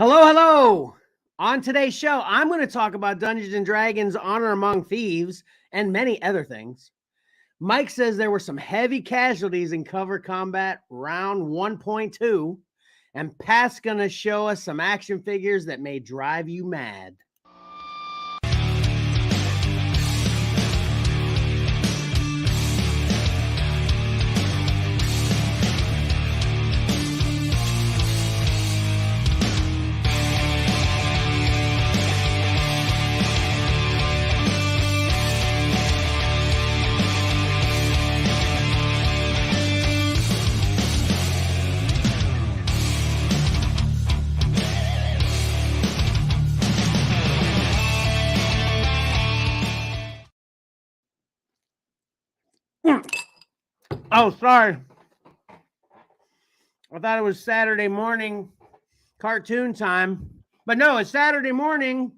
Hello, hello. On today's show, I'm going to talk about Dungeons and Dragons Honor Among Thieves and many other things. Mike says there were some heavy casualties in cover combat round 1.2, and Pat's going to show us some action figures that may drive you mad. Oh, sorry. I thought it was Saturday morning cartoon time. But no, it's Saturday morning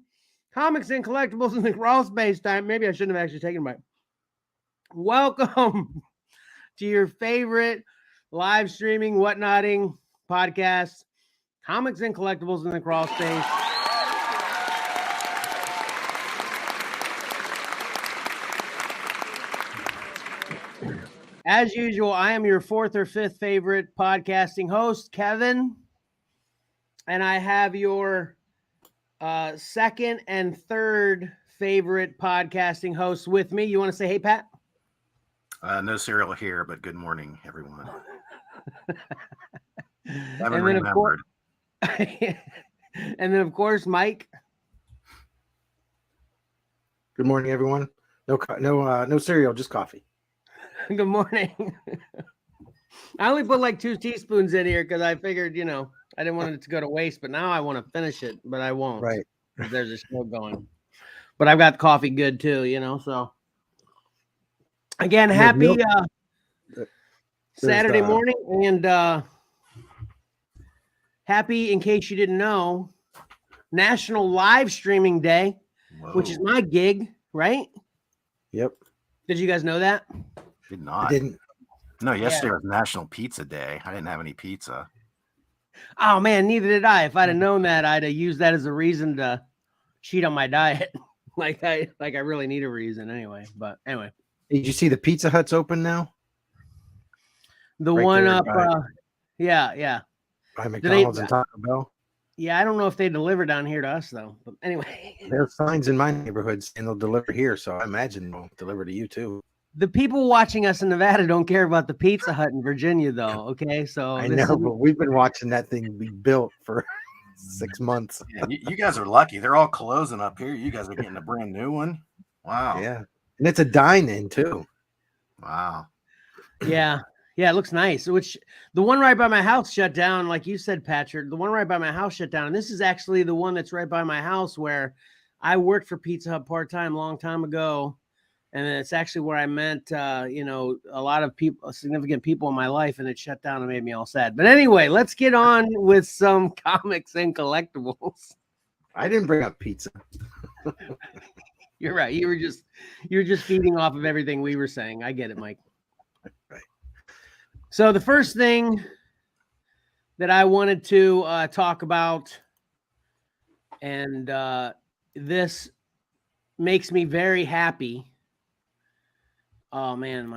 comics and collectibles in the crawl space time. Maybe I shouldn't have actually taken a bite. Welcome to your favorite live streaming, whatnotting podcast, comics and collectibles in the crawl space. As usual, I am your fourth or fifth favorite podcasting host, Kevin. And I have your second and third favorite podcasting hosts with me. You want to say, hey, Pat? No cereal here, but good morning, everyone. Haven't remembered. And then, of course, Mike. Good morning, everyone. No cereal, just coffee. Good morning. I only put like 2 teaspoons in here because I figured, I didn't want it to go to waste, but now I want to finish it, but I won't. Right. There's a show going. But I've got coffee good too, so. Again, happy Saturday morning, and happy, in case you didn't know, National Live Streaming Day, which is my gig, right? Yep. Did you guys know that? Did not. I didn't. No, yesterday was National Pizza Day. I didn't have any pizza. Oh man, neither did I. If I'd have known that, I'd have used that as a reason to cheat on my diet. like I really need a reason anyway. But anyway. Did you see the Pizza Hut's open now? The right one up yeah. By McDonald's and Taco Bell. Yeah, I don't know if they deliver down here to us though. But anyway. There's signs in my neighborhood saying they'll deliver here, so I imagine they'll deliver to you too. The people watching us in Nevada don't care about the Pizza Hut in Virginia, though. Okay, so I know, but we've been watching that thing be built for 6 months. Yeah, you guys are lucky. They're all closing up here. You guys are getting a brand new one. Wow. Yeah, and it's a dine-in too. Wow. Yeah, it looks nice. Which the one right by my house shut down, like you said, Patrick. The one right by my house shut down, and this is actually the one that's right by my house where I worked for Pizza Hut part-time long time ago. And it's actually where I met, a lot of people, significant people in my life, and it shut down and made me all sad. But anyway, let's get on with some comics and collectibles. I didn't bring up pizza. You're right. You were just feeding off of everything we were saying. I get it, Mike. Right. So the first thing that I wanted to talk about, and this makes me very happy. Oh man,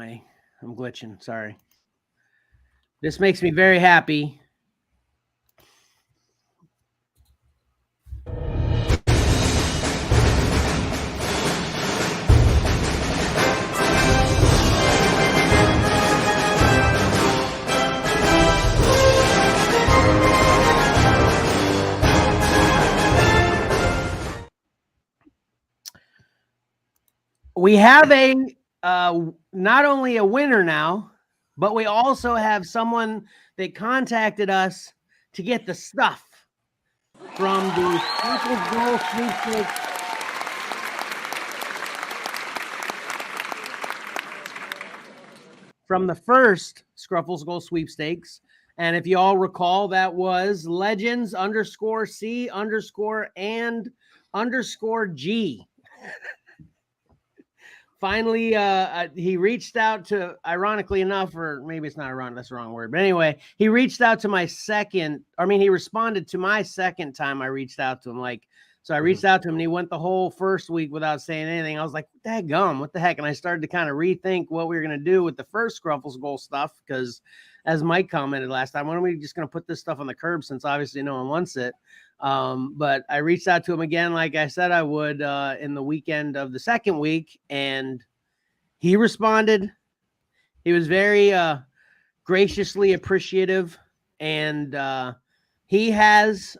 I'm glitching. Sorry. This makes me very happy. We have not only a winner now, but we also have someone that contacted us to get the stuff from the Scruffles Goal Sweepstakes. From the first Scruffles Goal Sweepstakes. And if you all recall, that was Legends _C_and_G. finally, he reached out to, ironically enough, or maybe it's not ironic, that's the wrong word. But anyway, he reached out to he responded to my second time I reached out to him. So I reached out to him and he went the whole first week without saying anything. I was like, daggum, what the heck? And I started to kind of rethink what we were going to do with the first Scruffles Goal stuff. Because as Mike commented last time, when are we just going to put this stuff on the curb since obviously no one wants it? But I reached out to him again, like I said I would, in the weekend of the second week. And he responded. He was very graciously appreciative. And he has,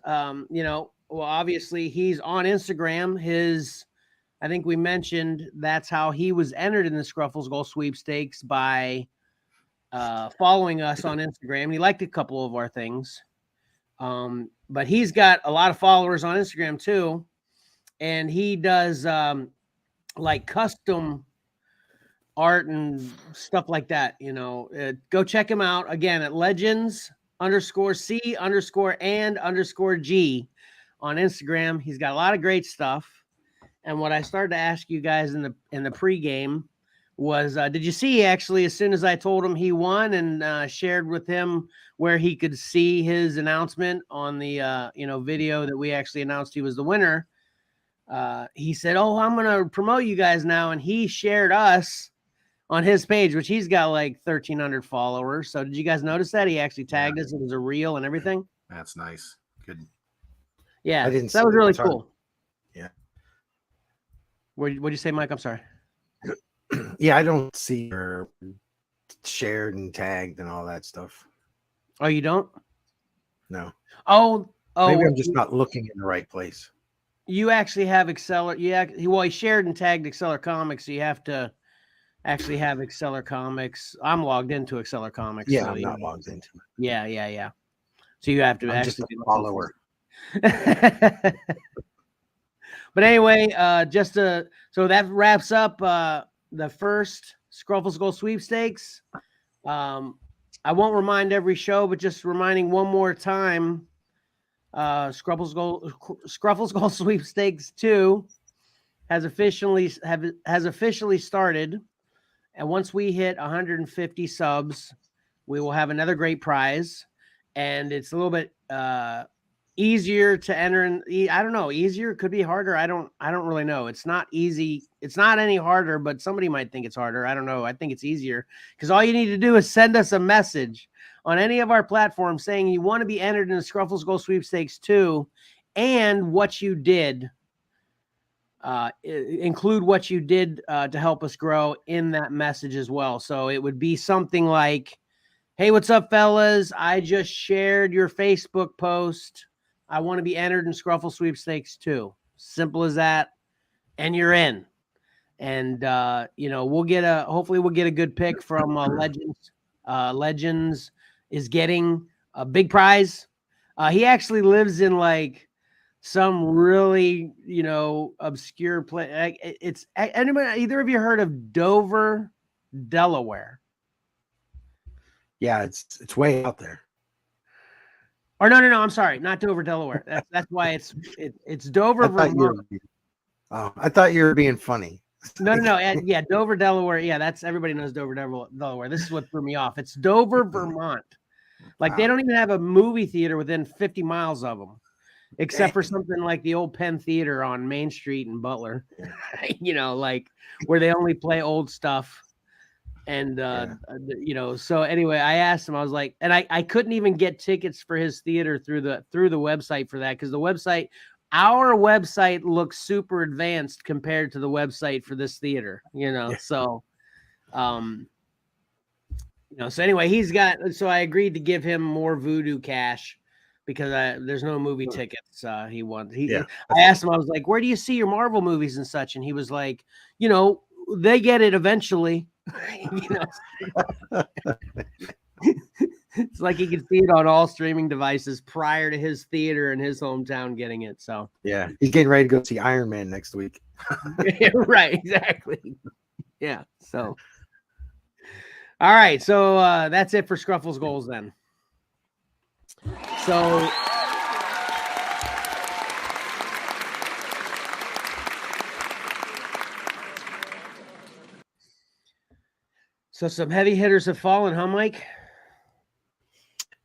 well, obviously he's on Instagram. I think we mentioned that's how he was entered in the Scruffles Goal sweepstakes by following us on Instagram. He liked a couple of our things. But he's got a lot of followers on Instagram too. And he does like custom art and stuff like that. Go check him out again at legends_C_and_G on Instagram. He's got a lot of great stuff. And what I started to ask you guys in the pregame was, did you see actually, as soon as I told him he won and shared with him where he could see his announcement on the, video that we actually announced he was the winner, he said, oh, I'm going to promote you guys now. And he shared us on his page, which he's got like 1,300 followers. So did you guys notice that? He actually tagged us. It was a reel and everything. That's nice. Good. Yeah, that was really cool. Yeah. What'd you say, Mike? I'm sorry. Yeah, I don't see her shared and tagged and all that stuff. Oh, you don't? No. Oh. Maybe I'm just not looking in the right place. You actually have Xcellar. Yeah. Well, he shared and tagged XcellarComics, so you have to actually have XcellarComics. I'm logged into XcellarComics. Yeah, so I'm not logged into it. Yeah. So you have to I'm just a follower. But anyway, so that wraps up the first Scruffles Goal sweepstakes. I won't remind every show, but just reminding one more time, Scruffles Goal sweepstakes 2 has officially started. And once we hit 150 subs, we will have another great prize. And it's a little bit easier to enter in. I don't know, easier, could be harder. I don't really know. It's not easy. It's not any harder, but somebody might think it's harder. I don't know. I think it's easier because all you need to do is send us a message on any of our platforms saying you want to be entered in the Scruffles Goal sweepstakes 2 and what you did. Include what you did to help us grow in that message as well. So it would be something like, hey, what's up, fellas? I just shared your Facebook post. I want to be entered in Scruffle Sweepstakes 2. Simple as that. And you're in. And, hopefully we'll get a good pick from Legends. Legends is getting a big prize. He actually lives in like some really, obscure place. It's anybody, either of you heard of Dover, Delaware? Yeah, it's way out there. Or no, I'm sorry, not Dover, Delaware. That's why it's Dover, Vermont. I thought you were being funny. No. Yeah, Dover, Delaware. Yeah, that's everybody knows Dover, Delaware. This is what threw me off. It's Dover, Vermont. Like they don't even have a movie theater within 50 miles of them, except for something like the old Penn Theater on Main Street in Butler. Like where they only play old stuff. And, so anyway, I asked him, I was like, and I couldn't even get tickets for his theater through the website for that. Cause our website looks super advanced compared to the website for this theater, so, so anyway, so I agreed to give him more voodoo cash because there's no movie tickets. He wants, I asked him, I was like, where do you see your Marvel movies and such? And he was like, they get it eventually. It's like he can see it on all streaming devices prior to his theater in his hometown getting it. So yeah, he's getting ready to go see Iron Man next week. Right, exactly. Yeah. So all right, so that's it for Scruffles Goals then. So So some heavy hitters have fallen, huh, Mike?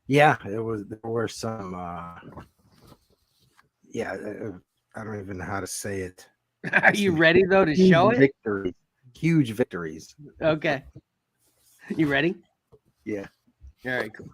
Yeah, there were some. Yeah, I don't even know how to say it. Are you ready though to show it? Huge victories. Okay. You ready? Yeah. All right, cool.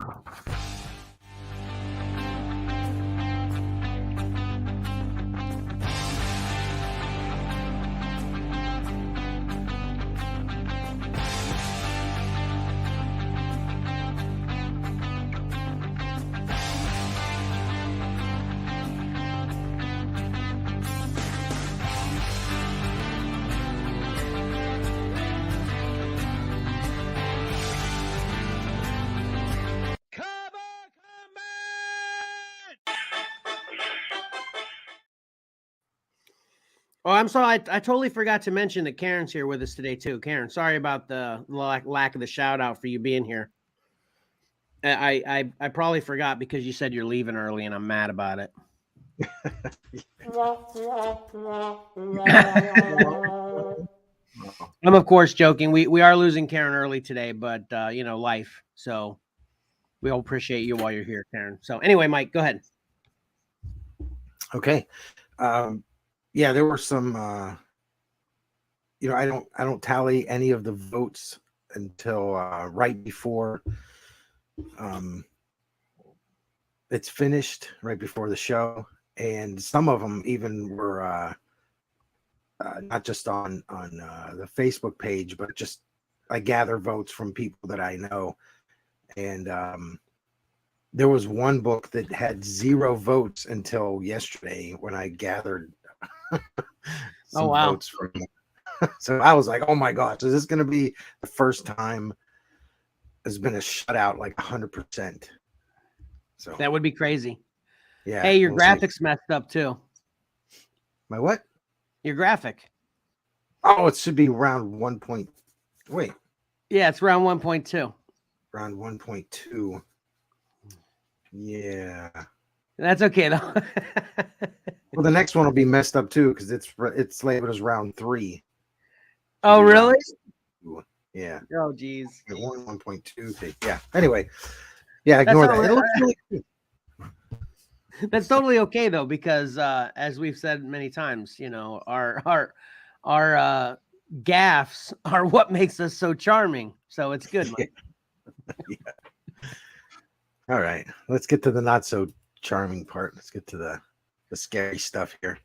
Oh, I'm sorry. I totally forgot to mention that Karen's here with us today too. Karen, sorry about the lack of the shout out for you being here. I probably forgot because you said you're leaving early, and I'm mad about it. I'm of course joking. We are losing Karen early today, but you know, life. So we all appreciate you while you're here, Karen. So anyway, Mike, go ahead. Okay. Yeah, there were some. I don't tally any of the votes until right before it's finished, right before the show, and some of them even were not just on the Facebook page, but just I gather votes from people that I know, and there was one book that had 0 votes until yesterday when I gathered some votes from them. So I was like, oh my gosh, is this going to be the first time there's been a shutout like 100%? So that would be crazy. Yeah. Hey, your graphics messed up too. My what? Your graphic. Oh, it should be around 1. Wait. Yeah, it's around 1.2. Around 1.2. Yeah. That's okay though. Well, the next one will be messed up too because it's labeled as round 3. Oh, really? Yeah. Oh, geez. 1.2. Yeah. Anyway. Yeah, ignore that. It looks really good. That's totally okay though, because as we've said many times, you know, our gaffes are what makes us so charming. So it's good, Mike. Yeah. All right. Let's get to the not so charming part. Let's get to the scary stuff here.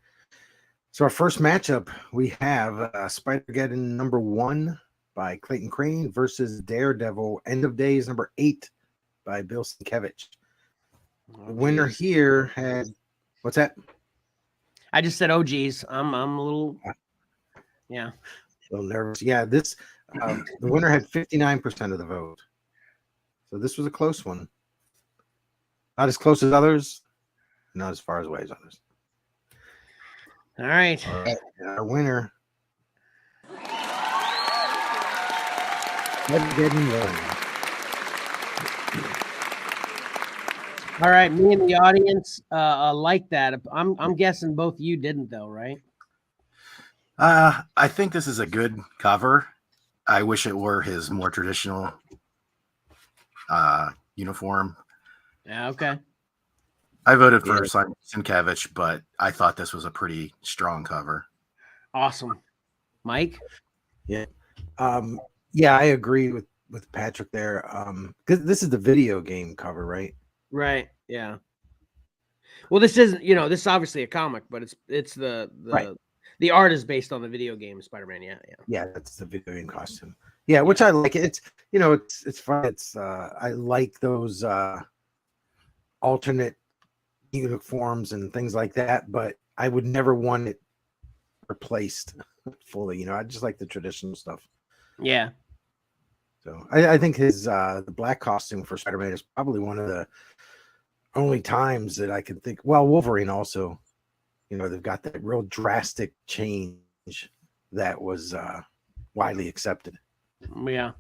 So our first matchup, we have Spider-Geddon #1 by Clayton Crane versus Daredevil End of Days #8 by Bill Sienkiewicz. The winner here had, what's that? I just said, oh geez, I'm a little, yeah, a little nervous. Yeah, this the winner had 59% of the vote, so this was a close one. Not as close as others, not as far away as others. All right. And our winner, Magneto won. All right, me and the audience like that. I'm guessing both of you didn't though, right? I think this is a good cover. I wish it were his more traditional uniform. Yeah, okay. I voted for Sienkiewicz, but I thought this was a pretty strong cover. Awesome. Mike? Yeah. Yeah, I agree with Patrick there. Because this is the video game cover, right? Right. Yeah. Well, this isn't, you know, this is obviously a comic, but it's the the art is based on the video game Spider-Man. Yeah. Yeah, that's the video game costume. Yeah, which I like. It's, you know, it's fun. It's I like those alternate uniforms and things like that, but I would never want it replaced fully. You know, I just like the traditional stuff. Yeah. So I think his the black costume for Spider-Man is probably one of the only times that I can think. Well, Wolverine also, you know, they've got that real drastic change that was widely accepted. Yeah.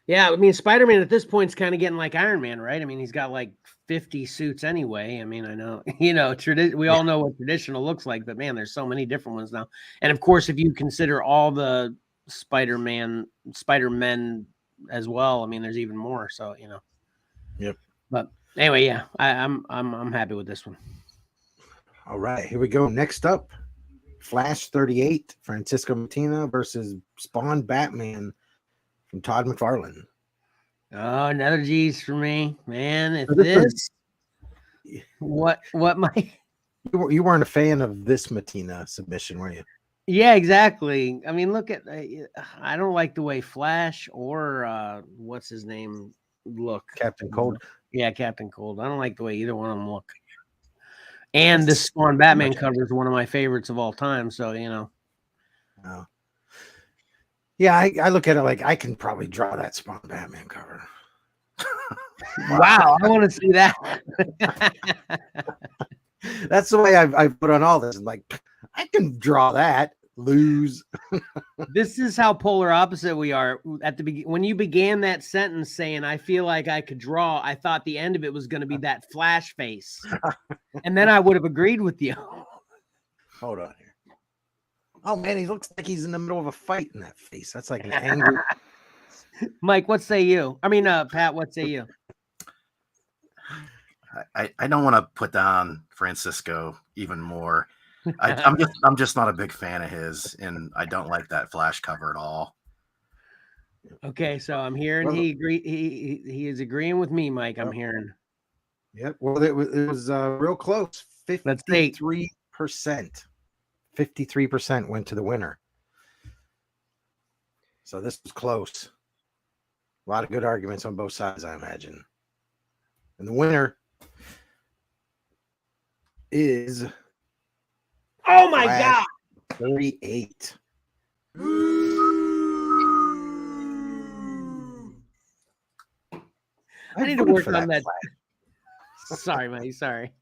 Yeah, I mean, Spider-Man at this point is kind of getting like Iron Man, right? I mean, he's got like 50 suits anyway. I mean, I know, you know, we all know what traditional looks like, but man, there's so many different ones now. And of course, if you consider all the Spider-Men as well. I mean, there's even more. So Yep. But anyway, yeah, I'm happy with this one. All right, here we go. Next up, Flash 38, Francisco Martina versus Spawn Batman from Todd McFarlane. Oh, another G's for me, man. If this, what my you weren't a fan of this Martina submission, were you? Yeah, exactly. I mean, look at I don't like the way Flash or what's his name look. Captain Cold. Yeah, Captain Cold. I don't like the way either one of them look. And this Spawn Batman cover is one of my favorites of all time. So Oh. Yeah, I look at it like I can probably draw that Spawn Batman cover. Wow, I want to see that. That's the way I put on all this. Like, I can draw that. Lose. This is how polar opposite we are. At the beginning, when you began that sentence saying, "I feel like I could draw," I thought the end of it was going to be that Flash face, and then I would have agreed with you. Hold on here. Oh man, he looks like he's in the middle of a fight in that face. That's like an angry. Mike, what say you? I mean, Pat, what say you? I don't want to put down Francisco even more. I'm just not a big fan of his, and I don't like that Flash cover at all. Okay, so I'm hearing he is agreeing with me, Mike. I'm hearing. Yep. Well, it was real close. 53%. 53% went to the winner. So this was close. A lot of good arguments on both sides, I imagine. And the winner is oh my God, 38. I need to work on that. Sorry, mate. Sorry.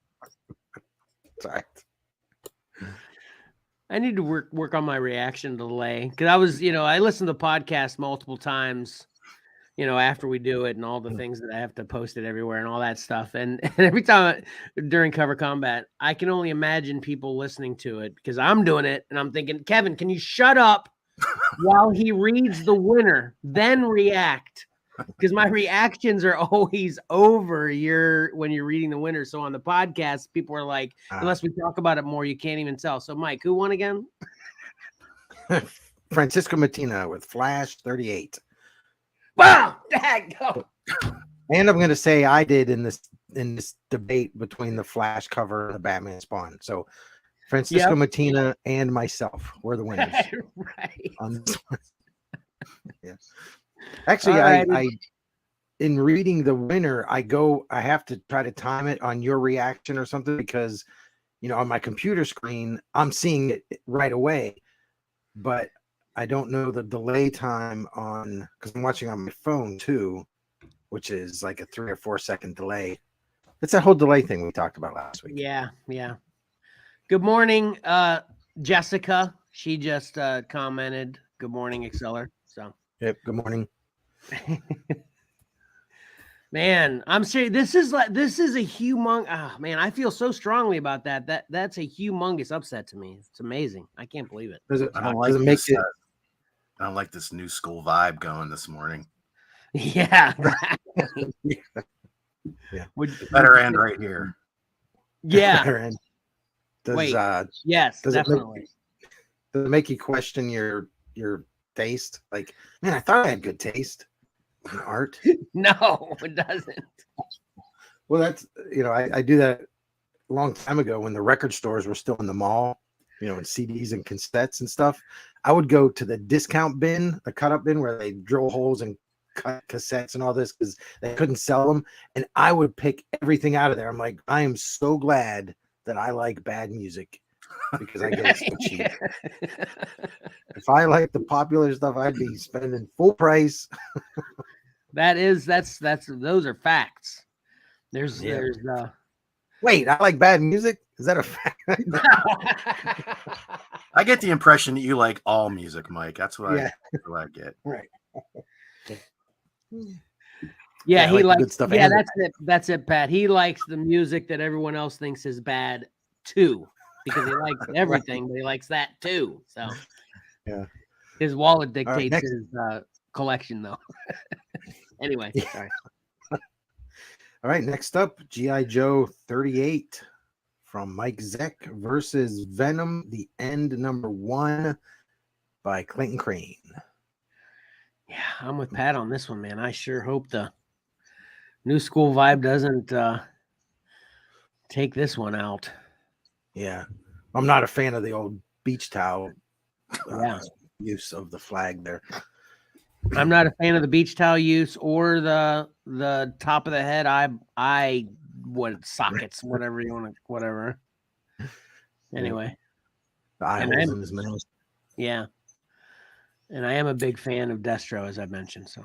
Sorry. I need to work on my reaction delay because I was, I listened to the podcast multiple times, after we do it and all the things that I have to post it everywhere and all that stuff. And every time during Cover Combat, I can only imagine people listening to it because I'm doing it and I'm thinking, Kevin, can you shut up while he reads the winner, then react? Because my reactions are always over when you're reading the winner. So on the podcast, people are like, unless we talk about it more, you can't even tell. So Mike, who won again? Francisco Martina with Flash 38. Wow, dang, go. And I'm going to say I did in this debate between the Flash cover and the Batman Spawn. So Francisco Martina and myself were the winners. Right. On this one. Yeah. Actually, I in reading the winner, I have to try to time it on your reaction or something because, on my computer screen, I'm seeing it right away, but I don't know the delay time because I'm watching on my phone too, which is like a 3 or 4 second delay. It's that whole delay thing we talked about last week. Yeah. Good morning, Jessica. She just commented, "Good morning, Xcellar." So. Yep. Good morning. Man, I'm serious. This is a humongous. Oh, man, I feel so strongly about that. That's a humongous upset to me. It's amazing. I can't believe it. I don't like this new school vibe going this morning. Yeah. Yeah. Better end right here. Yeah. Yes, does definitely. Does it make you question your taste? Like, man, I thought I had good taste in art. No, it doesn't. Well, that's I do that a long time ago when the record stores were still in the mall, and CDs and cassettes and stuff. I would go to the discount bin, the cut up bin where they drill holes and cut cassettes and all this because they couldn't sell them, and I would pick everything out of there. I'm like, I am so glad that I like bad music because I get it so cheap. If I like the popular stuff, I'd be spending full price. Those are facts. There's Wait, I like bad music? Is that a fact? I get the impression that you like all music, Mike. That's what I get. Right. Yeah, he likes good stuff. Yeah, that's it, Pat. He likes the music that everyone else thinks is bad too, because he likes everything, but he likes that too. So yeah. His wallet All right, dictates next. his collection, though. Anyway, Yeah. sorry. All right, next up, G.I. Joe 38 from Mike Zeck versus Venom, the End #1 by Clayton Crane. Yeah, I'm with Pat on this one, man. I sure hope the new school vibe doesn't take this one out. Yeah, I'm not a fan of the old beach towel Yeah. use of the flag there. I'm not a fan of the beach towel use or the top of the head. What sockets, whatever you want to, whatever. Anyway, The eye And holes I'm- in his mouth. yeah. And I am a big fan of Destro, as I mentioned. So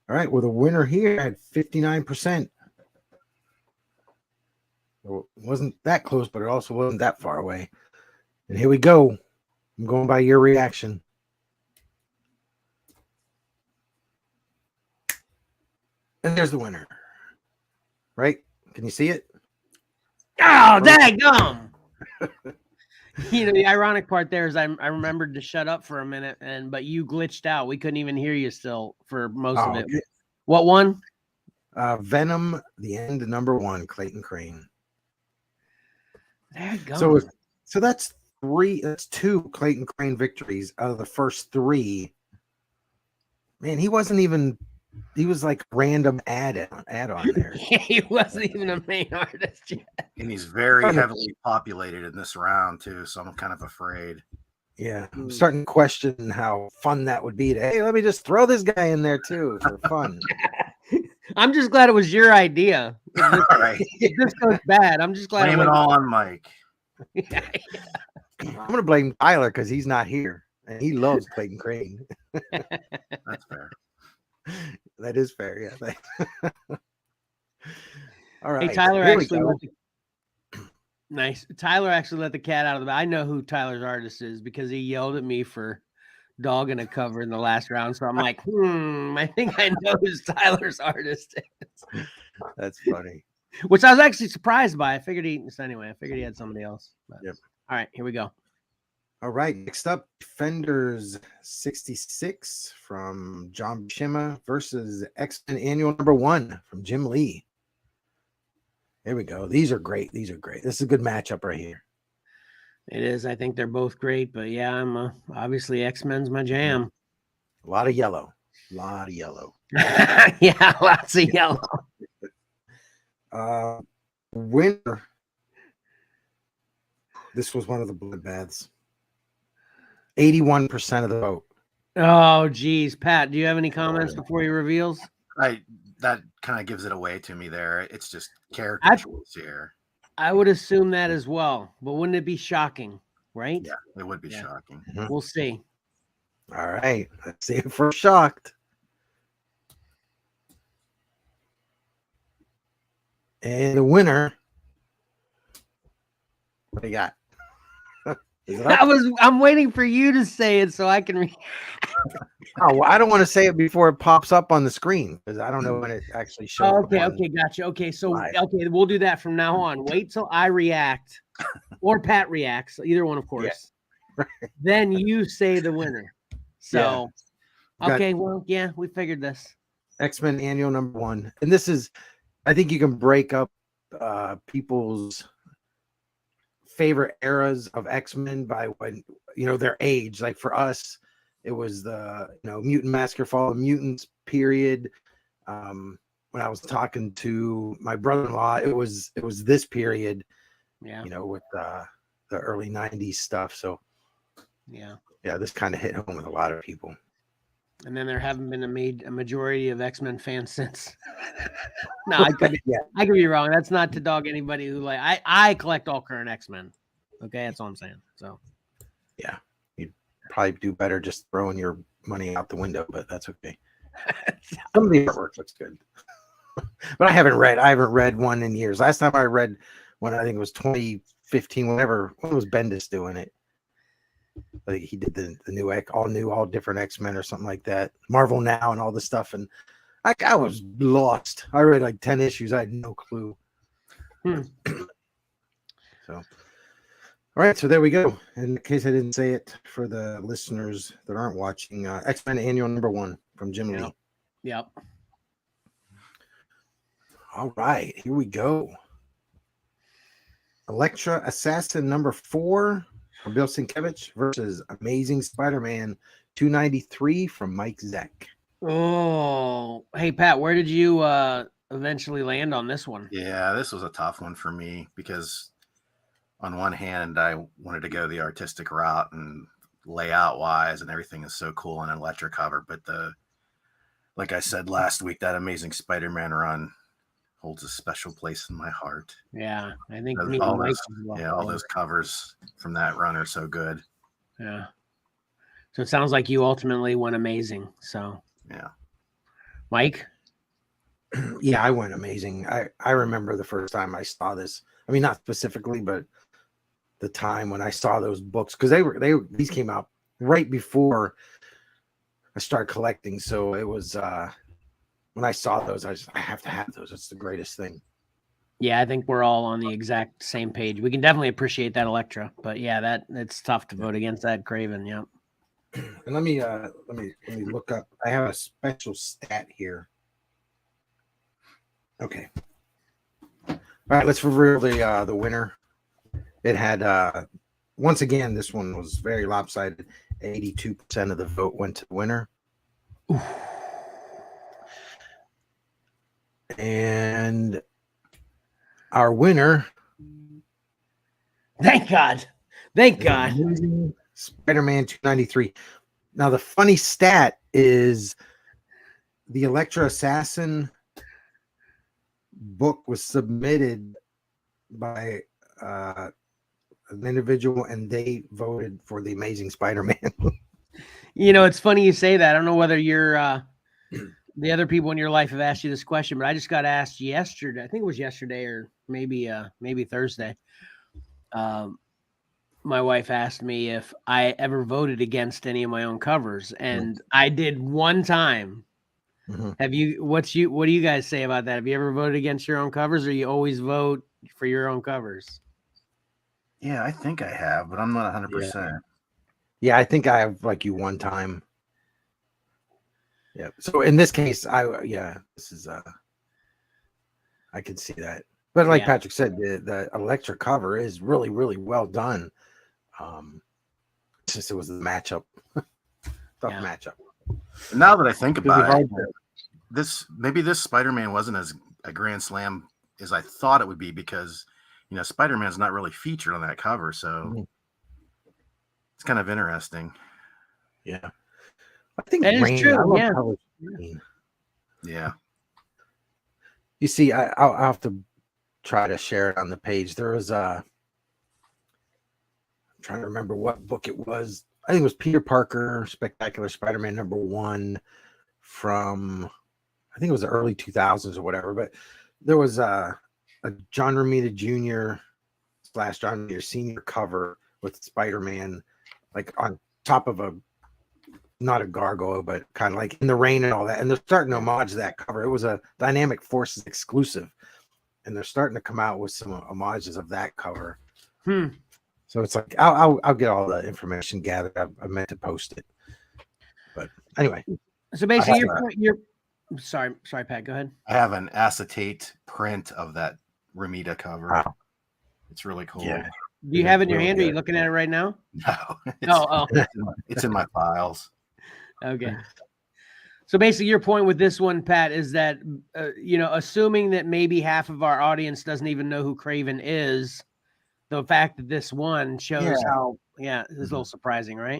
All right, well, the winner here had 59%. It wasn't that close, but it also wasn't that far away. And here we go. I'm going by your reaction. And there's the winner. Right? Can you see it? oh, daggum. The ironic part there is I remembered to shut up for a minute, but you glitched out. We couldn't even hear you still for most of it. Okay. What one? Venom, the End #1, Clayton Crane. There you go. So that's two Clayton Crane victories out of the first three. Man, he was like random add-on there. He wasn't even a main artist yet. And he's very heavily populated in this round too, so I'm kind of afraid. Yeah, I'm starting to question how fun that would be to, hey, let me just throw this guy in there too for fun. I'm just glad it was your idea. All right. If this goes bad, I'm just glad Blame it all on Mike. I'm going to blame Tyler because he's not here and he loves Clayton Crane. That's fair. That is fair, yeah. All right. Hey, Tyler here we actually go. nice. Tyler actually let the cat out of the bag. I know who Tyler's artist is because he yelled at me for dogging a cover in the last round. So I'm like, I think I know who Tyler's artist is. That's funny. Which I was actually surprised by. I figured he had somebody else. But. Yep. All right, here we go. All right, next up, Defenders 66 from John Buscema versus X-Men Annual #1 from Jim Lee. Here we go. These are great. This is a good matchup right here. It is. I think they're both great, but yeah, I'm obviously X-Men's my jam. A lot of yellow. Yeah, lots of yellow. Winner. This was one of the bloodbaths. 81% of the vote. Oh, geez. Pat, do you have any comments before he reveals? That kind of gives it away to me there. It's just character choice here. I would assume that as well, but wouldn't it be shocking, right? Yeah, it would be shocking. We'll see. All right, let's see if we're shocked. And the winner, what do you got? I'm waiting for you to say it so I can read. Oh, well, I don't want to say it before it pops up on the screen because I don't know when it actually shows. Okay, gotcha. Okay, so we'll do that from now on. Wait till I react or Pat reacts, either one, of course. Yeah. Then you say the winner. So, okay, we figured this. X-Men Annual #1, and this is, I think you can break up people's favorite eras of X-Men by when their age. Like for us, it was the Mutant Massacre, Fall of Mutants period. When I was talking to my brother-in-law, it was this period. Yeah. With the early '90s stuff. So yeah, this kind of hit home with a lot of people. And then there haven't been a majority of X-Men fans since. No, I could be wrong. That's not to dog anybody who I collect all current X-Men. Okay, that's all I'm saying. So yeah, you'd probably do better just throwing your money out the window, but that's okay. Some of the artwork looks good. But I haven't read one in years. Last time I read one, I think it was 2015, when was Bendis doing it? Like he did the new all different X-Men or something like that. Marvel Now and all this stuff. And I was lost. I read like 10 issues. I had no clue. So, All right, so there we go. In case I didn't say it for the listeners that aren't watching, X-Men Annual #1 from Jim Lee. Yep. All right, here we go. Elektra Assassin #4 from Bill Sienkiewicz versus Amazing Spider-Man 293 from Mike Zeck. Oh, hey Pat, where did you eventually land on this one? Yeah, this was a tough one for me because on one hand, I wanted to go the artistic route and layout wise and everything is so cool in an Elektra cover. But like I said last week, that Amazing Spider-Man run holds a special place in my heart. Yeah, I think all those covers from that run are so good. Yeah. So it sounds like you ultimately went Amazing. So yeah. Mike? Yeah, I went Amazing. I remember the first time I saw this. I mean, not specifically, but the time when I saw those books, because these came out right before I started collecting. So it was when I saw those, I have to have those. It's the greatest thing. Yeah, I think we're all on the exact same page. We can definitely appreciate that Elektra, but yeah, it's tough to vote against that Craven. Yeah. And let me look up. I have a special stat here. Okay. All right, let's reveal the winner. It had once again, this one was very lopsided. 82% of the vote went to the winner. Oof. And our winner, thank God. Spider-Man 293. Now the funny stat is the Elektra Assassin book was submitted by an individual and they voted for the Amazing Spider-Man. It's funny you say that. I don't know whether you're the other people in your life have asked you this question, but I just got asked yesterday. I think it was yesterday or maybe Thursday. My wife asked me if I ever voted against any of my own covers, and I did one time. Mm-hmm. Have you? What do you guys say about that? Have you ever voted against your own covers, or you always vote for your own covers? Yeah, I think I have, but I'm not 100%. Yeah, I think I have like you one time. Yeah. So in this case, this is I can see that. But like Patrick said, the Elektra cover is really, really well done. It's just it was the matchup. Tough matchup. Now that I think about it, this Spider-Man wasn't as a grand slam as I thought it would be because Spider-Man's not really featured on that cover, so it's kind of interesting. Yeah. I think that is true. Yeah. You see, I'll have to try to share it on the page. There was I'm trying to remember what book it was. I think it was Peter Parker, Spectacular Spider-Man #1 from, I think it was the early 2000s or whatever. But there was a John Romita Jr. / John Romita Sr. cover with Spider-Man, like on top of not a gargoyle, but kind of like in the rain and all that. And they're starting to homage that cover. It was a Dynamic Forces exclusive. And they're starting to come out with some homages of that cover. So it's like I'll get all the information gathered. I meant to post it, but anyway. So basically, you're sorry, Pat. Go ahead. I have an acetate print of that Romita cover. Wow. It's really cool. Yeah. Do you have it in your hand? Are you looking at it right now? No. It's in my files. Okay. So basically, your point with this one, Pat, is that assuming that maybe half of our audience doesn't even know who Craven is, the fact that this one shows how, it's a little surprising, right?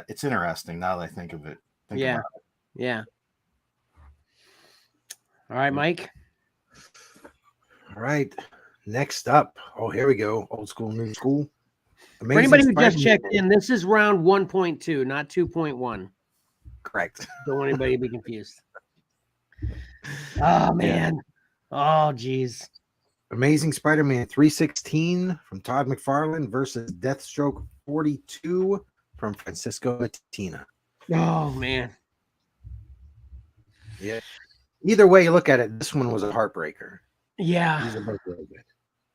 It's interesting now that I think of it. Yeah. All right, Mike. All right. Next up. Oh, here we go. Old school, new school. For anybody who just checked in, this is round 1.2, not 2.1. Correct. Don't want anybody to be confused. Oh, man. Oh, geez. Amazing Spider-Man 316 from Todd McFarlane versus Deathstroke 42 from Francisco Mattina. Oh, man. Yeah. Either way you look at it, this one was a heartbreaker. Yeah. These are both really good.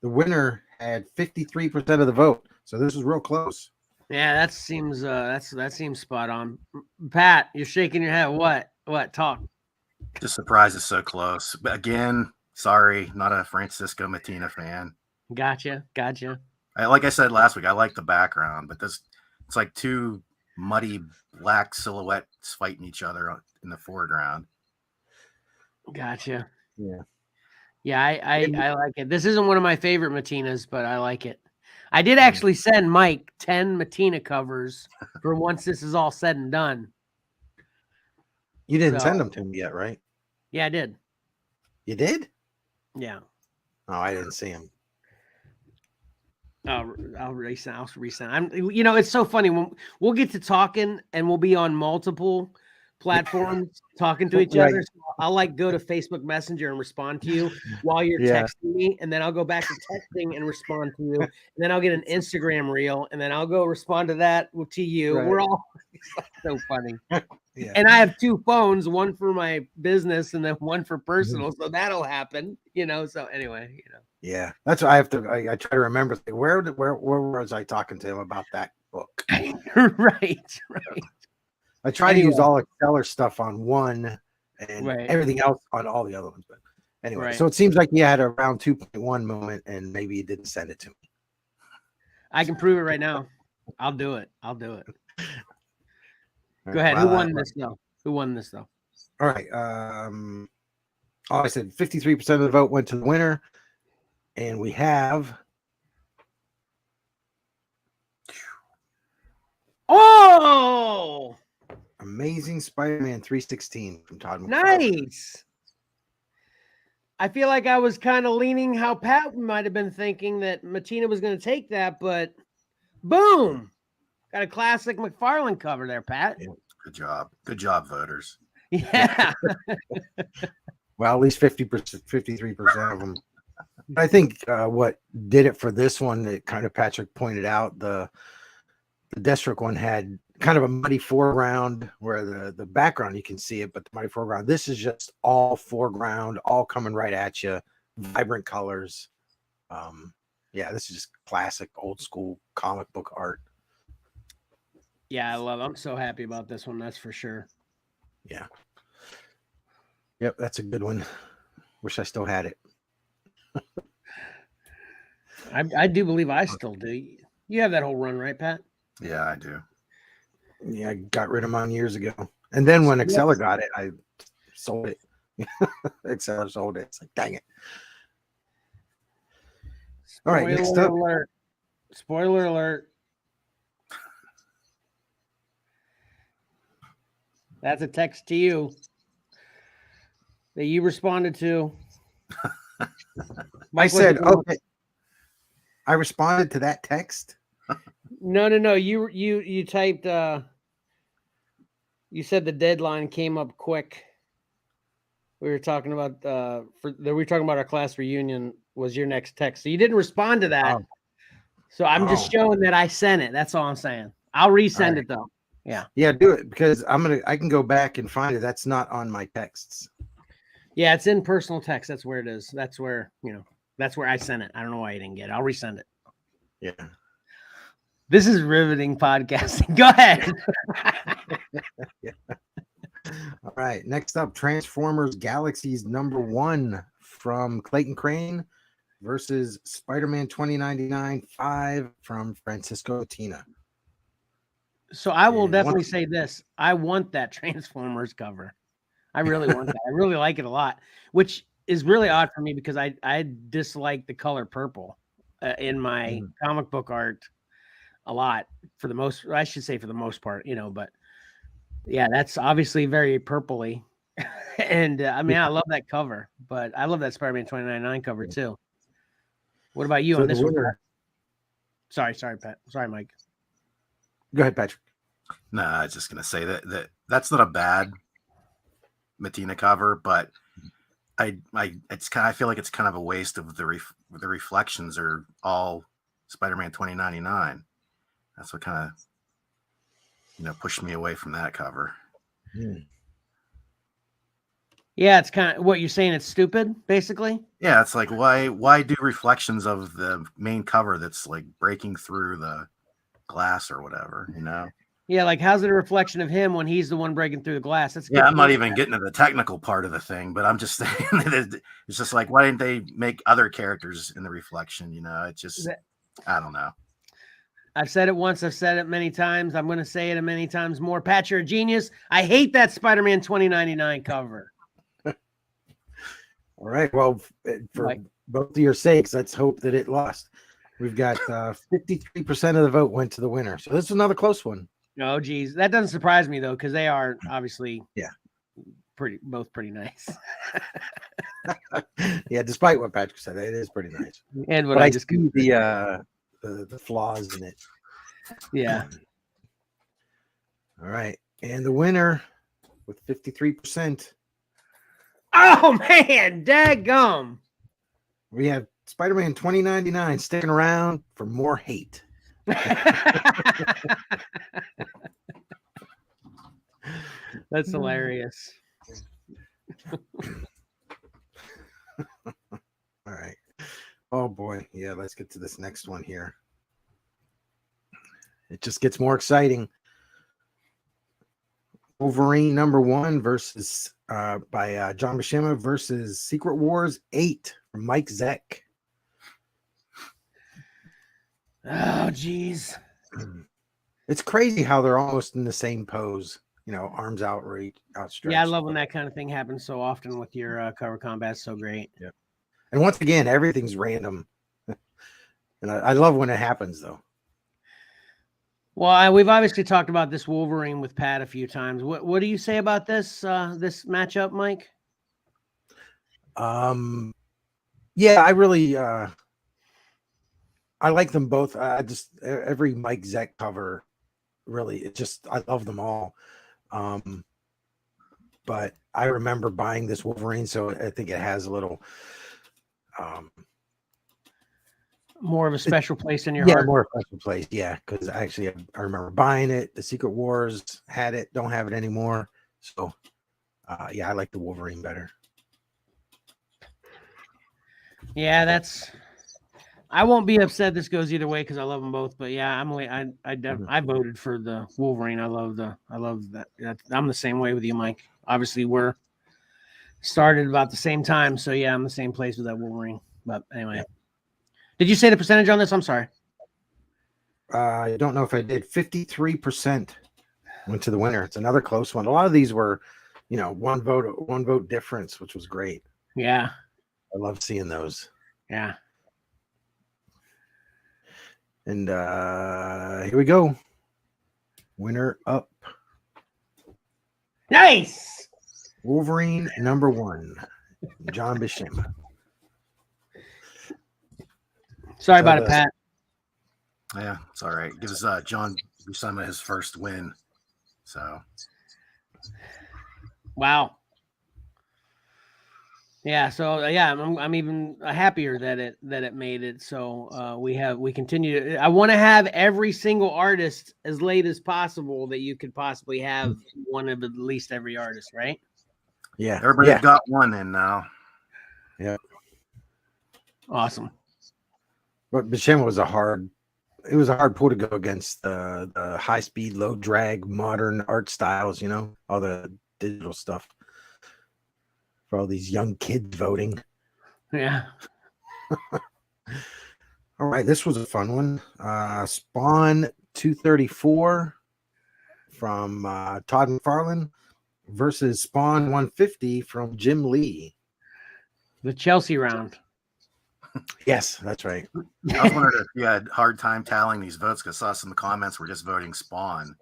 The winner had 53% of the vote. So this was real close. Yeah, that seems that seems spot on. Pat, you're shaking your head. What? Talk. Just surprised it's so close. But again, sorry, not a Francisco Mattina fan. Gotcha. Like I said last week, I like the background, but it's like two muddy black silhouettes fighting each other in the foreground. Gotcha. Yeah. Yeah, I like it. This isn't one of my favorite Matinas, but I like it. I did actually send Mike 10 Matina covers for once this is all said and done. You didn't send them to me yet, right? Yeah, I did. You did? Yeah. Oh, I didn't see them. I'll resend. It's so funny when we'll get to talking and we'll be on multiple platforms talking to each other. So I'll like go to Facebook Messenger and respond to you while you're texting me, and then I'll go back to texting and respond to you, and then I'll get an Instagram reel, and then I'll go respond to that to you. We're all so funny. Yeah. And I have two phones, one for my business and then one for personal, so that'll happen. So anyway, Yeah, that's what I have to. I try to remember. Where was I talking to him about that book? right. I try to use all Xcellar stuff on one and everything else on all the other ones. But anyway, so it seems like you had a round 2.1 moment, and maybe you didn't send it to me. I can prove it right now. I'll do it. Go ahead. Who won this though? All right. I said 53% of the vote went to the winner, and we have. Oh! Amazing Spider-Man 316 from Todd McFarlane. Nice. I feel like I was kind of leaning how Pat might have been thinking that Mattina was going to take that, but boom. Got a classic McFarlane cover there, Pat. Yeah. Good job, voters. Yeah. Well, at least 53% of them. I think what did it for this one, that kind of Patrick pointed out, the Deathstroke one had kind of a muddy foreground where the background you can see it, but the muddy foreground. This is just all foreground, all coming right at you, vibrant colors. This is just classic old school comic book art. Yeah, I love it. I'm so happy about this one, that's for sure. Yeah. Yep, that's a good one. Wish I still had it. I do believe I still do. You have that whole run, right, Pat? Yeah, I do. Yeah, I got rid of mine years ago. And then when Xcellar got it, I sold it. Xcellar sold it. It's like, dang it. All right, next up. Spoiler alert. That's a text to you that you responded to. I said, okay. I responded to that text. No. You typed. You said the deadline came up quick. We were talking about we were talking about our class reunion was your next text. So you didn't respond to that. Oh. So I'm just showing that I sent it. That's all I'm saying. I'll resend it though. Yeah, do it, because I can go back and find it. That's not on my texts. Yeah, it's in personal text. That's where it is. That's where I sent it. I don't know why you didn't get it. I'll resend it. Yeah. This is riveting podcasting. Go ahead. Yeah. All right. Next up, Transformers Galaxies #1 from Clayton Crane versus Spider-Man 2099 5 from Francisco Tina. So I will definitely say this. I want that Transformers cover. I really want that. I really like it a lot, which is really odd for me because I dislike the color purple in my comic book art a lot for the most part, but yeah, that's obviously very purpley. And I love that cover, but I love that Spider-Man 2099 cover too. What about you on this one? Sorry, Pat. Sorry, Mike. Go ahead, Patrick. No, I was just gonna say that's not a bad Mattina cover, but I feel like it's kind of a waste of the reflections are all Spider-Man 2099. That's what kind of pushed me away from that cover. Yeah, it's kind of what you're saying. It's stupid, basically. Yeah, it's like why do reflections of the main cover that's like breaking through the glass or whatever, you know? Yeah, like how's it a reflection of him when he's the one breaking through the glass? That's a Yeah, good I'm not point. even getting to the technical part of the thing, but I'm just saying that it's just like, why didn't they make other characters in the reflection? You know, it just, I don't know. I've said it once. I've said it many times. I'm going to say it many times more. Pat, you're a genius. I hate that Spider-Man 2099 cover. All right. Well, for Like, both of your sakes, let's hope that it lost. We've got 53% of the vote went to the winner. So this is another close one. oh, geez. That doesn't surprise me, though, because they are obviously both pretty nice. Yeah, despite what Patrick said, it is pretty nice. And what But I I just see the flaws in it. yeah. All right. And the winner with 53%, Oh, man. Daggum. we have Spider-Man 2099 sticking around for more hate. That's hilarious. All right. Oh boy. Yeah, let's get to this next one here. It just gets more exciting. Wolverine #1 versus by John Buscema versus Secret Wars 8 from Mike Zeck. Oh, geez. It's crazy how they're almost in the same pose, you know, arms outstretched. Yeah, I love when that kind of thing happens so often with your cover combat. It's so great. Yeah. And once again, everything's random. And I love when it happens, though. Well, we've obviously talked about this Wolverine with Pat a few times. What do you say about this this matchup, Mike? Yeah, I really I like them both. I just every Mike Zeck cover, really, I love them all. But I remember buying this Wolverine, so I think it has a little More of a special place in your yeah, heart. more special place. Yeah, because actually I remember buying it. The Secret Wars had it, don't have it anymore. So yeah, I like the Wolverine better. Yeah, I won't be upset this goes either way because I love them both. But yeah, I voted for the Wolverine. I love that. I'm the same way with you, Mike. Obviously, we're started about the same time, so yeah, I'm the same place with that Wolverine. But anyway, did you say the percentage on this? I'm sorry. I don't know if I did. 53% went to the winner. It's another close one. A lot of these were, you know, one vote difference, which was great. Yeah, I love seeing those. yeah. And here we go. Winner up. Nice. Wolverine #1, John Buscema. Sorry about it, Pat. Yeah, it's all right. Gives John Buscema his first win. So Wow. Yeah, so yeah, I'm even happier that it made it. So we continue. I want to have every single artist as late as possible that you could possibly have one of at least every artist, right? Yeah, everybody's got one in now. Yeah, awesome. But Buscema was a hard pull to go against the high speed, low drag, modern art styles. You know, all the digital stuff. For all these young kids voting. Yeah. All right, this was a fun one. Spawn 234 from Todd McFarlane versus Spawn 150 from Jim Lee. The Chelsea round. Yes, that's right. I was wondering if you had a hard time tallying these votes because I saw some of the comments were just voting Spawn.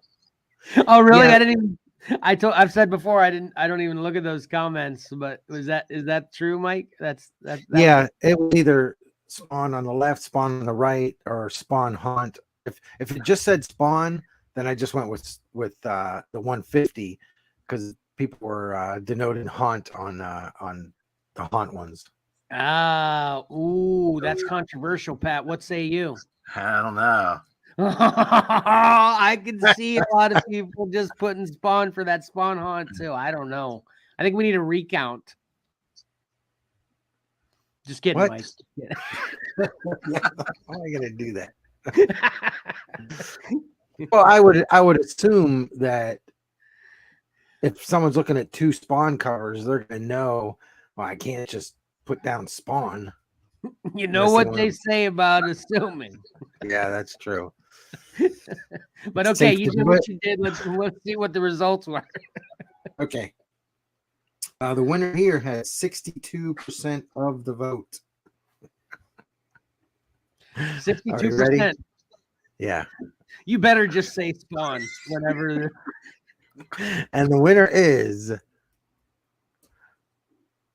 Oh, really? Yeah. I didn't even. I've said before I don't even look at those comments, but is that true, Mike? That yeah, it was either Spawn on the left, Spawn on the right, or Spawn Haunt. If it just said Spawn, then I just went with the 150 because people were denoting Haunt on the Haunt ones. Ooh, that's controversial, Pat. What say you? I don't know. I can see a lot of people just putting Spawn for that Spawn Haunt too. I don't know. I think we need a recount. Just kidding, What? Mike. Yeah. How am I gonna do that? Well, I would assume that if someone's looking at 2 Spawn covers, they're gonna know, well, I can't just put down Spawn. You know what they say about assuming. Yeah, that's true. But It's okay, safe you to did do what it. you did. Let's see what the results were. Okay. The winner here has 62% of the vote. 62%. Yeah. You better just say Spawn whenever. And the winner is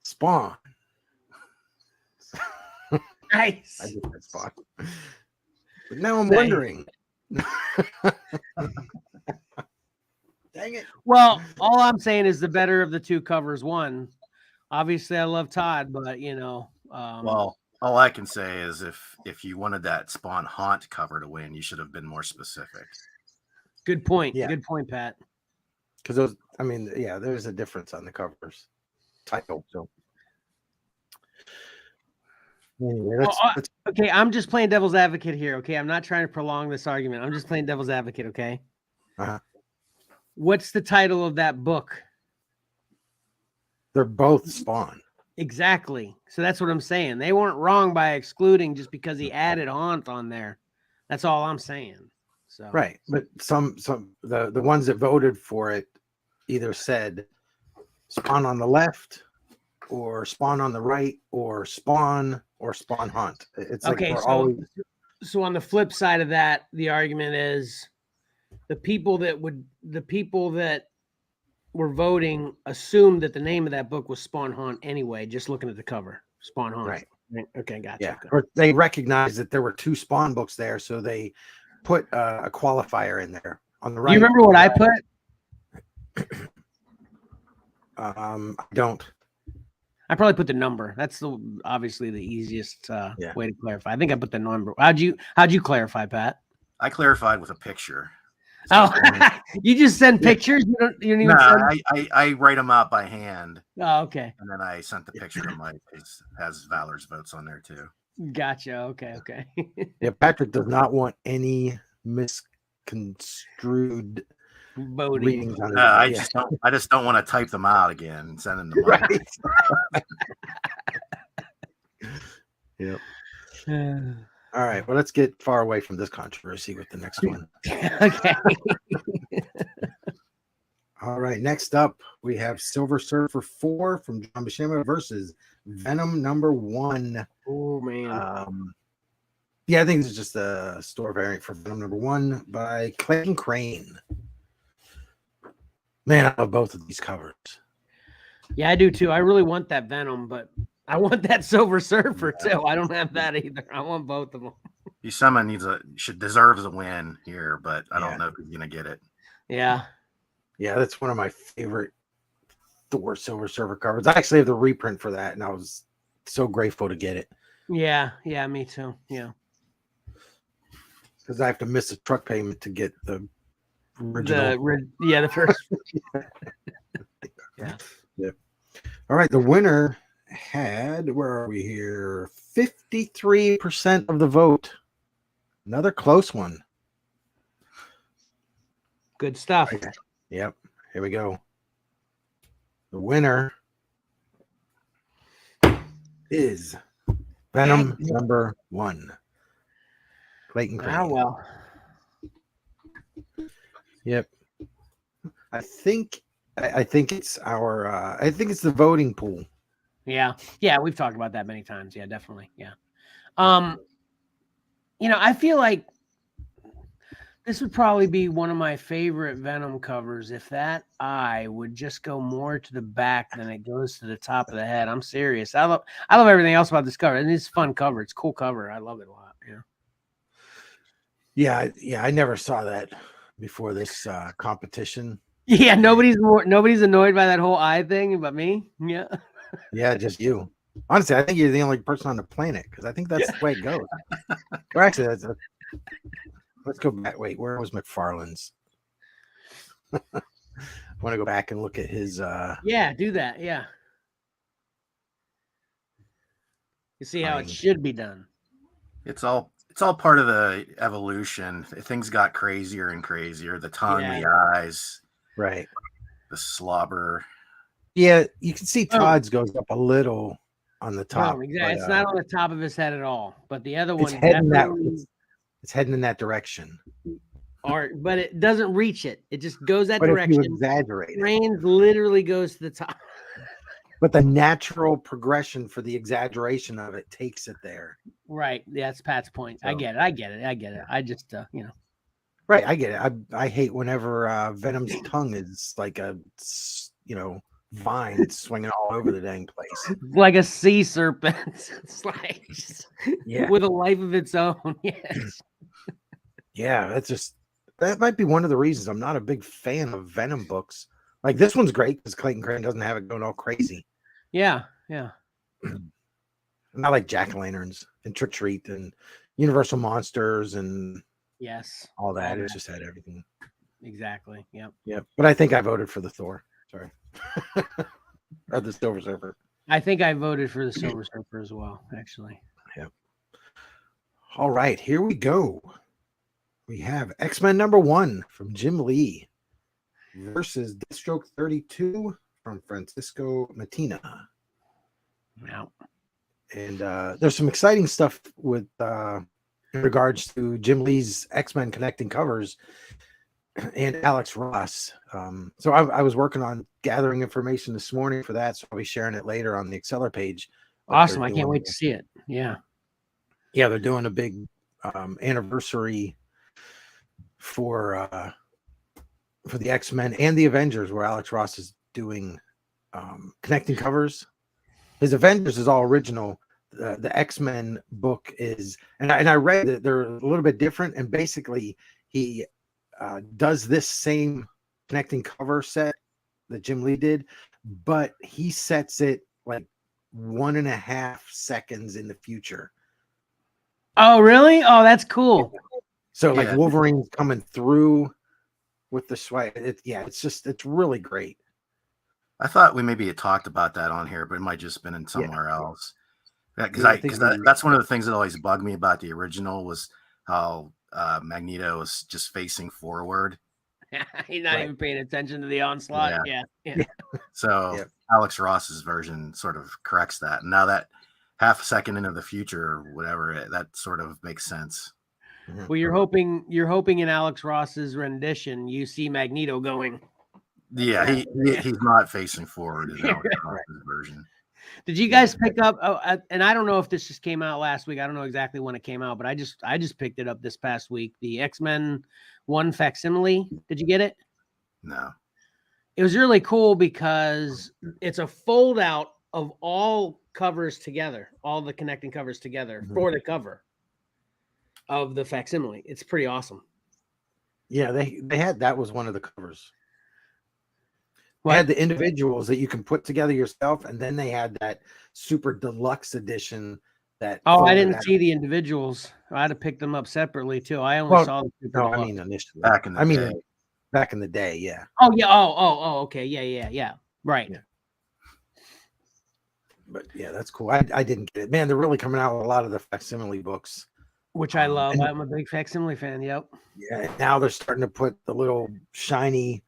Spawn. Nice. I just said Spawn. But now I'm wondering. Dang it. Well, all I'm saying is the better of the 2 covers won. Obviously, I love Todd, but Well, all I can say is if you wanted that Spawn Haunt cover to win, you should have been more specific. good point. Yeah. Good point, Pat. Because those, I mean, yeah, there's a difference on the covers title. So anyway, Okay, I'm just playing devil's advocate here. Okay, I'm not trying to prolong this argument. I'm just playing devil's advocate. Okay. Uh-huh. What's the title of that book? They're both Spawn. Exactly. So that's what I'm saying. They weren't wrong by excluding just because he added Haunt on there. That's all I'm saying. So Right. But the ones that voted for it either said Spawn on the left or Spawn on the right or Spawn Hunt. It's like okay. we're So, always so on the flip side of that, the argument is the people that were voting assumed that the name of that book was Spawn Haunt anyway, just looking at the cover. Spawn Haunt. Right. Okay, gotcha. Yeah. Okay. Or they recognized that there were 2 Spawn books there, so they put a qualifier in there on the right. Do you remember what I put? I don't. I probably put the number. That's obviously the easiest way to clarify. I think I put the number. How'd you clarify, Pat? I clarified with a picture. Oh, you just send pictures? You don't even send... I write them out by hand. Oh, okay. And then I sent the picture to Mike. It has Valor's votes on there too. Gotcha. Okay. Yeah, Patrick does not want any misconstrued voting. readings on it. I just don't want to type them out again and send them to Mike. Right. Yep. All right. Well, let's get far away from this controversy with the next one. Okay. All right. Next up, we have Silver Surfer 4 from John Buscema versus Venom #1. Oh, man. Yeah, I think this is just a store variant for Venom #1 by Clayton Crane. Man, I love both of these covers. Yeah, I do too. I really want that Venom, but I want that Silver Surfer too. I don't have that either. I want both of them. Buscema deserves a win here, but I don't know if he's gonna get it. Yeah. Yeah, that's one of my favorite Thor Silver Surfer covers. I actually have the reprint for that, and I was so grateful to get it. Yeah, me too. Yeah. Because I have to miss a truck payment to get the original. The first. Yeah. All right, the winner had, where are we here? 53% of the vote. Another close one. Good stuff. Okay. Yep. Here we go. The winner is Venom #1. Clayton Crane. Ah, well. Yep. I think it's I think it's the voting pool. Yeah, we've talked about that many times. Yeah, definitely. Yeah. I feel like this would probably be one of my favorite Venom covers if that eye would just go more to the back than it goes to the top of the head. I'm serious. I love everything else about this cover. And it's a fun cover. It's a cool cover. I love it a lot. Yeah. Yeah, I never saw that before this competition. Yeah, nobody's annoyed by that whole eye thing but me. Yeah. Yeah, just you. Honestly, I think you're the only person on the planet because I think that's the way it goes. Or actually, let's go back. Wait, where was McFarlane's? want to go back and look at his. Yeah, do that. Yeah. You see how I it mean- should be done. It's all part of the evolution. Things got crazier and crazier. The tongue, Yeah. the eyes, Right. the slobber. Yeah, you can see Oh. Todd's goes up a little on the top. No, exactly. but, It's not on the top of his head at all, but the other it's one heading that. definitely It's heading in that direction. but it doesn't reach it. It just goes that But if you direction. exaggerate it, Brains literally goes to the top. but the natural progression for the exaggeration of it takes it there. Right. That's Pat's point. I So- get it. I just Right, I get it. I hate whenever Venom's tongue is like a vine swinging all over the dang place. like a sea serpent. It's like Yeah. with a life of its own. Yes. Yeah, that might be one of the reasons I'm not a big fan of Venom books. Like this one's great because Clayton Crane doesn't have it going all crazy. Yeah. Yeah. Not like Jack-o'-lanterns and Trick or Treat and Universal Monsters and Yes. all that. All It just had everything. Exactly. Yep. Yeah, but I think I voted for the Thor. Sorry, or the Silver Surfer. I think I voted for the Silver Surfer as well, actually. All right, here we go. We have X-Men #1 from Jim Lee versus Deathstroke 32 from Francisco Mattina. Now, And there's some exciting stuff with in regards to Jim Lee's X-Men connecting covers and Alex Ross. So I was working on gathering information this morning for that, so I'll be sharing it later on the Xcellar page. But awesome. they're I can't doing- wait to see it. Yeah. Yeah, they're doing a big anniversary for the X-Men and the Avengers, where Alex Ross is doing connecting covers. His Avengers is all original. The X-Men book is, and I read that they're a little bit different. And basically, he does this same connecting cover set that Jim Lee did, but he sets it like 1.5 seconds in the future. Oh, really? Oh, that's cool. So like Yeah. Wolverine's coming through with the swipe. It's really great. I thought we maybe had talked about that on here, but it might just been in somewhere else. Because Yeah, I think that's one of the things that always bugged me about the original was how Magneto was just facing forward. He's not Right. even paying attention to the onslaught. Yeah. So Yep. Alex Ross's version sort of corrects that. And now that half a second into the future or whatever, that sort of makes sense. Well, you're hoping in Alex Ross's rendition, you see Magneto going. Yeah, he's not facing forward in Alex Ross's version. Did you guys pick up? And I don't know if this just came out last week. I don't know exactly when it came out, but I just picked it up this past week. The X-Men 1 facsimile. Did you get it? No. It was really cool because it's a fold out of all covers together, all the connecting covers together for the cover of the facsimile. It's pretty awesome. Yeah, they had that was one of the covers. They What? had the individuals that you can put together yourself, and then they had that super deluxe edition that. Oh, I folded didn't out. see the individuals. I had to pick them up separately too. I only saw the super No, I deluxe. mean initially. Back in the day. Back in the day, yeah. Oh yeah. Oh. Okay. Yeah. Right. Yeah. But yeah, that's cool. I didn't get it. Man, they're really coming out with a lot of the facsimile books. Which I love. and- I'm a big facsimile fan. Yep. Yeah, and now they're starting to put the little shiny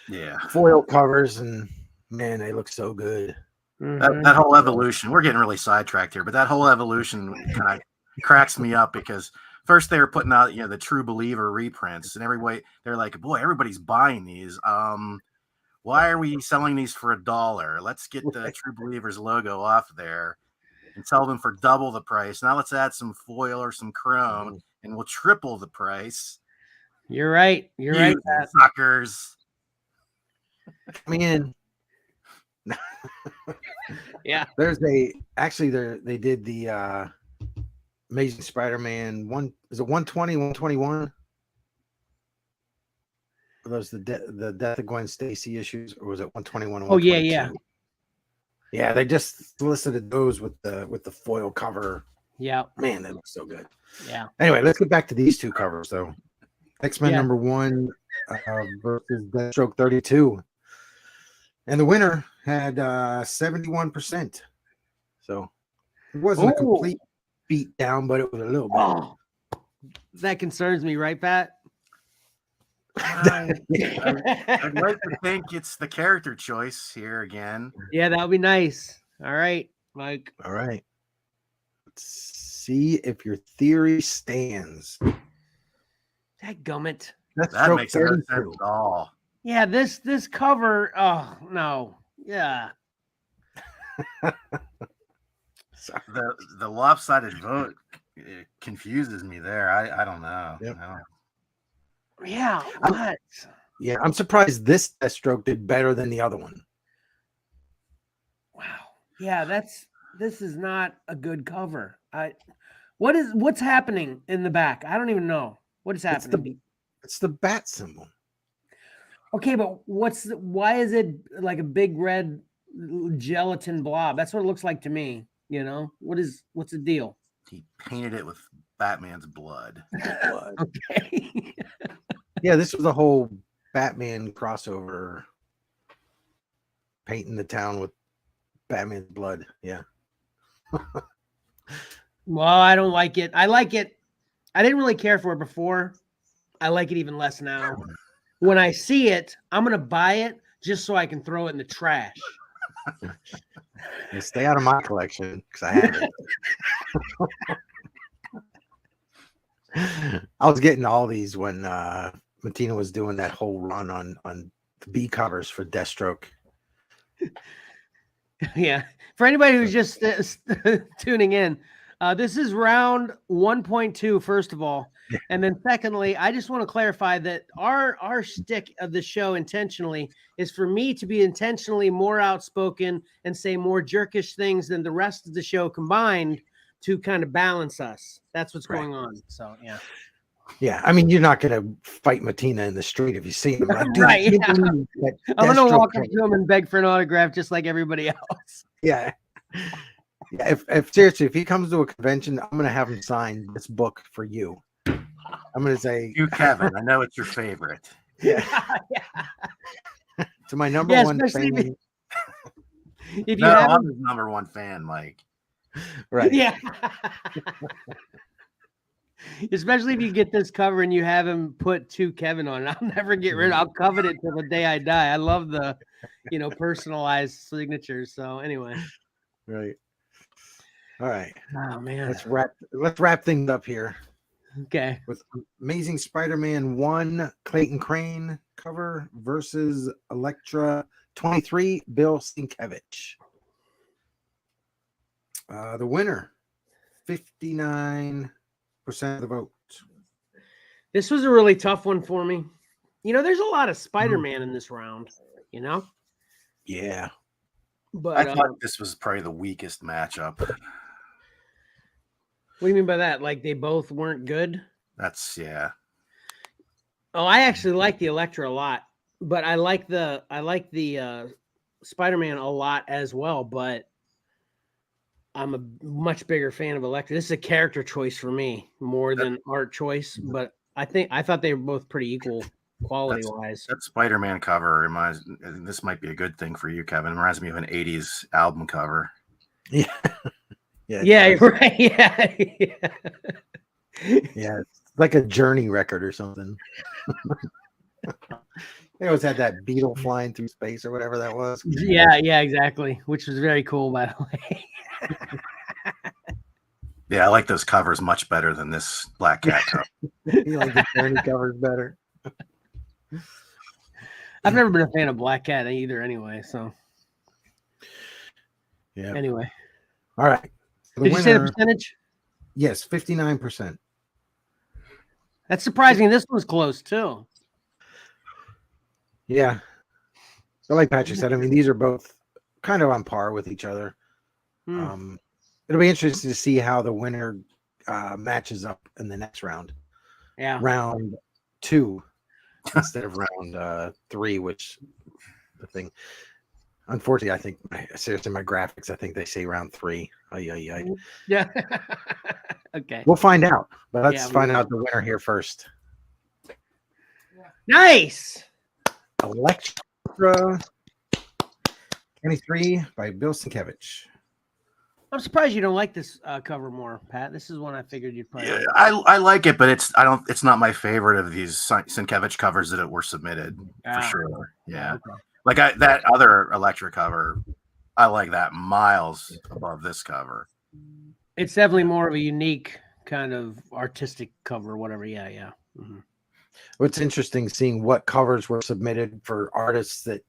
Yeah. foil covers, and man, they look so good. Mhm. That whole evolution, we're getting really sidetracked here, but that whole evolution kind of cracks me up because first they were putting out, the True Believer reprints, and they're like, boy, everybody's buying these. Why are we selling these for $1? Let's get the True Believers logo off there and sell them for double the price. Now let's add some foil or some chrome, and we'll triple the price. You're right. You're right. You suckers. Coming in. Yeah. They did the Amazing Spider-Man 1. Is it 120, 121? Are those the Death of Gwen Stacy issues, or was it 121? Oh, yeah. Yeah, they just solicited those with the foil cover. Yeah. Man, they look so good. Yeah. Anyway, let's get back to these two covers though. X-Men Yeah. #1 versus Deathstroke 32. And the winner had 71%. So it wasn't a complete beat down, but it was a little bit. Oh, that concerns me, right, Pat? I'd like to think it's the character choice here again. Yeah, that would be nice. All right, Mike. All right. Let's see if your theory stands. Dadgummit. That makes no sense at all. Yeah, this cover. Oh no. Yeah. The lopsided vote, it confuses me there. I don't know. Yep. No. Yeah. What? Yeah, I'm surprised this Deathstroke did better than the other one. Wow. Yeah, this is not a good cover. What's happening in the back? I don't even know what is happening. It's the bat symbol. Okay, but why is it like a big red gelatin blob? That's what it looks like to me. You know, what's the deal? He painted it with Batman's blood. Okay. Yeah, this was a whole Batman crossover, painting the town with Batman's blood. Yeah. Well, I don't like it. I like it. I didn't really care for it before. I like it even less now. When I see it, I'm gonna buy it just so I can throw it in the trash. Stay out of my collection because I have it. I was getting all these when Mattina was doing that whole run on the B covers for Deathstroke. Yeah. For anybody who's just tuning in, this is round 1.2, first of all. And then secondly, I just want to clarify that our shtick of the show intentionally is for me to be intentionally more outspoken and say more jerkish things than the rest of the show combined to kind of balance us. That's what's going on. So, yeah. Yeah, I mean, you're not going to fight Mattina in the street if you see him. Like, right, yeah. I'm going to walk up to him and beg for an autograph just like everybody else. Yeah. Yeah, if seriously, if he comes to a convention, I'm going to have him sign this book for you. I'm going to say, you, Kevin, I know it's your favorite. Yeah. Yeah. To my number one fan. If you have I'm his number one fan, Mike. Right. Yeah. Especially if you get this cover and you have him put to Kevin on it. I'll never get rid of it. I'll covet it till the day I die. I love the, personalized signatures. So anyway. Right. All right. Oh man. Let's wrap things up here. Okay. With Amazing Spider-Man 1 Clayton Crane cover versus Electra 23 Bill Sienkiewicz. The winner, 59% of the vote. This was a really tough one for me. There's a lot of Spider-Man in this round, Yeah. But I thought this was probably the weakest matchup. What do you mean by that? Like they both weren't good? Yeah. Oh, I actually like the Electra a lot, but I like the Spider-Man a lot as well, but I'm a much bigger fan of Electra. This is a character choice for me more than art choice, but I thought they were both pretty equal quality wise. That Spider-Man cover this might be a good thing for you, Kevin. It reminds me of an 80s album cover. Yeah. Yeah, right. Yeah. Yeah, it's like a Journey record or something. They always had that beetle flying through space or whatever that was. Yeah, exactly. Which was very cool, by the way. Yeah, I like those covers much better than this Black Cat cover. You like the Journey covers better? I've never been a fan of Black Cat either anyway, so. Yeah. Anyway. All right. Did you say the percentage? Yes, 59%. That's surprising. This was close too. Yeah. So like Patrick said, I mean, these are both kind of on par with each other. It'll be interesting to see how the winner matches up in the next round. Yeah. Round 2 instead of round 3, which the thing. Unfortunately, I think my graphics, I think they say round 3. Yeah. Okay. We'll find out. But let's find out the winner here first. Nice. Electra 23 by Bill Sienkiewicz. I'm surprised you don't like this cover more, Pat. This is one I figured you'd probably like. I like it, but it's not my favorite of these Sienkiewicz covers that were submitted for sure. Yeah. Okay. Like that other Electra cover, I like that miles above this cover. It's definitely more of a unique kind of artistic cover, whatever. Yeah. Mm-hmm. What's interesting seeing what covers were submitted for artists that,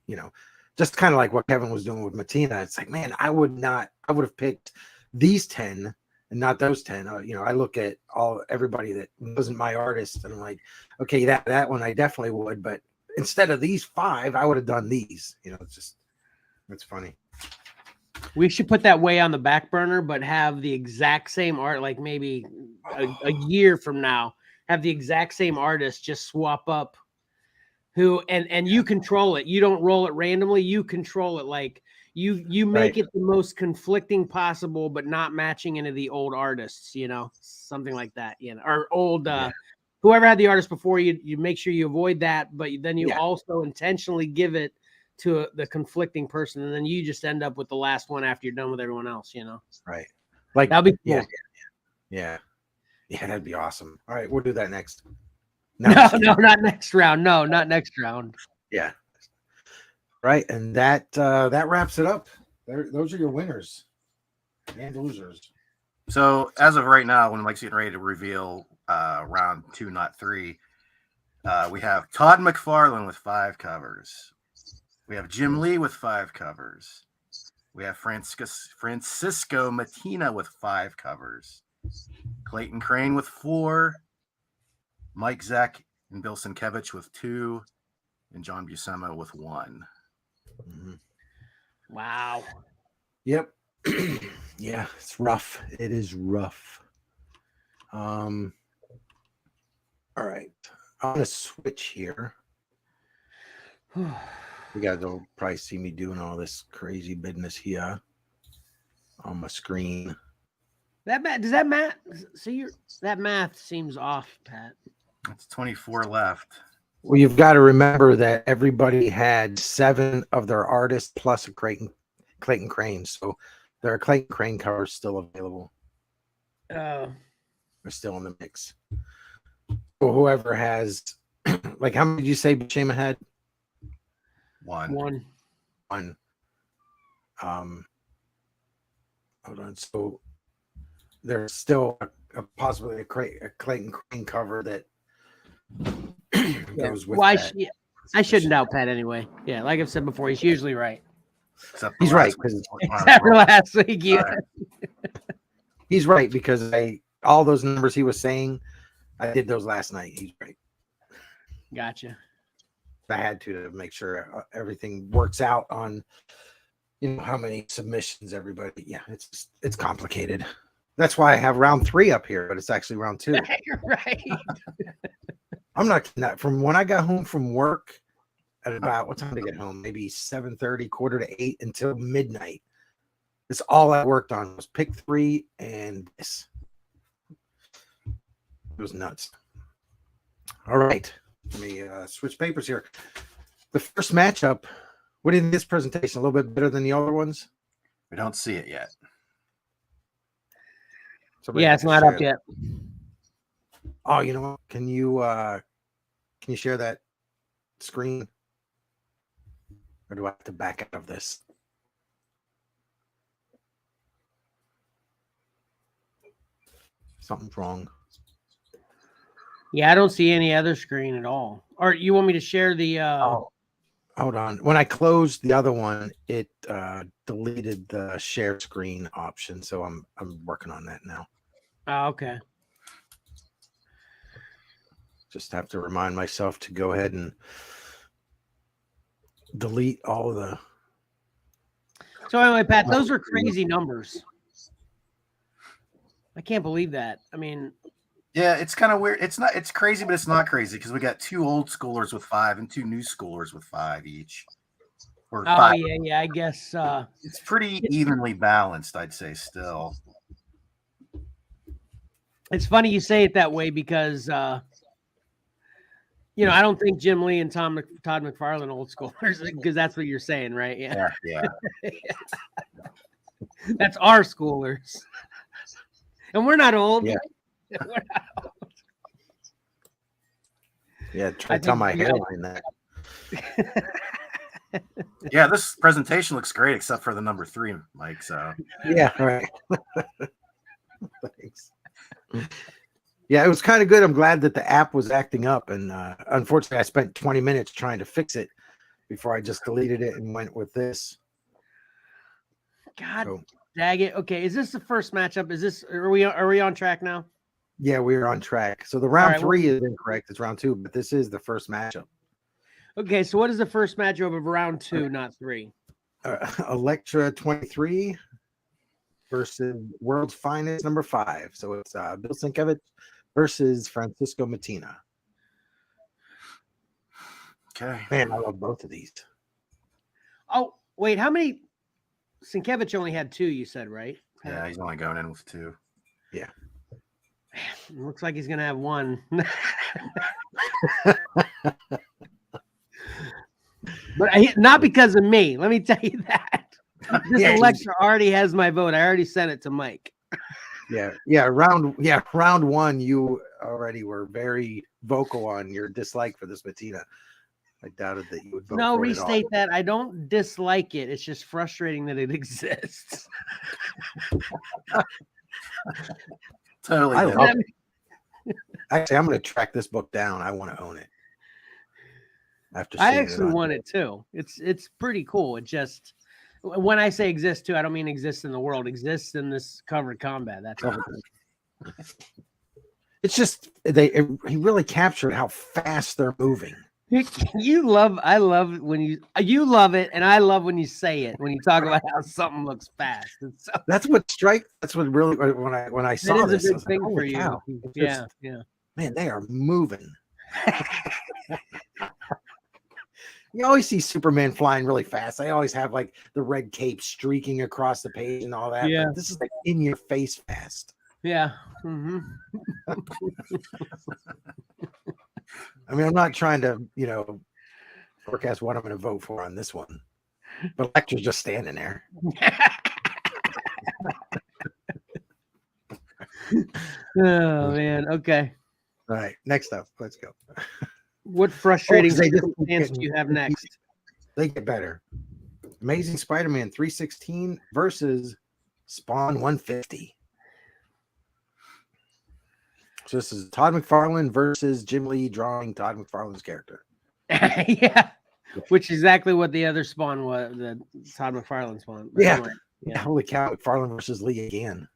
just kind of like what Kevin was doing with Matina. It's like, man, I would have picked these 10 and not those 10. I look at everybody that wasn't my artist and I'm like, okay, that one I definitely would, but instead of these 5, I would have done these. It's funny. We should put that way on the back burner, but have the exact same art, like maybe a year from now, have the exact same artist just swap up and you control it. You don't roll it randomly. You control it. Like you make it the most conflicting possible, but not matching into the old artists, something like that, or old, whoever had the artist before you make sure you avoid that, but then you also intentionally give it to the conflicting person. And then you just end up with the last one after you're done with everyone else, Right. Like that'll be cool. Yeah. That'd be awesome. All right. We'll do that next. No, not next round. No, not next round. Yeah. Right. And that wraps it up. Those are your winners and losers. So as of right now, when Mike's getting ready to reveal round 2, not 3, we have Todd McFarlane with 5 covers. We have Jim Lee with 5 covers. We have Francisco Matina with 5 covers. Clayton Crane with 4. Mike Zek and Bill Sienkiewicz with 2, and John Buscema with 1. Mm-hmm. Wow. Yep. Yeah, it's rough. It is rough. All right. I'm gonna switch here. You guys will probably see me doing all this crazy business here on my screen. That math seems off, Pat. That's 24 left. Well, you've got to remember that everybody had 7 of their artists plus a Clayton Crane. So there are Clayton Crane covers still available. They're still in the mix. So whoever has, like, how many did you say Buscema had? 1. Hold on. So there's still possibly a Clayton Crane cover that goes with that. I shouldn't doubt Pat anyway. Yeah, like I've said before, he's usually right. He's right. Except for last week. Yeah. He's right because all those numbers he was saying, I did those last night. He's right. Gotcha. I had to make sure everything works out on, how many submissions everybody. Yeah, it's complicated. That's why I have round 3 up here, but it's actually round 2. You're right. I'm not from when I got home from work at about what time to get home? Maybe 7:30, 7:45 until midnight. It's all I worked on was pick 3 and this. It was nuts. All right. Let me switch papers here. The first matchup. What do you think this presentation? A little bit better than the other ones? We don't see it yet. Yeah, it's not up yet. Oh, you know what? Can you share that screen? Or do I have to back out of this? Something's wrong. Yeah, I don't see any other screen at all. Or you want me to share the Hold on. When I closed the other one, it deleted the share screen option. So I'm working on that now. Oh, okay. Just have to remind myself to go ahead and delete all of the. So anyway, Pat, those are crazy numbers. I can't believe that. I mean, yeah, it's kind of weird. It's crazy, but it's not crazy because we got 2 old schoolers with 5 and 2 new schoolers with 5 each. Or 5. Yeah, I guess it's pretty evenly balanced, I'd say still. It's funny you say it that way because You know, I don't think Jim Lee and Todd McFarlane old schoolers, because that's what you're saying, right? Yeah. Yeah. That's our schoolers. And we're not old. Yeah. We're not old. Yeah, try to tell my hairline that. Yeah, this presentation looks great except for the number 3, Mike. So Yeah, right. Thanks. Yeah, it was kind of good. I'm glad that the app was acting up, and unfortunately, I spent 20 minutes trying to fix it before I just deleted it and went with this. God, dag it. Okay, is this the first matchup? Are we on track now? Yeah, we're on track. So the round 3 is incorrect. It's round 2, but this is the first matchup. Okay, so what is the first matchup of round 2, not 3? Ep23 versus World's Finest number 5. So it's Bill Sienkiewicz versus Francisco Mattina. okay. Man, I love both of these. Oh, wait, how many? Sienkiewicz only had 2, you said, right? Yeah, he's only going in with 2. Yeah. Looks like he's gonna have 1. But not because of me. Let me tell you that. This election already has my vote. I already sent it to Mike. Round 1, you already were very vocal on your dislike for this Mattina. I doubted that you would vote. No, for restate that. I don't dislike it. It's just frustrating that it exists. Totally. I love it. Actually, I'm going to track this book down. I want to own it. I actually want it too. It's pretty cool. It just, when I say exist too, I don't mean exists in the world. Exists in this covered combat. That's all. It's just he really captured how fast they're moving. I love when you love it, and I love when you say it, when you talk about how something looks fast. That's what really, when I saw this, a big thing for you. Cow. Yeah. Man, they are moving. You always see Superman flying really fast. I always have like the red cape streaking across the page and all that. Yeah. But this is like in your face fast. Yeah. Mm-hmm. I mean, I'm not trying to, forecast what I'm going to vote for on this one, but Lecter's just standing there. Oh man. Okay. All right. Next up, let's go. What frustrating circumstance do you have next? They get better. Amazing Spider-Man 316 versus Spawn 150. So this is Todd McFarlane versus Jim Lee drawing Todd McFarlane's character. Yeah, which is exactly what the other Spawn was, the Todd McFarlane Spawn. Yeah. Holy cow, McFarlane versus Lee again.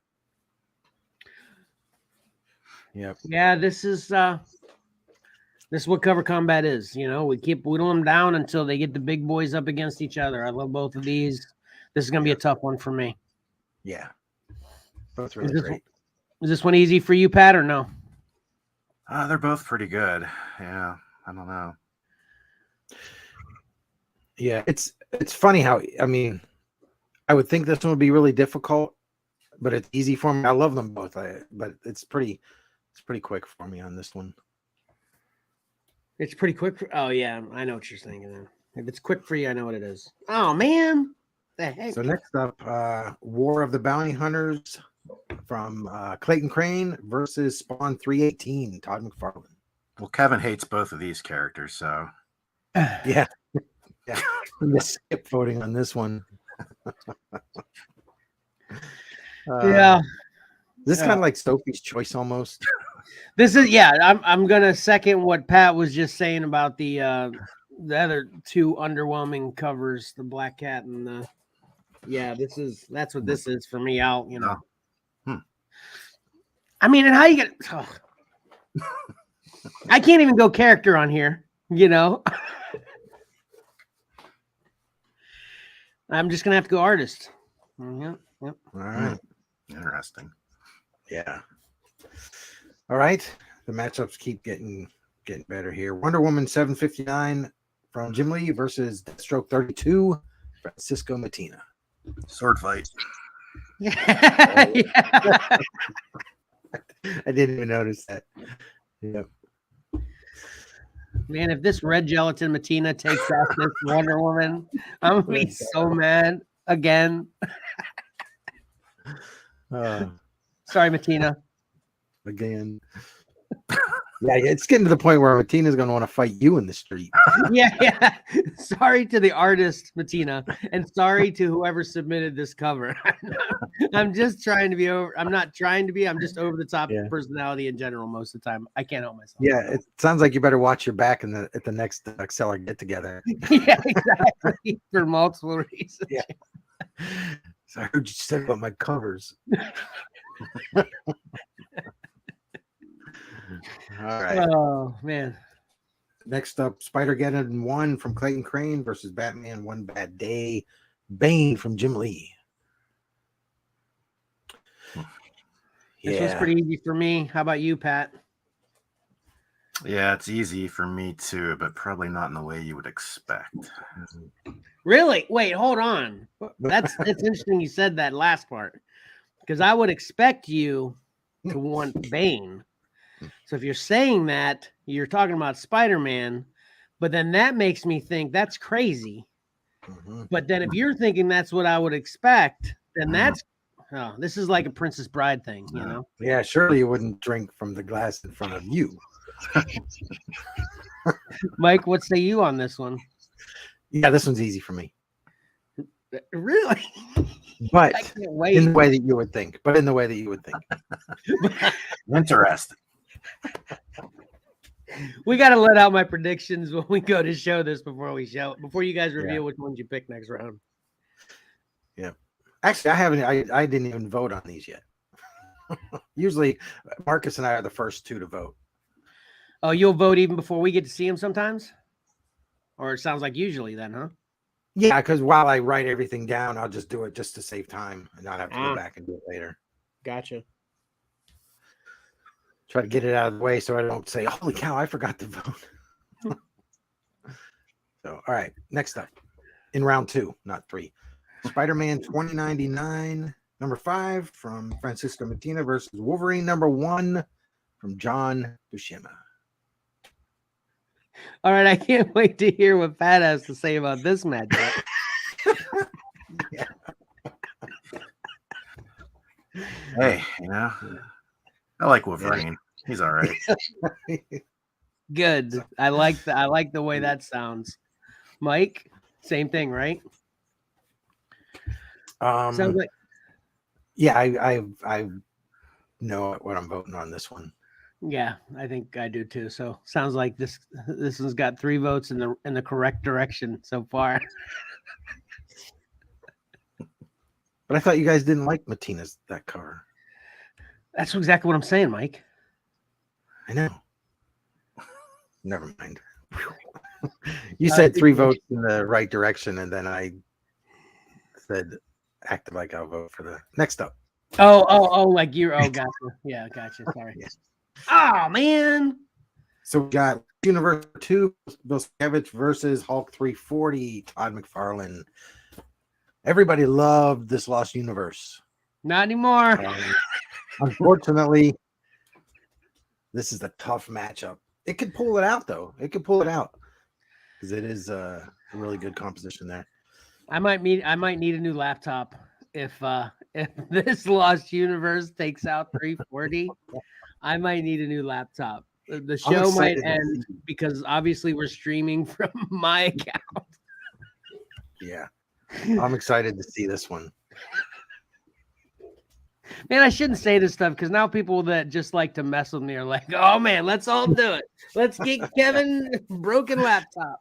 Yep. Yeah, this is what cover combat is. We keep whittling them down until they get the big boys up against each other. I love both of these. This is gonna be a tough one for me. Yeah. Both really great. Is this one easy for you, Pat, or no? They're both pretty good. Yeah, I don't know. Yeah, it's funny how, I would think this one would be really difficult, but it's easy for me. I love them both, but it's pretty quick for me on this one. It's pretty quick. Oh yeah, I know what you're saying. Then if it's quick for you, I know what it is. Oh man, the heck. So next up, War of the Bounty Hunters from Clayton Crane versus Spawn 318, Todd McFarlane. Well, Kevin hates both of these characters, so yeah. I'm gonna skip voting on this one. Yeah. This kind of like Sophie's Choice almost. This is I'm gonna second what Pat was just saying about the other 2 underwhelming covers, the Black Cat and the that's what this is for me out, I mean, and how you get I can't even go character on here, I'm just gonna have to go artist. Yep. All right. Interesting. Yeah. All right. The matchups keep getting better here. Wonder Woman 759 from Jim Lee versus Deathstroke 32, Francisco Mattina. Sword fight. Yeah. I didn't even notice that. Yep. Man, if this red gelatin Matina takes out this Wonder Woman, I'm gonna be so mad again. Sorry, Matina. Again. Yeah, it's getting to the point where Matina's going to want to fight you in the street. Yeah. Sorry to the artist, Matina, and sorry to whoever submitted this cover. I'm just trying to be over. I'm not trying to be. I'm just over the top personality in general most of the time. I can't help myself. Yeah, it sounds like you better watch your back at the next Xcellar get together. Yeah, exactly. For multiple reasons. Yeah. So I heard you said about my covers. All right. Oh man. Next up, Spider-Geddon 1 from Clayton Crane versus Batman One Bad Day. Bane from Jim Lee. This was pretty easy for me. How about you, Pat? Yeah, it's easy for me too, but probably not in the way you would expect. Really? Wait, hold on. That's interesting you said that last part. Because I would expect you to want Bane. So if you're saying that, you're talking about Spider-Man, but then that makes me think that's crazy. But then if you're thinking that's what I would expect, then this is like a Princess Bride thing, you know? Yeah, surely you wouldn't drink from the glass in front of you. Mike, what say you on this one? Yeah, this one's easy for me. Really? But I can't wait. in the way that you would think. Interesting. We got to let out my predictions when we go to show this before you guys reveal which ones you pick next round. Yeah. Actually, I didn't even vote on these yet. Usually Marcus and I are the first two to vote. Oh, you'll vote even before we get to see him sometimes? Or it sounds like usually then, huh? Yeah, because while I write everything down, I'll just do it just to save time and not have to go back and do it later. Gotcha. Try to get it out of the way so I don't say, holy cow, I forgot to vote. So, all right, next up in round 2, not 3. Spider-Man 2099, number 5 from Francisco Matina versus Wolverine number 1 from John Buscema. All right, I can't wait to hear what Pat has to say about this matchup. Hey, I like Wolverine. He's all right. Good. I like the way that sounds. Mike, same thing, right? Sounds like. Yeah, I know what I'm voting on this one. Yeah, I think I do too. So sounds like this one's got 3 votes in the correct direction so far. But I thought you guys didn't like Matina's that cover. That's exactly what I'm saying, Mike. I know. Never mind. You said 3 votes in the right direction, and then I acted like I'll vote for the next up. Oh, like you're. Oh, gotcha. Yeah, gotcha. Sorry. Yeah. Oh man. So we got Universe 2, Bill Sienkiewicz versus Hulk 340, Todd McFarlane. Everybody loved this Lost Universe. Not anymore. Unfortunately, this is a tough matchup. It could pull it out, though. It could pull it out because it is a really good composition there. I might need a new laptop if this Lost Universe takes out 340. I might need a new laptop. The show might end because obviously we're streaming from my account. Yeah, I'm excited to see this one. Man, I shouldn't say this stuff because now people that just like to mess with me are like, oh man, let's all do it. Let's get Kevin broken laptop.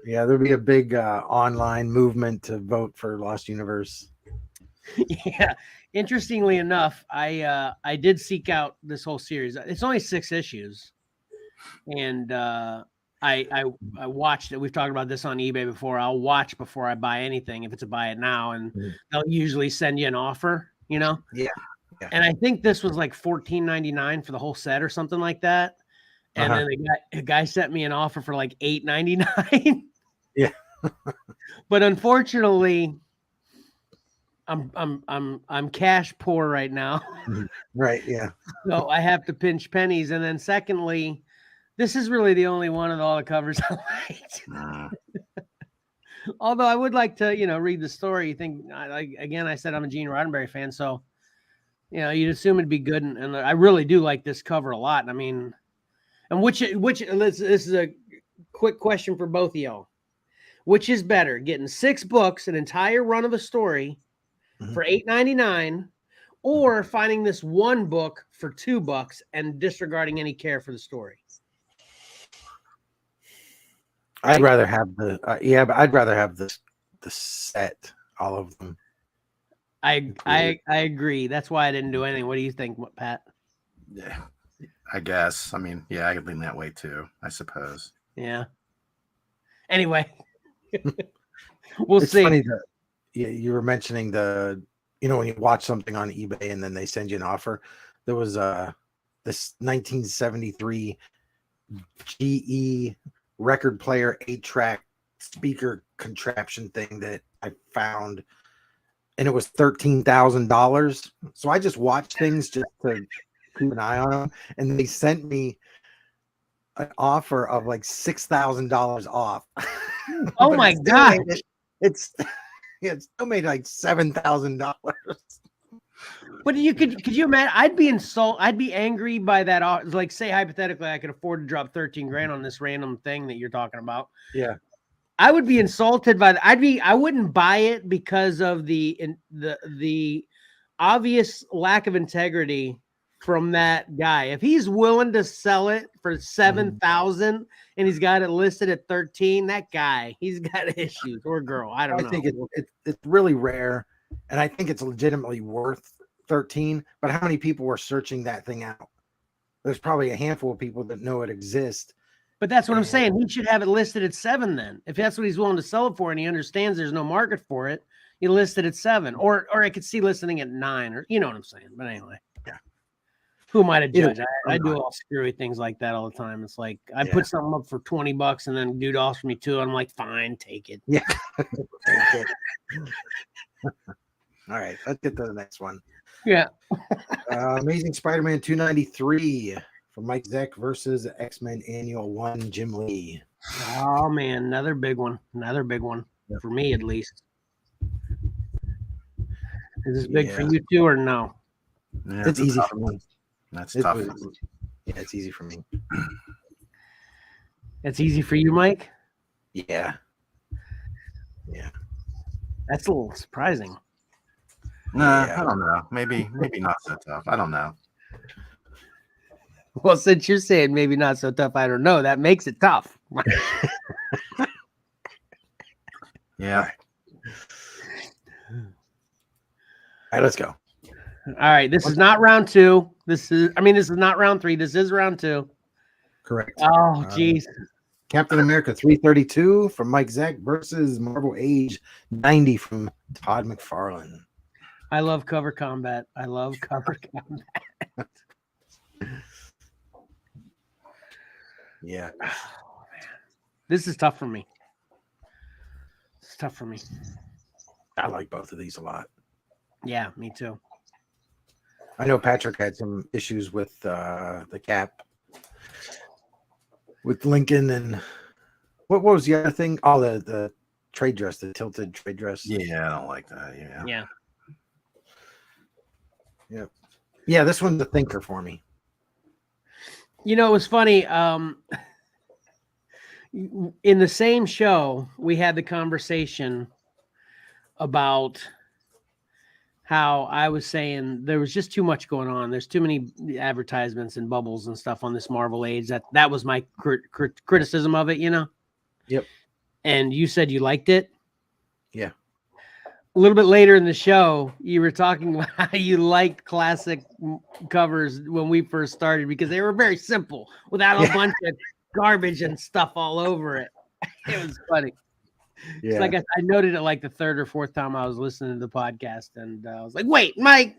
Yeah, there'll be a big online movement to vote for Lost Universe. Yeah. Interestingly enough, I did seek out this whole series. It's only 6 issues. And I watched it. We've talked about this on eBay before. I'll watch before I buy anything if it's a buy it now. And they'll usually send you an offer, you know? Yeah. And I think this was like $14.99 for the whole set or something like that. And then the guy sent me an offer for like $8.99. Yeah. But unfortunately, I'm cash poor right now. Right. Yeah. So I have to pinch pennies. And then secondly, This is really the only one of all the covers I liked. Mm. Although I would like to, read the story. You think, again, I said I'm a Gene Roddenberry fan, so you'd assume it'd be good, and I really do like this cover a lot. I mean, and which this is a quick question for both of y'all. Which is better, getting 6 books, an entire run of a story for $8.99, or finding this one book for $2 and disregarding any care for the story? I'd rather have but I'd rather have the set, all of them. I agree. That's why I didn't do anything. What do you think, Pat? Yeah, I guess. I mean, yeah, I could lean that way too, I suppose. Yeah. Anyway, we'll It's see. Funny that you were mentioning when you watch something on eBay and then they send you an offer. There was this 1973 GE record player 8-track speaker contraption thing that I found, and it was $13,000. So I just watched things just to keep an eye on them, and they sent me an offer of like $6,000 off. Oh my God! It still made like $7,000. But could you imagine? I'd be angry by that. Like, say hypothetically, I could afford to drop 13 grand on this random thing that you're talking about. Yeah, I would be insulted by that. I wouldn't buy it because of the obvious lack of integrity from that guy. If he's willing to sell it for 7,000 and he's got it listed at 13, that guy, he's got issues, or girl. I don't know. I think it's really rare, and I think it's legitimately worth 13. But how many people were searching that thing out? There's probably a handful of people that know it exists. But that's what I'm saying. He should have it listed at 7 then. If that's what he's willing to sell it for and he understands there's no market for it, he listed at 7. Or I could see listing at 9, or you know what I'm saying. But anyway. Yeah. Who am I to judge? I do all screwy things like that all the time. It's like I put something up for $20 and then dude offers me 2. I'm like, fine, take it. Yeah. All right, let's get to the next one. Yeah. Amazing Spider-Man 293 from Mike Zeck versus X-Men Annual 1, Jim Lee. Oh man, another big one. For me at least. Is this big for you too, or no? Yeah, it's easy for me. That's tough. Yeah, it's easy for me. It's easy for you, Mike? Yeah. That's a little surprising. Nah, I don't know. Maybe not so tough. I don't know. Well, since you're saying maybe not so tough, I don't know. That makes it tough. Yeah. All right, let's go. All right, this is not round 2. This is not round 3. This is round 2. Correct. Oh, jeez. Captain America 332 from Mike Zeck versus Marvel Age 90 from Todd McFarlane. I love cover combat. Yeah. Oh, man. This is tough for me. I like both of these a lot. Yeah, me too. I know Patrick had some issues with the cap, with Lincoln, and what was the other thing? Oh, the trade dress, the tilted trade dress. Yeah, I don't like that. Yeah. This one's a thinker for me. It was funny. In the same show, we had the conversation about how I was saying there was just too much going on. There's too many advertisements and bubbles and stuff on this Marvel Age. That was my criticism of it, Yep. And you said you liked it. Yeah. A little bit later in the show, you were talking about how you liked classic covers when we first started because they were very simple without a bunch of garbage and stuff all over it. It was funny. Yeah. It's like I noted it like the 3rd or 4th time I was listening to the podcast, and I was like, "Wait, Mike."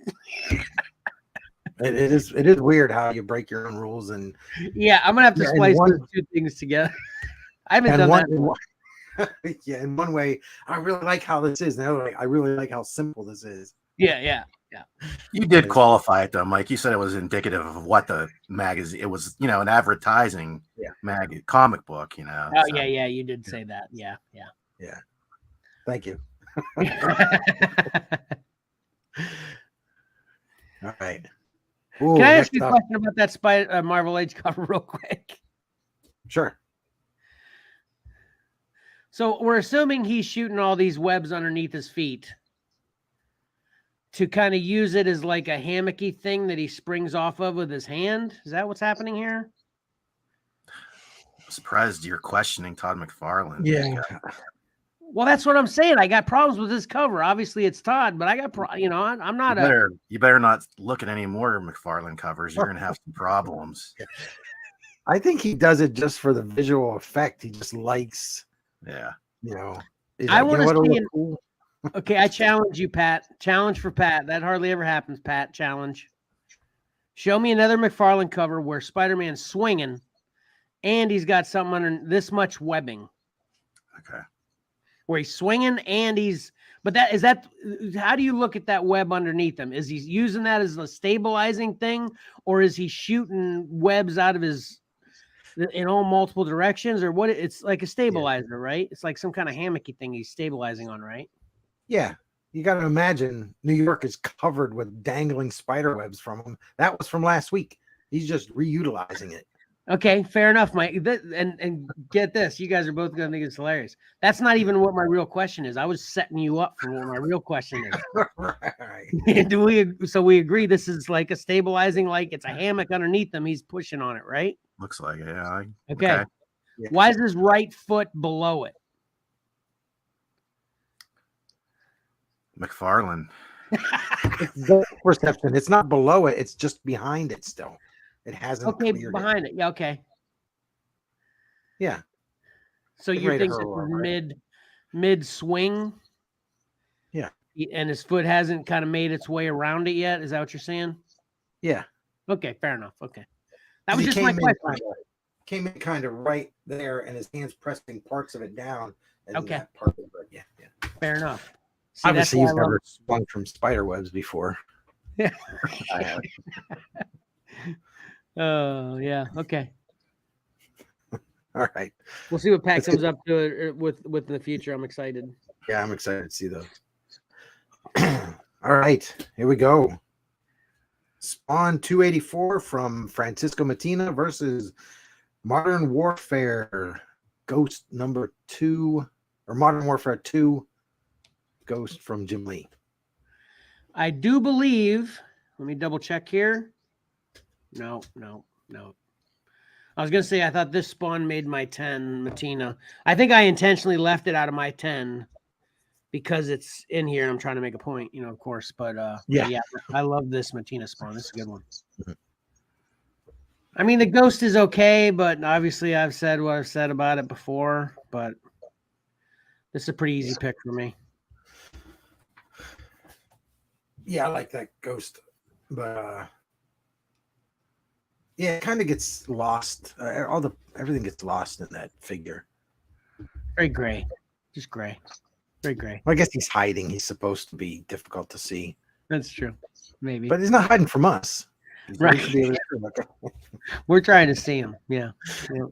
It is weird how you break your own rules, and I'm gonna have to splice those two things together. I haven't done that. In one way, I really like how this is. Now, I really like how simple this is. Yeah. You did qualify it though, Mike. You said it was indicative of what the magazine. It was, an advertising comic book. Oh so. Yeah, you did say that. Yeah. Thank you. All right. Ooh, can I ask you a question about that Marvel Age cover real quick? Sure. So we're assuming he's shooting all these webs underneath his feet to kind of use it as like a hammocky thing that he springs off of with his hand. Is that what's happening here? I'm surprised you're questioning Todd McFarlane. Yeah. Well, that's what I'm saying. I got problems with this cover. Obviously, it's Todd, but I got, I'm not You better not look at any more McFarlane covers. You're gonna have some problems. I think he does it just for the visual effect. He just likes. Yeah. I want to see. Cool. Okay, I challenge you, Pat. Challenge for Pat. That hardly ever happens, Pat. Challenge. Show me another McFarlane cover where Spider-Man's swinging, and he's got something under this much webbing. Okay. Where he's swinging and he's, but how do you look at that web underneath him? Is he using that as a stabilizing thing, or is he shooting webs out of in all multiple directions, or what? It's like a stabilizer, right? It's like some kind of hammocky thing he's stabilizing on, right? Yeah. You got to imagine New York is covered with dangling spider webs from him. That was from last week. He's just reutilizing it. Okay, fair enough, Mike. And get this, you guys are both going to think it's hilarious. That's not even what my real question is. I was setting you up for what my real question is. Right. So we agree this is like a stabilizing, like it's a hammock underneath him. He's pushing on it, right? Looks like it, yeah. Okay. Yeah. Why is his right foot below it? McFarlane. It's perception. It's not below it. It's just behind it still. It hasn't. Okay, behind it. Yeah. Okay. Yeah. So you think it's mid swing? Yeah. And his foot hasn't kind of made its way around it yet. Is that what you're saying? Yeah. Okay. Fair enough. Okay. That was just my question. Came in kind of right there, and his hands pressing parts of it down. And okay. That part of it, yeah. Fair enough. See, obviously, he's never swung from spider webs before. Yeah. I have. Oh, yeah. Okay. All right. We'll see what Pat comes up to with in the future. I'm excited. Yeah, I'm excited to see those. All right. Here we go. Spawn 284 from Francisco Matina versus Modern Warfare Ghost number 2, or Modern Warfare 2 Ghost from Jim Lee. I do believe, let me double check here. No. I was going to say, I thought this Spawn made my 10, Matina. I think I intentionally left it out of my 10 because it's in here and I'm trying to make a point, of course. But yeah, I love this Matina Spawn. This is a good one. I mean, the Ghost is okay, but obviously I've said what I've said about it before, but this is a pretty easy pick for me. Yeah, I like that Ghost, but yeah, it kind of gets lost. Everything gets lost in that figure. Very gray, just gray, very gray. Well, I guess he's hiding. He's supposed to be difficult to see. That's true, maybe. But he's not hiding from us. Right. We're trying to see him. Yeah.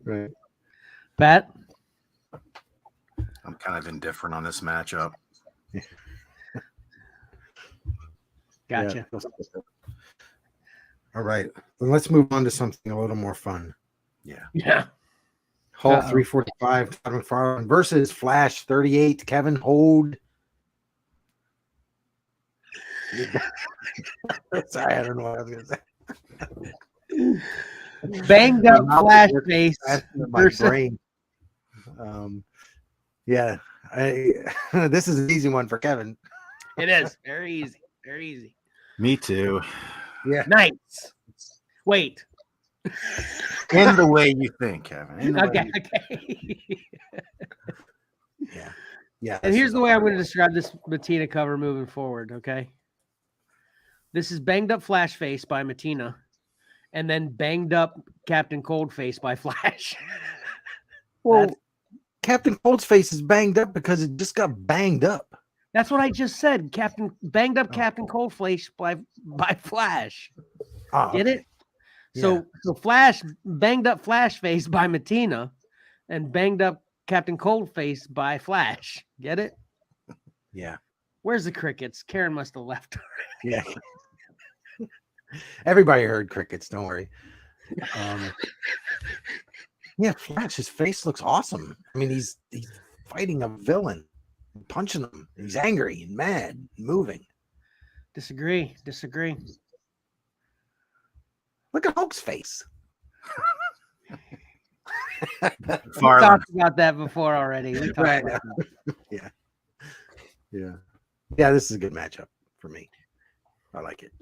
Right. Pat? I'm kind of indifferent on this matchup. Gotcha. Yeah. All right. Then let's move on to something a little more fun. Yeah. Hulk 345, Todd McFarlane versus Flash 38, Kevin Hold. Sorry, I don't know what I was going to say. Banged up Flash face. My brain. Yeah. This is an easy one for Kevin. It is. Very easy. Very easy. Me too. Yeah. Nice. Wait. In the way you think, Kevin. Okay. Yeah. Yeah. And here's the way I'm going to describe this Matina cover moving forward, okay? This is Banged Up Flash Face by Matina, and then Banged Up Captain Cold Face by Flash. Well, Captain Cold's face is banged up because it just got banged up. That's what I just said. Captain banged up Captain Coldface by Flash. Oh, Get okay. it? So Flash banged up Flash Face by Matina, and banged up Captain Coldface by Flash. Get it? Yeah. Where's the crickets? Karen must have left. Yeah. Everybody heard crickets. Don't worry. Yeah, Flash's face looks awesome. I mean, he's fighting a villain, punching him. He's angry and mad, and moving. Disagree. Look at Hulk's face. We talked about that before already. We talked Right. about that. Yeah. This is a good matchup for me. I like it.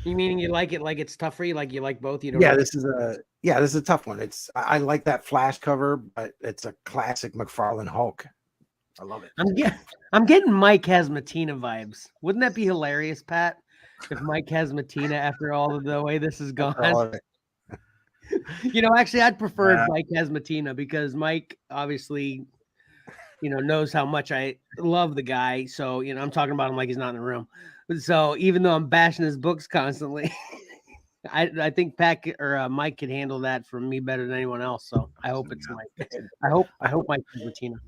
You meaning you like it like it's tough for you? Like you like both? You don't? Yeah, this is a tough one. I like that Flash cover, but it's a classic McFarlane Hulk. I love it. I'm getting Mike has Matina vibes. Wouldn't that be hilarious, Pat? If Mike has Matina after all of the way this is gone. Actually, I'd prefer if Mike has Matina, because Mike obviously, knows how much I love the guy. So, I'm talking about him like he's not in the room. So even though I'm bashing his books constantly, I think Pat or Mike could handle that from me better than anyone else. So I hope it's Mike. I hope Mike has Matina.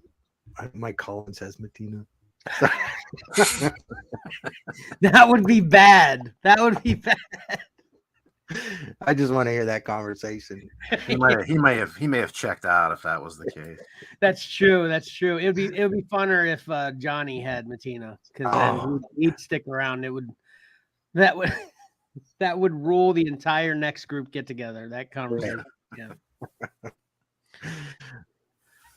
Mike Collins has Matina. That would be bad. I just want to hear that conversation. He may have checked out if that was the case. That's true. It would be funner if Johnny had Matina, because then he'd stick around. That would rule the entire next group get together. That conversation. Yeah.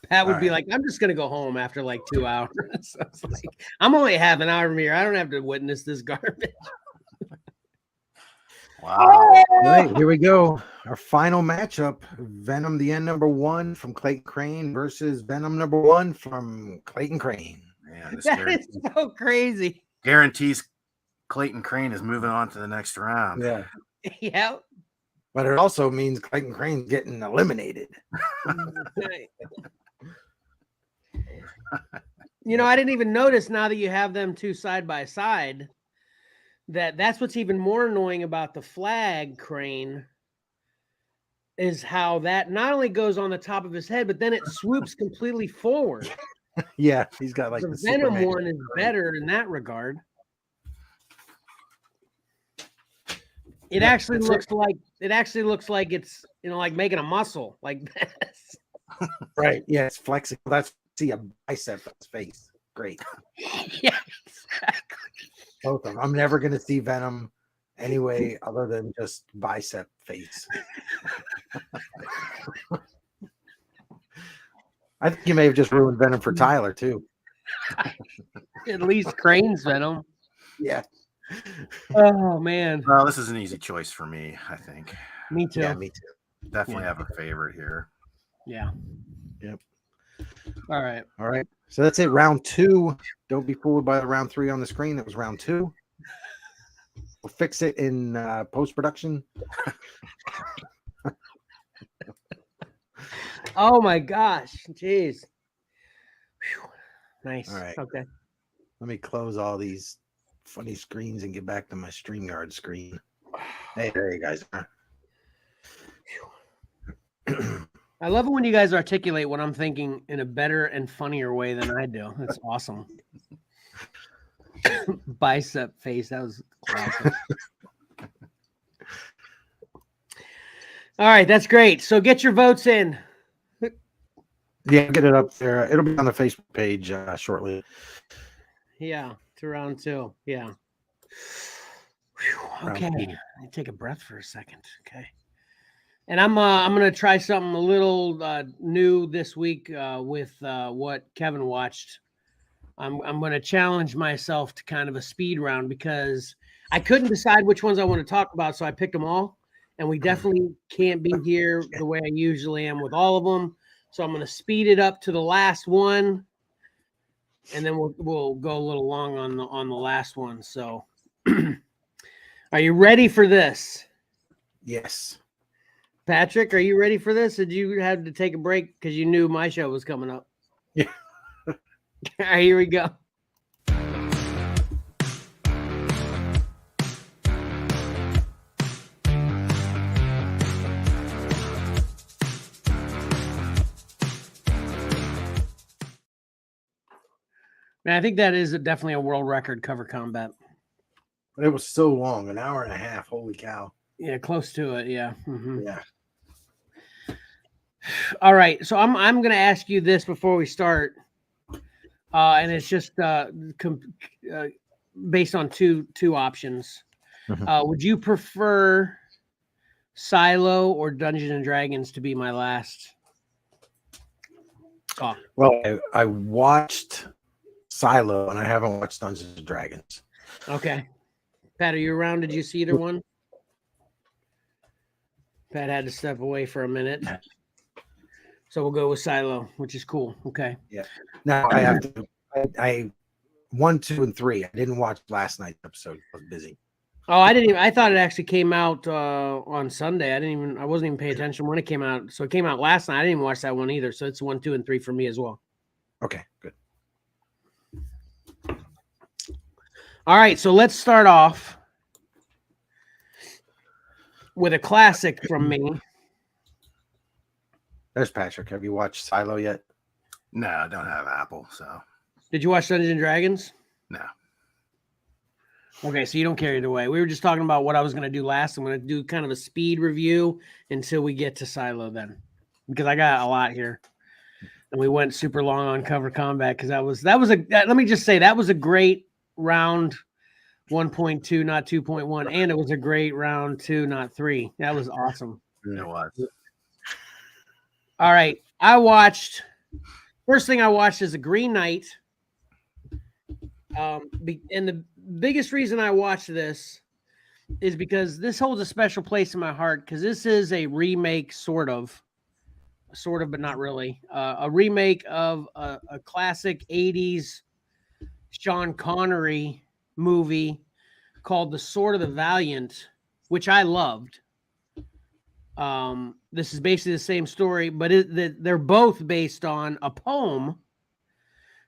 Pat would be like, I'm just gonna go home after like 2 hours. So it's like, I'm only half an hour from here. I don't have to witness this garbage. Wow. All right, here we go. Our final matchup: Venom the End #1 from Clayton Crane versus Venom #1 from Clayton Crane. Man, this That is so crazy. guarantees Clayton Crane is moving on to the next round. Yeah. Yeah. But it also means Clayton Crane's getting eliminated. I didn't even notice, now that you have them two side by side, that's what's even more annoying about the flag Crane, is how that not only goes on the top of his head, but then it swoops completely forward. Yeah, he's got like The the Venom Superman. one is better in that regard. It actually looks like it's like making a muscle like this. Right. Yeah, it's flexible. See a bicep on his face. Great. Yeah, exactly. Both of them. I'm never gonna see Venom anyway other than just bicep face. I think you may have just ruined Venom for Tyler too. At least Crane's Venom. Yeah. Oh man. Well, this is an easy choice for me, I think. Me too. Yeah, me too. Definitely have a favorite here. Yeah. Yep. All right. All right. So that's it. Round 2. Don't be fooled by the round 3 on the screen. That was round 2. We'll fix it in post-production. Oh my gosh. Jeez. Whew. Nice. All right. Okay. Let me close all these funny screens and get back to my StreamYard screen. Hey, there you guys are. I love it when you guys articulate what I'm thinking in a better and funnier way than I do. That's awesome. Bicep face. That was classic. All right, that's great. So get your votes in. Yeah, get it up there. It'll be on the Facebook page shortly. Yeah, to round 2. Yeah. Whew, okay. Round 2. I take a breath for a second. Okay. And I'm gonna try something a little new this week with what Kevin watched. I'm gonna challenge myself to kind of a speed round, because I couldn't decide which ones I want to talk about, so I picked them all. And we definitely can't be here the way I usually am with all of them. So I'm gonna speed it up to the last one, and then we'll go a little long on the last one. So, are you ready for this? Yes. Patrick, are you ready for this? Or did you have to take a break because you knew my show was coming up? Yeah. All right, here we go. And I think that is definitely a world record cover combat. But it was so long, an hour and a half. Holy cow. Yeah, close to it. Yeah. Mm-hmm. Yeah. All right. So I'm going to ask you this before we start. And it's just based on two options. Would you prefer Silo or Dungeons and Dragons to be my last talk? Well, I watched Silo and I haven't watched Dungeons and Dragons. Okay. Pat, are you around? Did you see either one? Pat had to step away for a minute. So we'll go with Silo, which is cool. Okay. Yeah. Now I have to. I 1, 2, and 3. I didn't watch last night's episode. I was busy. Oh, I didn't even. I thought it actually came out on Sunday. I wasn't even paying attention when it came out. So it came out last night. I didn't even watch that one either. So it's 1, 2, and 3 for me as well. Okay, good. All right. So let's start off with a classic from me. There's Patrick. Have you watched Silo yet? No, I don't have Apple, so. Did you watch Dungeons and Dragons? No. Okay, so you don't care either way. We were just talking about what I was going to do last. I'm going to do kind of a speed review until we get to Silo then, because I got a lot here. And we went super long on cover combat because let me just say that was a great round 1.2, not 2.1, and it was a great round 2, not 3. That was awesome. It was. All right, first thing I watched is a Green Knight. And the biggest reason I watched this is because this holds a special place in my heart because this is a remake, sort of, but not really. A remake of a classic 80s Sean Connery movie called The Sword of the Valiant, which I loved. This is basically the same story, but they're both based on a poem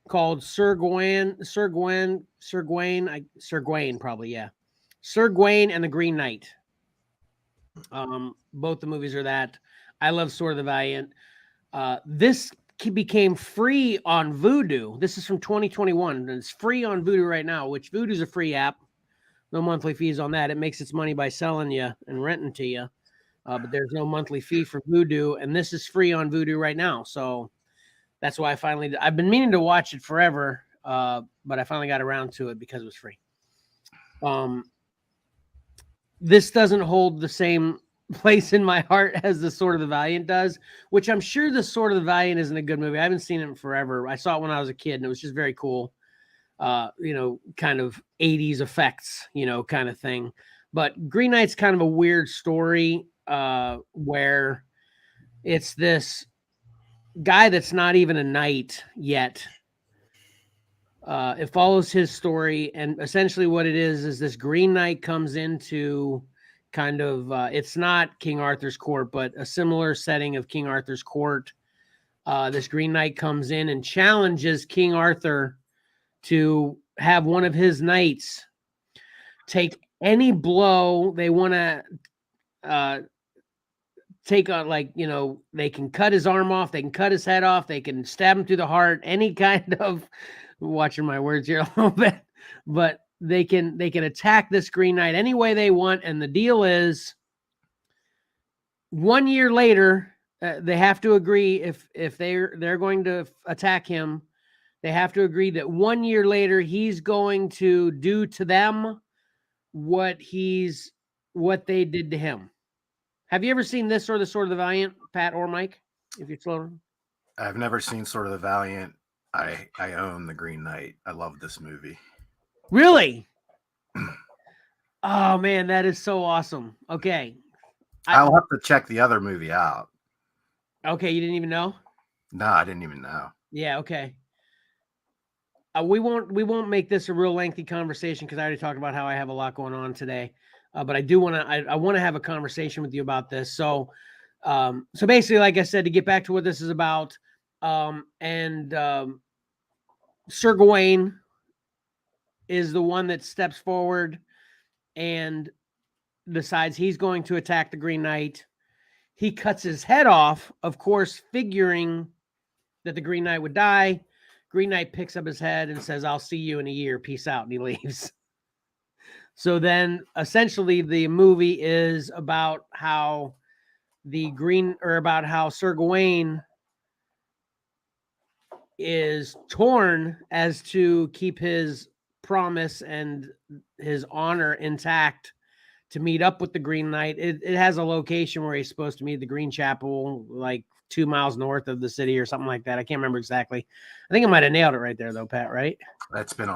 called Sir Gawain, probably, yeah. Sir Gawain and the Green Knight. Both the movies are that. I love Sword of the Valiant. This became free on Vudu. This is from 2021, and it's free on Vudu right now, which Vudu's a free app. No monthly fees on that. It makes its money by selling you and renting to you. But there's no monthly fee for Vudu, and this is free on Vudu right now. So that's why I've been meaning to watch it forever, but I finally got around to it because it was free. This doesn't hold the same place in my heart as The Sword of the Valiant does, which I'm sure The Sword of the Valiant isn't a good movie. I haven't seen it in forever. I saw it when I was a kid, and it was just very cool. Kind of 80s effects, kind of thing. But Green Knight's kind of a weird story where it's this guy that's not even a knight yet. It follows his story, and essentially what it is this Green Knight comes into kind of it's not King Arthur's court, but a similar setting of King Arthur's court. This Green Knight comes in and challenges King Arthur to have one of his knights take any blow they want to take on, they can cut his arm off, they can cut his head off, they can stab him through the heart, any kind of, watching my words here a little bit, but they can attack this Green Knight any way they want. And the deal is 1 year later, they have to agree if they're going to attack him, they have to agree that 1 year later, he's going to do to them what they did to him. Have you ever seen this or The Sword of the Valiant, Pat or Mike? If you're slower. I've never seen Sword of the Valiant. I own the Green Knight. I love this movie. Really? Oh man, that is so awesome. Okay. I'll have to check the other movie out. Okay, you didn't even know? No, I didn't even know. Yeah, okay. We won't make this a real lengthy conversation because I already talked about how I have a lot going on today. But I do want to. I want to have a conversation with you about this. So basically, like I said, to get back to what this is about, Sir Gawain is the one that steps forward and decides he's going to attack the Green Knight. He cuts his head off, of course, figuring that the Green Knight would die. Green Knight picks up his head and says, "I'll see you in a year. Peace out," and he leaves. So then essentially the movie is about how Sir Gawain is torn as to keep his promise and his honor intact to meet up with the Green Knight. It has a location where he's supposed to meet the Green Chapel, like 2 miles north of the city or something like that. I can't remember exactly. I think I might have nailed it right there though, Pat, right? That's been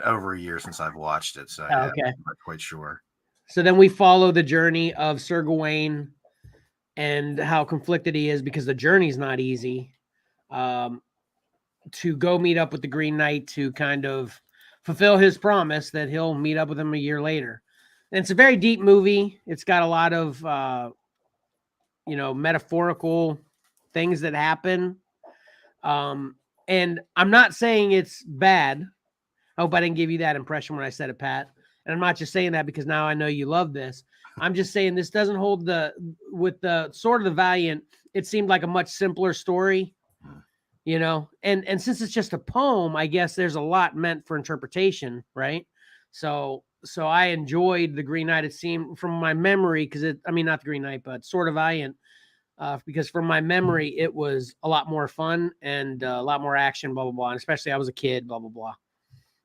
over a year since I've watched it, so Oh, yeah, okay. I'm not quite sure. So then we follow the journey of Sir Gawain and how conflicted he is because the journey's not easy. To go meet up with the Green Knight to kind of fulfill his promise that he'll meet up with him a year later. And it's a very deep movie. It's got a lot of, metaphorical things that happen. And I'm not saying it's bad. I hope I didn't give you that impression when I said it, Pat. And I'm not just saying that because now I know you love this. I'm just saying this doesn't hold with the Sword of the Valiant. It seemed like a much simpler story. And since it's just a poem, I guess there's a lot meant for interpretation, right? So I enjoyed the Green Knight. It seemed from my memory, not the Green Knight, but Sword of Valiant, because from my memory, it was a lot more fun and a lot more action, blah, blah, blah. And especially I was a kid, blah, blah, blah.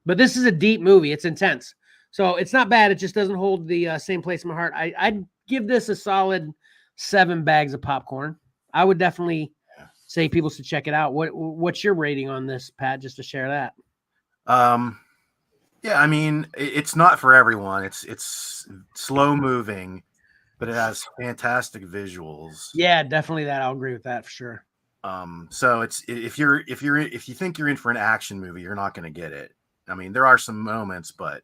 But this is a deep movie. It's intense. So it's not bad. It just doesn't hold the same place in my heart. I'd give this a solid 7 bags of popcorn. I would definitely say people should check it out. What's your rating on this, Pat, just to share that? Yeah, I mean, it's not for everyone. It's slow moving, but it has fantastic visuals. Yeah, definitely that. I'll agree with that for sure. So it's if you think you're in for an action movie, you're not going to get it. I mean, there are some moments, but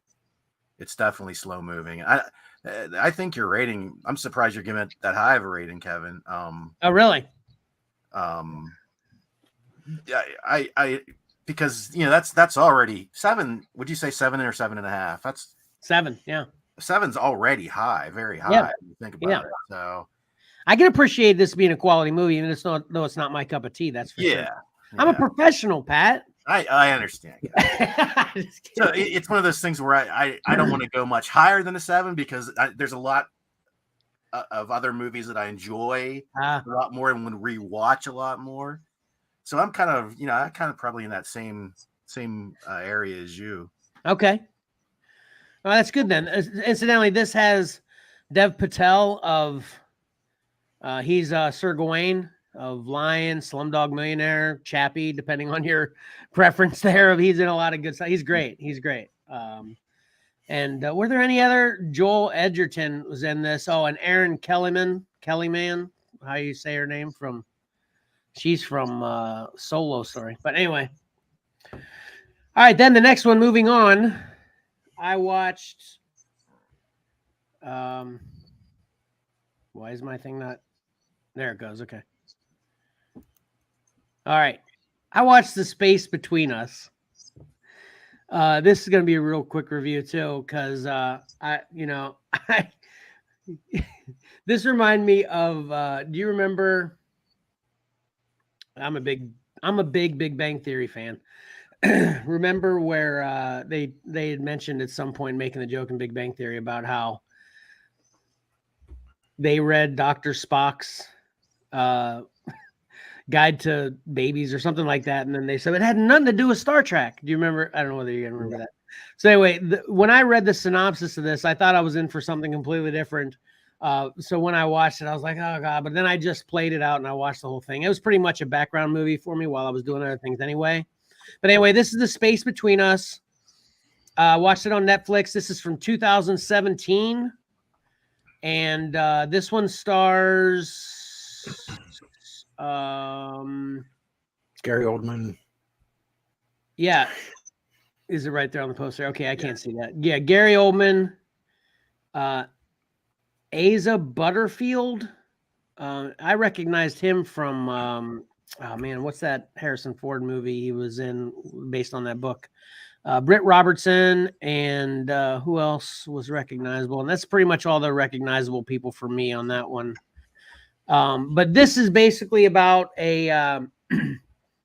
it's definitely slow moving. I think your rating, I'm surprised you're giving it that high of a rating, Kevin. Oh, really? I because that's already 7. Would you say 7 or 7.5? That's 7. Yeah, 7's already high, very high. Yeah. When you think about it. So I can appreciate this being a quality movie, even though it's not my cup of tea. That's for sure. I'm a professional, Pat. I understand. So it's one of those things where I don't want to go much higher than a 7 because there's a lot of other movies that I enjoy a lot more and would rewatch a lot more. So I'm kind of probably in that same area as you. Okay. Well, that's good then. Incidentally, this has Dev Patel of he's Sir Gawain of Lion, Slumdog Millionaire, Chappie, depending on your preference there. He's in a lot of good stuff. He's great. And were there any other? Joel Edgerton was in this. Oh, and Erin Kellyman, how you say her name she's from Solo Story. But anyway. All right, then the next one, moving on. I watched why is my thing not there? It goes. Okay. All right. I watched The Space Between Us. This is going to be a real quick review too, because this reminded me of do you remember? I'm a big Big Bang Theory fan. Remember where they had mentioned at some point making the joke in Big Bang Theory about how they read Dr. Spock's Guide to Babies or something like that, and then they said it had nothing to do with Star Trek. Do you remember? I don't know whether you can remember that. So anyway, when I read the synopsis of this, I thought I was in for something completely different. So when I watched it, I was like, oh God, but then I just played it out and I watched the whole thing. It was pretty much a background movie for me while I was doing other things anyway. But anyway, this is The Space Between Us. Watched it on Netflix. This is from 2017. And this one stars Gary Oldman. Yeah. Is it right there on the poster? Okay, I can't see that. Yeah, Gary Oldman. Asa Butterfield. I recognized him from oh man, what's that Harrison Ford movie he was in based on that book? Britt Robertson, and who else was recognizable? And that's pretty much all the recognizable people for me on that one. But this is basically about a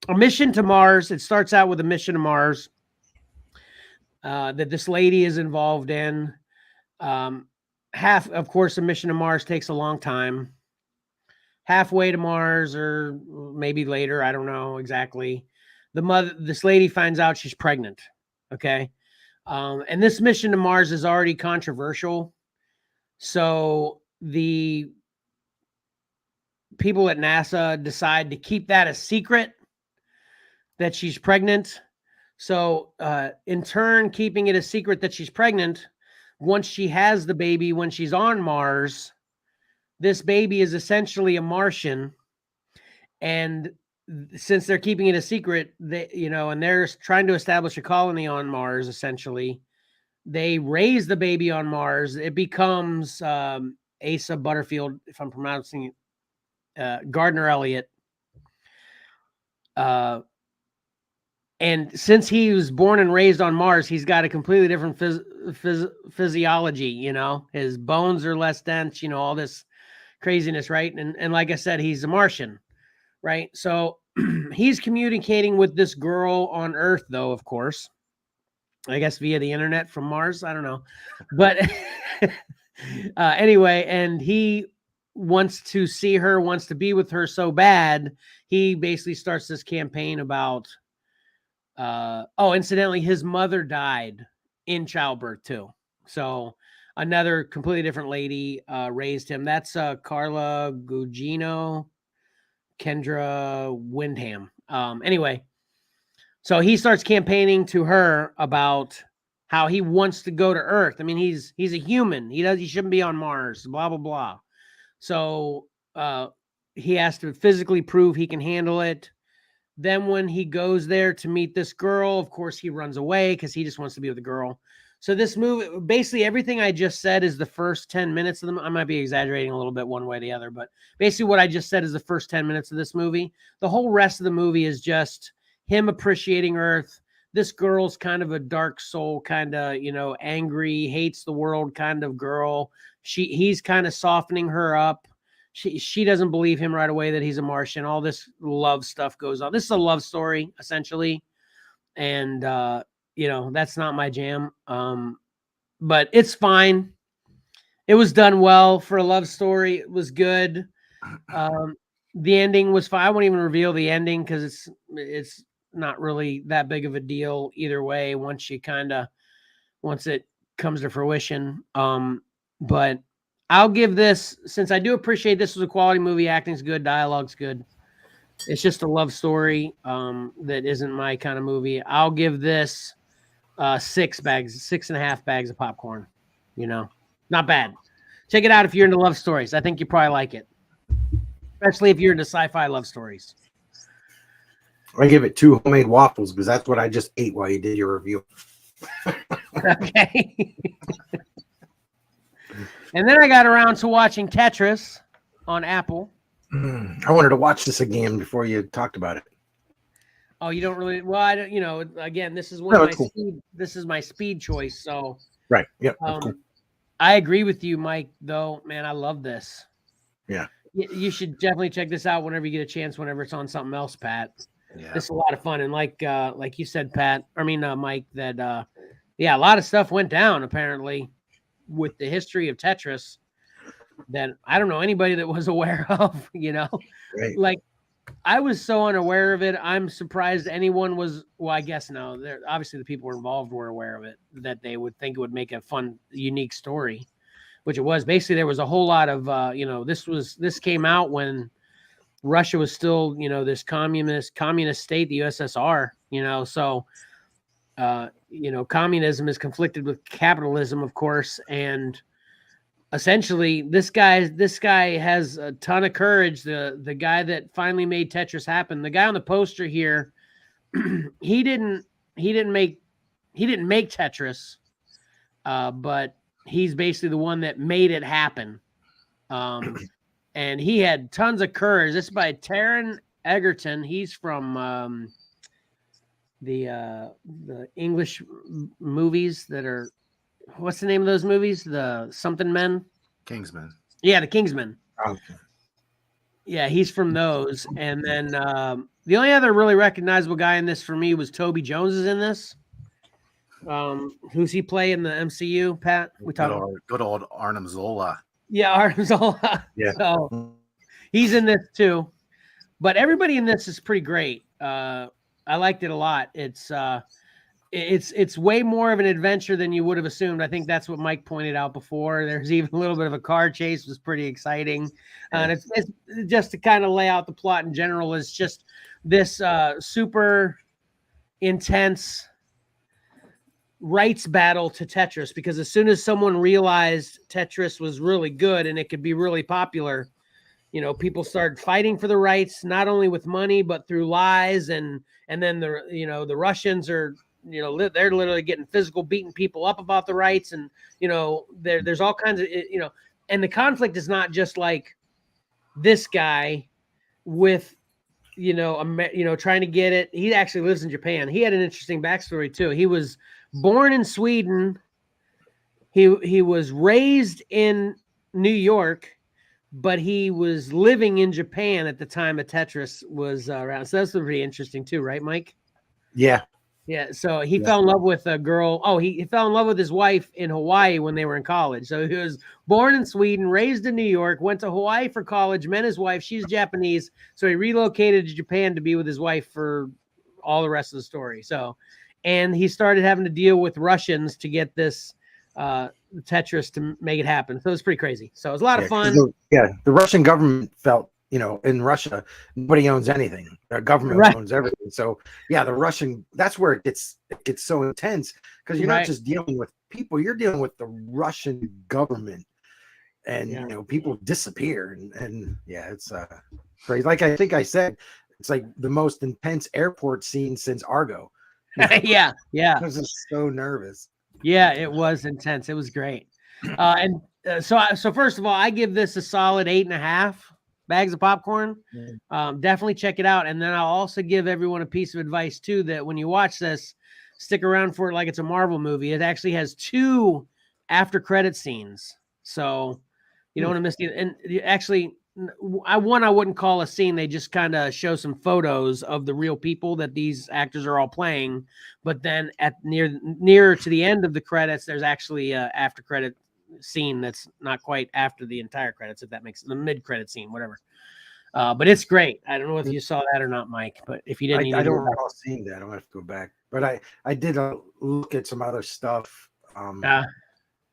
a mission to Mars. It starts out with a mission to Mars that this lady is involved in. Of course, a mission to Mars takes a long time. Halfway to Mars, or maybe later, I don't know exactly. This lady finds out she's pregnant. Okay. And this mission to Mars is already controversial. So the people at NASA decide to keep that a secret, that she's pregnant. So in turn, keeping it a secret that she's pregnant, once she has the baby, when she's on Mars, this baby is essentially a Martian. And since they're keeping it a secret, and they're trying to establish a colony on Mars, essentially, they raise the baby on Mars. It becomes Asa Butterfield, if I'm pronouncing it, Gardner Elliott. And since he was born and raised on Mars, he's got a completely different physiology. His bones are less dense. All this craziness, right? And like I said, he's a Martian, right? So he's communicating with this girl on Earth, though, of course. I guess via the internet from Mars. I don't know. But anyway, and he wants to see her, wants to be with her so bad, he basically starts this campaign about, incidentally, his mother died in childbirth too. So another completely different lady raised him. That's Carla Gugino, Kendra Windham. Anyway, so he starts campaigning to her about how he wants to go to Earth. I mean, he's a human. He shouldn't be on Mars, blah, blah, blah. So he has to physically prove he can handle it. Then when he goes there to meet this girl, of course, he runs away because he just wants to be with the girl. So this movie, basically everything I just said is the first 10 minutes of them. I might be exaggerating a little bit one way or the other, but basically what I just said is the first 10 minutes of this movie. The whole rest of the movie is just him appreciating Earth. This girl's kind of a dark soul, kind of, angry, hates the world kind of girl. He's kind of softening her up. She doesn't believe him right away that he's a Martian. All this love stuff goes on. This is a love story, essentially. And, that's not my jam. But it's fine. It was done well for a love story. It was good. The ending was fine. I won't even reveal the ending because it's not really that big of a deal either way once it comes to fruition. But I'll give this, since I do appreciate this was a quality movie, acting's good, dialogue's good. It's just a love story that isn't my kind of movie. I'll give this 6.5 bags of popcorn. Not bad. Check it out if you're into love stories. I think you probably like it, especially if you're into sci-fi love stories. I give it 2 homemade waffles because that's what I just ate while you did your review. Okay. And then I got around to watching Tetris on Apple. I wanted to watch this again before you talked about it. Oh, you don't really? Well, I don't. Again, this is this is my speed choice. So right, yeah. Cool. I agree with you, Mike. Though, man, I love this. Yeah, you should definitely check this out whenever you get a chance. Whenever it's on something else, Pat. Yeah. This is a lot of fun, and like you said, Mike, that a lot of stuff went down apparently with the history of Tetris that I don't know anybody that was aware of, Right. Like I was so unaware of it. I'm surprised anyone was, well, I guess no, obviously the people involved were aware of it, that they would think it would make a fun, unique story, which it was. Basically, there was a whole lot of, this came out when Russia was still, this communist state, the USSR, so communism is conflicted with capitalism, of course, and essentially this guy has a ton of courage. The guy that finally made Tetris happen, the guy on the poster here, he didn't make Tetris, but he's basically the one that made it happen. And he had tons of courage. This is by Taron Egerton. He's from the English movies that are, what's the name of those movies? The something men? Kingsman. Yeah, the Kingsman. Okay. Yeah, he's from those. And then the only other really recognizable guy in this for me was Toby Jones is in this. Who's he play in the MCU, Pat? We talked good old Arnim Zola. Yeah, Arnim Zola. Yeah. So he's in this too. But everybody in this is pretty great. I liked it a lot. It's way more of an adventure than you would have assumed. I think that's what Mike pointed out before. There's even a little bit of a car chase, was pretty exciting. And it's just to kind of lay out the plot in general, is just this super intense rights battle to Tetris, because as soon as someone realized Tetris was really good and it could be really popular, people started fighting for the rights, not only with money, but through lies. And then the Russians are, they're literally getting physical, beating people up about the rights. And, there's all kinds of, and the conflict is not just like this guy with, trying to get it. He actually lives in Japan. He had an interesting backstory too. He was born in Sweden. He was raised in New York, but he was living in Japan at the time of Tetris was around. So that's pretty interesting too, right, Mike? Yeah. Yeah. So he fell in love with a girl. Oh, he fell in love with his wife in Hawaii when they were in college. So he was born in Sweden, raised in New York, went to Hawaii for college, met his wife. She's Japanese. So he relocated to Japan to be with his wife for all the rest of the story. So, and he started having to deal with Russians to get this Tetris to make it happen. So it was pretty crazy. So it was a lot of fun. The Russian government felt, in Russia, nobody owns anything. The government owns everything. So the Russian, that's where it gets so intense, because you're not just dealing with people, you're dealing with the Russian government, and people disappear, and it's crazy. Like I think I said, it's like the most intense airport scene since Argo. Yeah. I was just so nervous. Yeah, it was intense. It was great. So first of all, I give this a solid 8.5 bags of popcorn. Definitely check it out. And then I'll also give everyone a piece of advice too, that when you watch this, stick around for it like it's a Marvel movie. It actually has 2 after credit scenes. So you don't want to miss it. And actually, I wouldn't call a scene. They just kind of show some photos of the real people that these actors are all playing. But then at nearer to the end of the credits, there's actually a after credit scene that's not quite after the entire credits, if that makes the mid credit scene, whatever. But it's great. I don't know if you saw that or not, Mike. But if you didn't, I don't recall seeing that. I'm gonna have to go back. But I did look at some other stuff.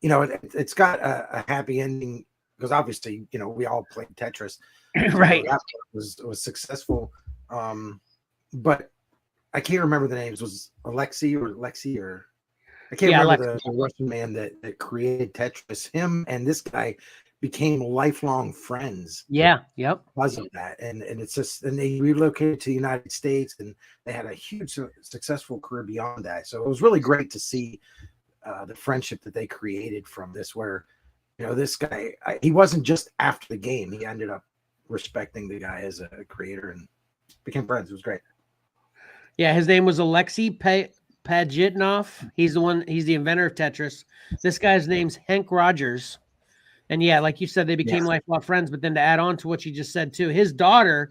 It's got a happy ending. Because obviously, we all played Tetris, right? Was successful, but I can't remember the names. Was Lexi or I can't remember the Russian man that created Tetris. Him and this guy became lifelong friends. Yeah, yep. Because of that, and it's just, and they relocated to the United States, and they had a huge successful career beyond that. So it was really great to see the friendship that they created from this, where. This guy, he wasn't just after the game. He ended up respecting the guy as a creator and became friends. It was great. Yeah, his name was Alexei Pajitnov. He's the inventor of Tetris. This guy's name's Hank Rogers. And like you said, they became lifelong friends. But then to add on to what you just said too, his daughter,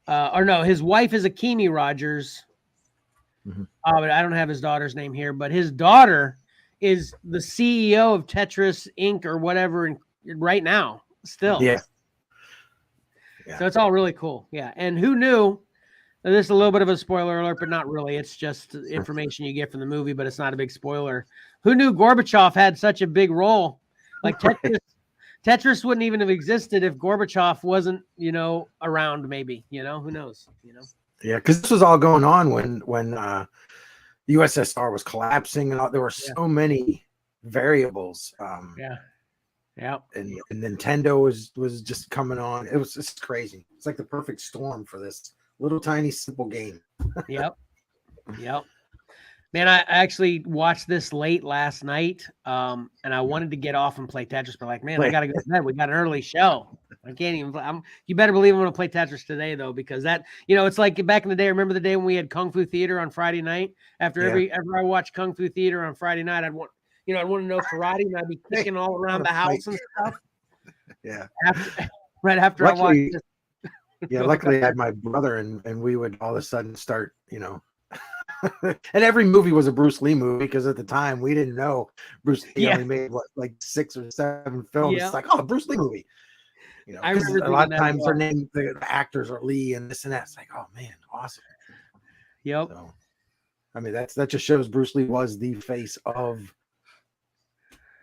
his wife is Akemi Rogers. Mm-hmm. But I don't have his daughter's name here. But his daughter is the CEO of Tetris Inc. or whatever right now still. Yeah. So it's all really cool. Yeah. And who knew, this is a little bit of a spoiler alert, but not really. It's just information you get from the movie, but it's not a big spoiler. Who knew Gorbachev had such a big role? Like Tetris wouldn't even have existed if Gorbachev wasn't, around maybe, who knows, Yeah. Cause this was all going on when the USSR was collapsing, and there were so many variables. And Nintendo was just coming on. It's crazy. It's like the perfect storm for this little tiny simple game. Yep. Man, I actually watched this late last night, and I wanted to get off and play Tetris, but I gotta go to bed. We got an early show. I can't even. You better believe I'm gonna play Tetris today, though, because that, it's like back in the day. Remember the day when we had Kung Fu Theater on Friday night? After I watched Kung Fu Theater on Friday night, I'd want to know karate, and I'd be kicking all around the house and stuff. Yeah. Right after I watched this. Yeah, luckily I had my brother, and we would all of a sudden start, and every movie was a Bruce Lee movie because at the time we didn't know Bruce Lee Yeah. only made like 6 or 7 films. Yeah. It's like, oh, Bruce Lee movie. I Because remember a lot thinking of that as times well. the actors are Lee and this and that. It's like, oh man, awesome. Yep. So, I mean, that just shows Bruce Lee was the face of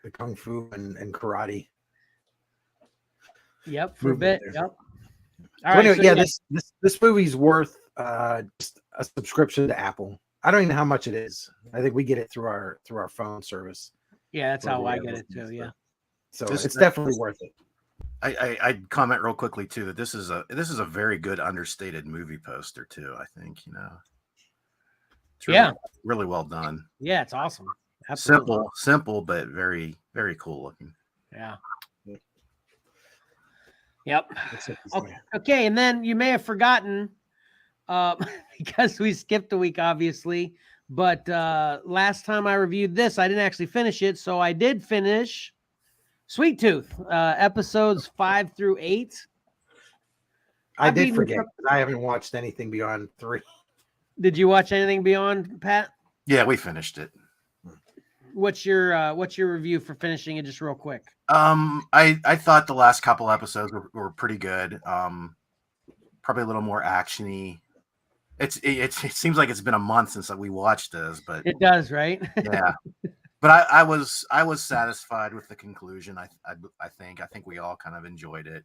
the kung fu and karate. Yep. For a bit. there. Yep. All so right. anyway, So yeah, this movie's worth just a subscription to Apple. I don't even know how much it is. I think we get it through our phone service. Yeah, that's how we I have get it listeners too. Yeah. So it's definitely worth it. I'd comment real quickly too that this is a very good understated movie poster too. I think it's really, really well done. Yeah, it's awesome. Absolutely. Simple, but very, very cool looking. Yeah. Yep. Okay, and then you may have forgotten because we skipped a week, obviously. But last time I reviewed this, I didn't actually finish it, so I did finish Sweet Tooth, episodes 5 through 8. I did forget. I haven't watched anything beyond 3. Did you watch anything beyond, Pat? Yeah, we finished it. What's your review for finishing it, just real quick? I thought the last couple episodes were pretty good. Probably a little more actiony. It seems like it's been a month since we watched this, but it does, right? Yeah. But I was satisfied with the conclusion. I think we all kind of enjoyed it.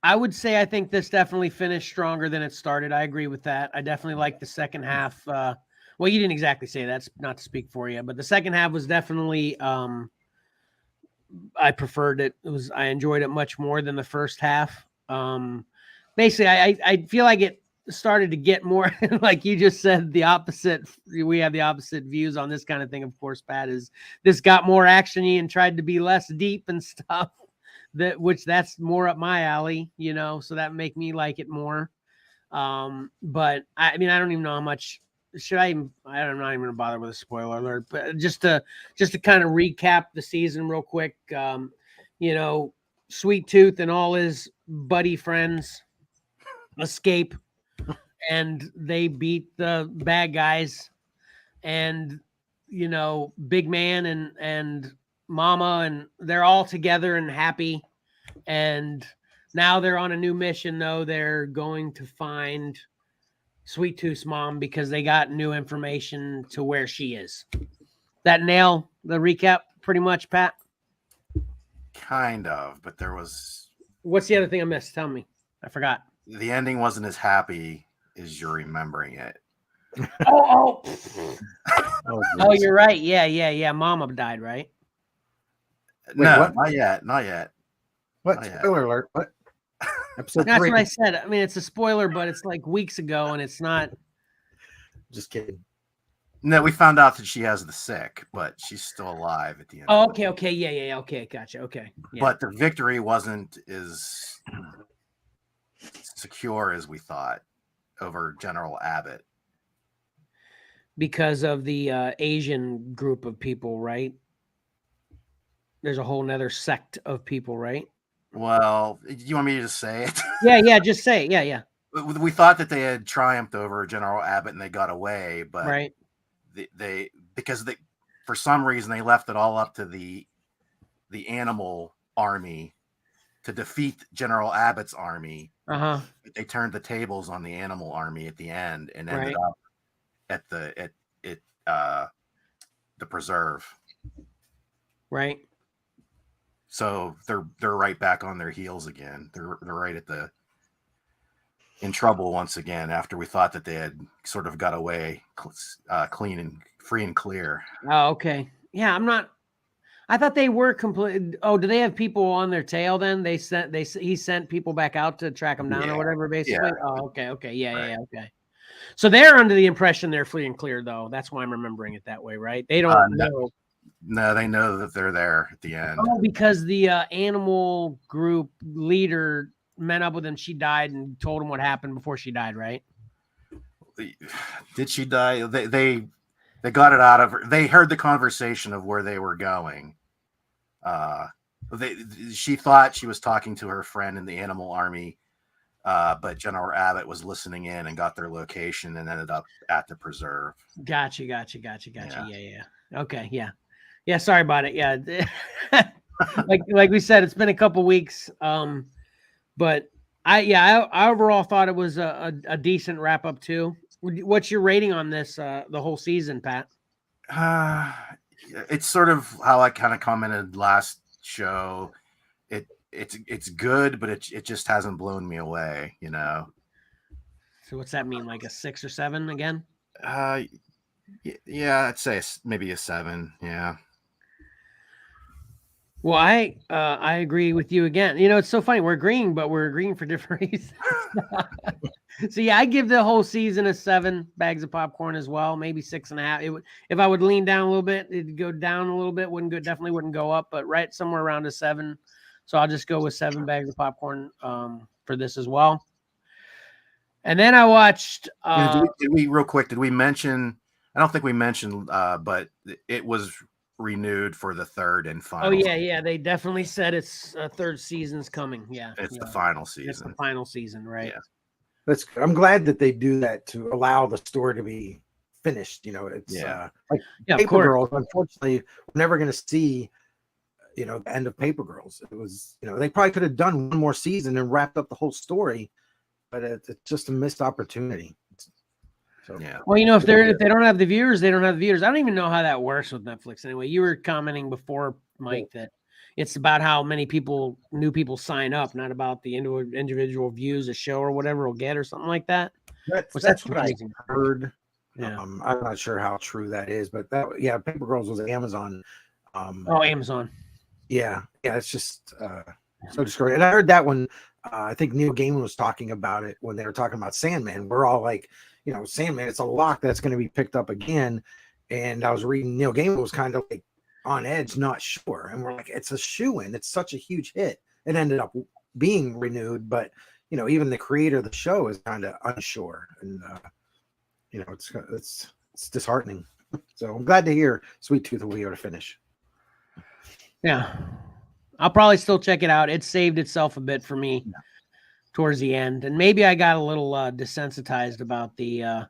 I would say I think this definitely finished stronger than it started. I agree with that. I definitely like the second half. Well, you didn't exactly say that's not to speak for you, but the second half was definitely I preferred it. I enjoyed it much more than the first half. Basically, I feel like it started to get more like you just said, the opposite. We have the opposite views on this kind of thing. Of course, Pat, is this got more actiony and tried to be less deep and stuff. Which that's more up my alley, so that make me like it more. But I mean, I don't even know how much I'm not even gonna bother with a spoiler alert, but just to kind of recap the season real quick. Sweet Tooth and all his buddy friends escape and they beat the bad guys, and Big Man and Mama, and they're all together and happy. And now they're on a new mission, though. They're going to find Sweet Tooth's mom because they got new information to where she is. That nail the recap pretty much, Pat? Kind of, but there was... What's the other thing I missed? Tell me. I forgot. The ending wasn't as happy as you're remembering it. Oh, you're right. Yeah. Mama died, right? No, what? Not yet. What? Not yet. Spoiler alert. What? Episode That's 3. what I said. I mean, it's a spoiler, but it's like weeks ago, and it's not. Just kidding. No, we found out that she has the sick, but she's still alive at the end. Oh, okay. Yeah. Okay, gotcha. Okay. Yeah. But the victory wasn't as secure as we thought over General Abbott. Because of the Asian group of people, right? There's a whole nother sect of people, right? Well, you want me to just say it? Yeah, just say it. Yeah. We thought that they had triumphed over General Abbott and they got away, but right. Because for some reason they left it all up to the animal army to defeat General Abbott's army. Uh-huh. They turned the tables on the animal army at the end and ended up at the preserve. Right. So they're right back on their heels again. They're right in trouble once again after we thought that they had sort of got away clean and free and clear. Oh, okay. Yeah, I thought they were complete. Oh, do they have people on their tail then? He sent people back out to track them down or whatever, basically. Yeah. Oh, okay. Yeah, okay. So they're under the impression they're free and clear, though. That's why I'm remembering it that way, right? They don't know. No, they know that they're there at the end. Oh, because the animal group leader met up with him. She died and told him what happened before she died, right? Did she die? They got it out of her. They heard the conversation of where they were going. She thought she was talking to her friend in the animal army, but General Abbott was listening in and got their location and ended up at the preserve. Gotcha. Yeah. Okay. Yeah. Sorry about it. Yeah. like we said, it's been a couple weeks. But I overall thought it was a decent wrap up too. What's your rating on this, the whole season, Pat? It's sort of how I kind of commented last show. It's good, but it just hasn't blown me away, you know. So what's that mean? Like a 6 or 7 again? Yeah, I'd say maybe a 7. Yeah. Well, I agree with you again. You know, it's so funny. We're agreeing, but we're agreeing for different reasons. So yeah, I give the whole season a 7 bags of popcorn as well, maybe 6.5. It would, if I would lean down a little bit, it'd go down a little bit. Definitely wouldn't go up, but right somewhere around a 7. So I'll just go with 7 bags of popcorn for this as well. And then I watched. Did we real quick? Did we mention? I don't think we mentioned, but it was renewed for the 3rd and final. Oh yeah. They definitely said it's 3rd season's coming. Yeah, it's the final season. It's the final season, right? Yeah. That's good. I'm glad that they do that to allow the story to be finished. You know, it's like Paper Girls. Unfortunately, we're never going to see, you know, the end of Paper Girls. It was, you know, they probably could have done one more season and wrapped up the whole story, but it's just a missed opportunity. So, yeah. Well, you know, if they don't have the viewers, they don't have the viewers. I don't even know how that works with Netflix. Anyway, you were commenting before, Mike, that it's about how many new people sign up, not about the individual views a show or whatever will get or something like that. That's what I heard. Yeah. I'm not sure how true that is, but Paper Girls was Amazon. Amazon. Yeah. It's just so discouraging. And I heard that one. I think Neil Gaiman was talking about it when they were talking about Sandman. We're all like, you know, Sandman, it's a lock that's going to be picked up again. And I was reading Neil Gaiman was kind of like on edge, not sure. And we're like, it's a shoo-in. It's such a huge hit. It ended up being renewed, but you know, even the creator of the show is kind of unsure. And you know, it's disheartening. So I'm glad to hear Sweet Tooth will be able to finish. Yeah. I'll probably still check it out. It saved itself a bit for me towards the end. And maybe I got a little desensitized about the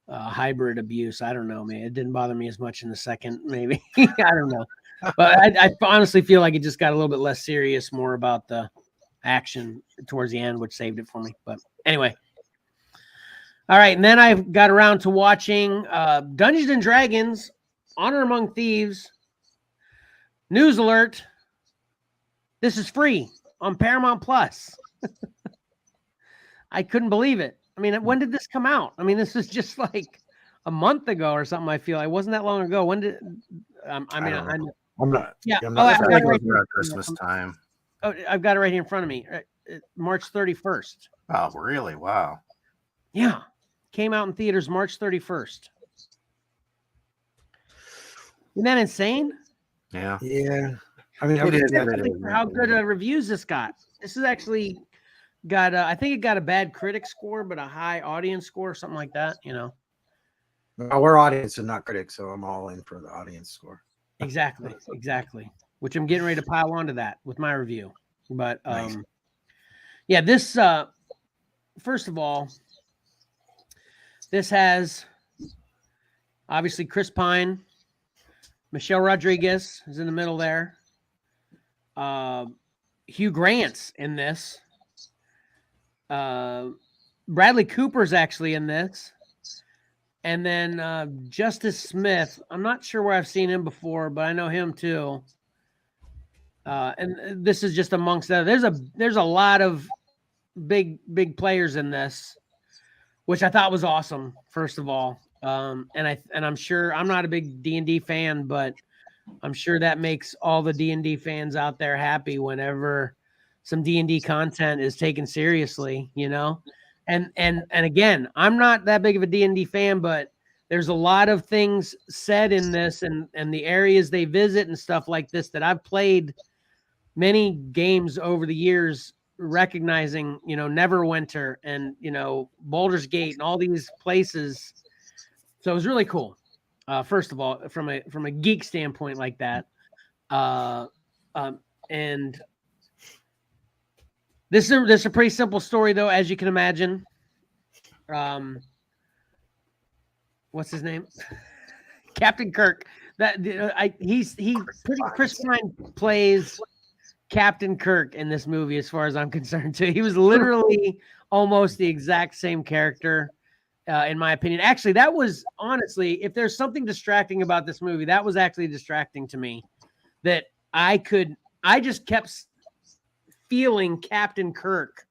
hybrid abuse. I don't know, man. It didn't bother me as much in the second, maybe. I don't know. But I honestly feel like it just got a little bit less serious, more about the action towards the end, which saved it for me. But anyway. All right. And then I got around to watching Dungeons and Dragons, Honor Among Thieves. News alert. This is free on Paramount Plus. I couldn't believe it. I mean, when did this come out? I mean, this was just like a month ago or something. I feel like wasn't that long ago. When did? I'm not. Yeah. I think it was around Christmas time. Oh, I've got it right here in front of me. March 31st. Oh, really? Wow. Yeah, came out in theaters March 31st. Isn't that insane? Yeah. I mean, how good reviews this got. This is actually got I think it got a bad critic score, but a high audience score, something like that. You know, we're audience and not critics, so I'm all in for the audience score. Exactly. Which I'm getting ready to pile onto that with my review. But nice. Yeah, this first of all, this has obviously Chris Pine, Michelle Rodriguez is in the middle there. Hugh Grant's in this. Bradley Cooper's actually in this. And then Justice Smith. I'm not sure where I've seen him before, but I know him too. And this is just amongst that. There's a lot of big players in this, which I thought was awesome, first of all. And I'm sure I'm not a big D&D fan, but I'm sure that makes all the D&D fans out there happy whenever some D&D content is taken seriously, you know? And again, I'm not that big of a D&D fan, but there's a lot of things said in this and the areas they visit and stuff like this that I've played many games over the years, recognizing, you know, Neverwinter and, you know, Baldur's Gate and all these places. So it was really cool. First of all, from a geek standpoint like that. And this is a pretty simple story, though, as you can imagine. What's his name? Captain Kirk. Chris Pine plays Captain Kirk in this movie, as far as I'm concerned, too. He was literally almost the exact same character, in my opinion. Actually, that was honestly, if there's something distracting about this movie, that was actually distracting to me. That I just kept feeling Captain Kirk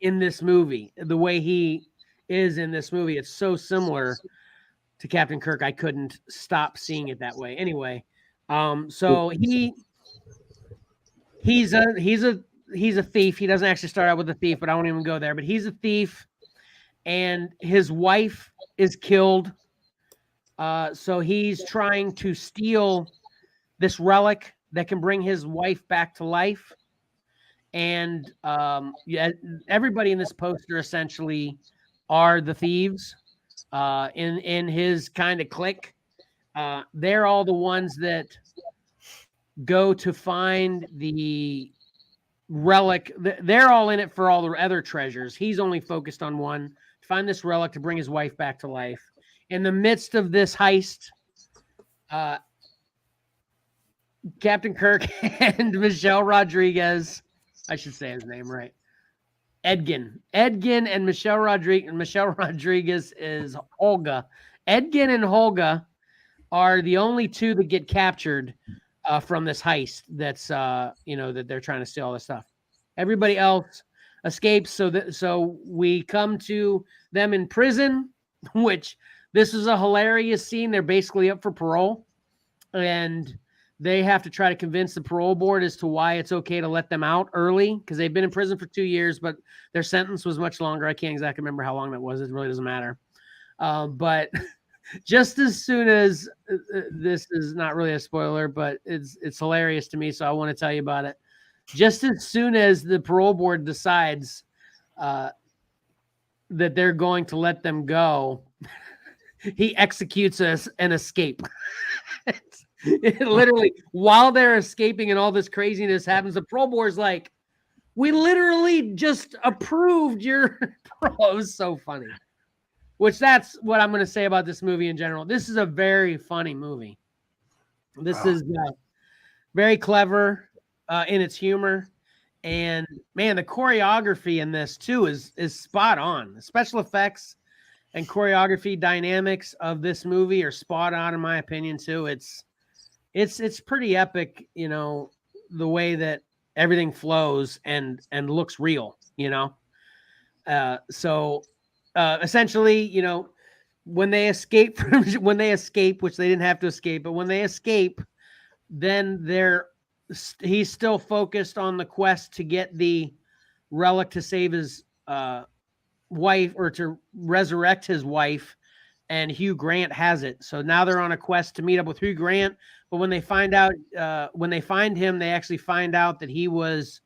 in this movie, the way he is in this movie. It's so similar to Captain Kirk. I couldn't stop seeing it that way. Anyway, so he's a thief. He doesn't actually start out with a thief, but I won't even go there. But he's a thief, and his wife is killed. So he's trying to steal this relic that can bring his wife back to life. And everybody in this poster essentially are the thieves in his kind of clique. They're all the ones that go to find the relic. They're all in it for all the other treasures. He's only focused on one, to find this relic to bring his wife back to life. In the midst of this heist, Captain Kirk and Michelle Rodriguez, I should say his name right, Edgin and Michelle Rodriguez. Michelle Rodriguez is Olga. Edgin and Olga are the only two that get captured from this heist. That's that they're trying to steal all this stuff. Everybody else escapes. So we come to them in prison, which this is a hilarious scene. They're basically up for parole, and they have to try to convince the parole board as to why it's okay to let them out early, because they've been in prison for 2 years, but their sentence was much longer. I can't exactly remember how long that was. It really doesn't matter. But just as soon as this is not really a spoiler, but it's hilarious to me, so I want to tell you about it. Just as soon as the parole board decides that they're going to let them go, he executes an escape. Literally, while they're escaping and all this craziness happens, the parole board's like, we literally just approved your parole. It was so funny. Which that's what I'm going to say about this movie in general. This is a very funny movie. This is very clever in its humor. And man, the choreography in this too is spot on. The special effects and choreography dynamics of this movie are spot on, in my opinion, too. It's pretty epic, the way that everything flows and looks real, essentially, when they escape, which they didn't have to escape, but when they escape, then he's still focused on the quest to get the relic to save his wife, or to resurrect his wife, and Hugh Grant has it. So now they're on a quest to meet up with Hugh Grant. But when they find him, they actually find out that he was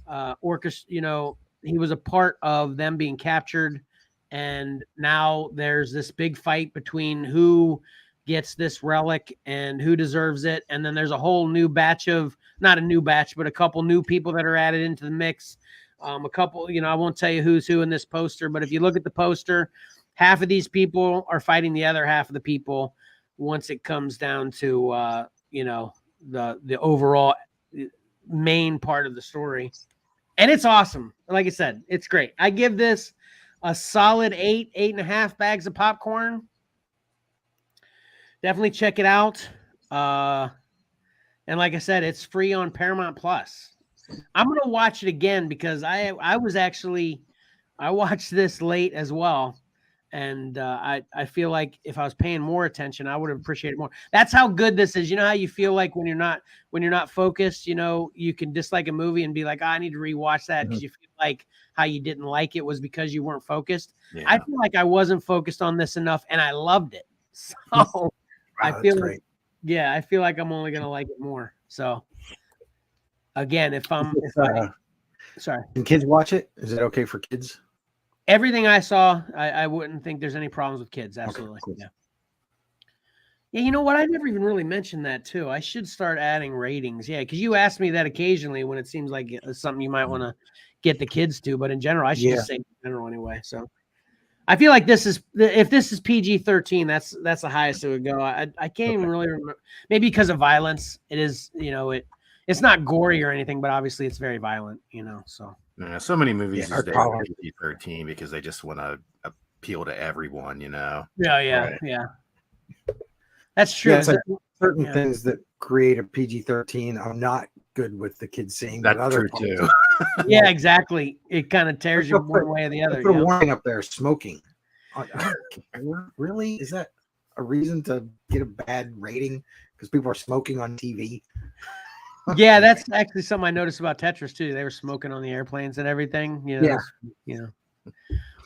he was a part of them being captured. And now there's this big fight between who gets this relic and who deserves it. And then there's a whole new batch not a new batch, but a couple new people that are added into the mix. A couple, I won't tell you who's who in this poster, but if you look at the poster, half of these people are fighting the other half of the people once it comes down to, the overall main part of the story. And it's awesome. Like I said, it's great. I give this a solid 8.5 bags of popcorn. Definitely check it out. And like I said, it's free on Paramount Plus. I'm going to watch it again because I watched this late as well. And I feel like if I was paying more attention, I would have appreciated it more. That's how good this is. You know how you feel like when you're not focused, you can dislike a movie and be like, I need to rewatch that because you feel like how you didn't like it was because you weren't focused. Yeah. I feel like I wasn't focused on this enough and I loved it. So wow, I feel like I'm only going to like it more. So again, sorry. Can kids watch it? Is it okay for kids? Everything I saw, I wouldn't think there's any problems with kids. Absolutely. Okay, cool. Yeah, you know what? I never even really mentioned that too. I should start adding ratings. Yeah, because you ask me that occasionally when it seems like it's something you might want to get the kids to, but in general, I should just say in general anyway. So I feel like if this is PG-13, that's the highest it would go. I can't even really remember. Maybe because of violence, it is. It's not gory or anything, but obviously it's very violent. So Yeah, so many movies Yeah, these days are PG-13 because they just want to appeal to everyone. Yeah. Right. That's true. Yeah, it's like certain things that create a PG-13 are not good with the kids seeing. That's but true other too. Yeah, exactly. It kind of tears you one way or the other. Put a warning up there: smoking. Really? Is that a reason to get a bad rating because people are smoking on TV? Yeah, that's actually something I noticed about Tetris too. They were smoking on the airplanes and everything.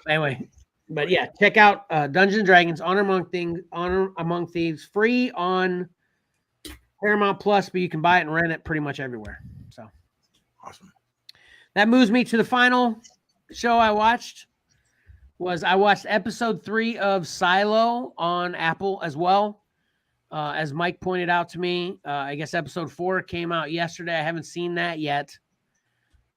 Anyway, but yeah, check out Dungeons and Dragons: Honor Among Thieves, free on Paramount Plus, but you can buy it and rent it pretty much everywhere. So awesome. That moves me to the final show I watched. I watched episode 3 of Silo on Apple as well. As Mike pointed out to me, I guess episode 4 came out yesterday. I haven't seen that yet.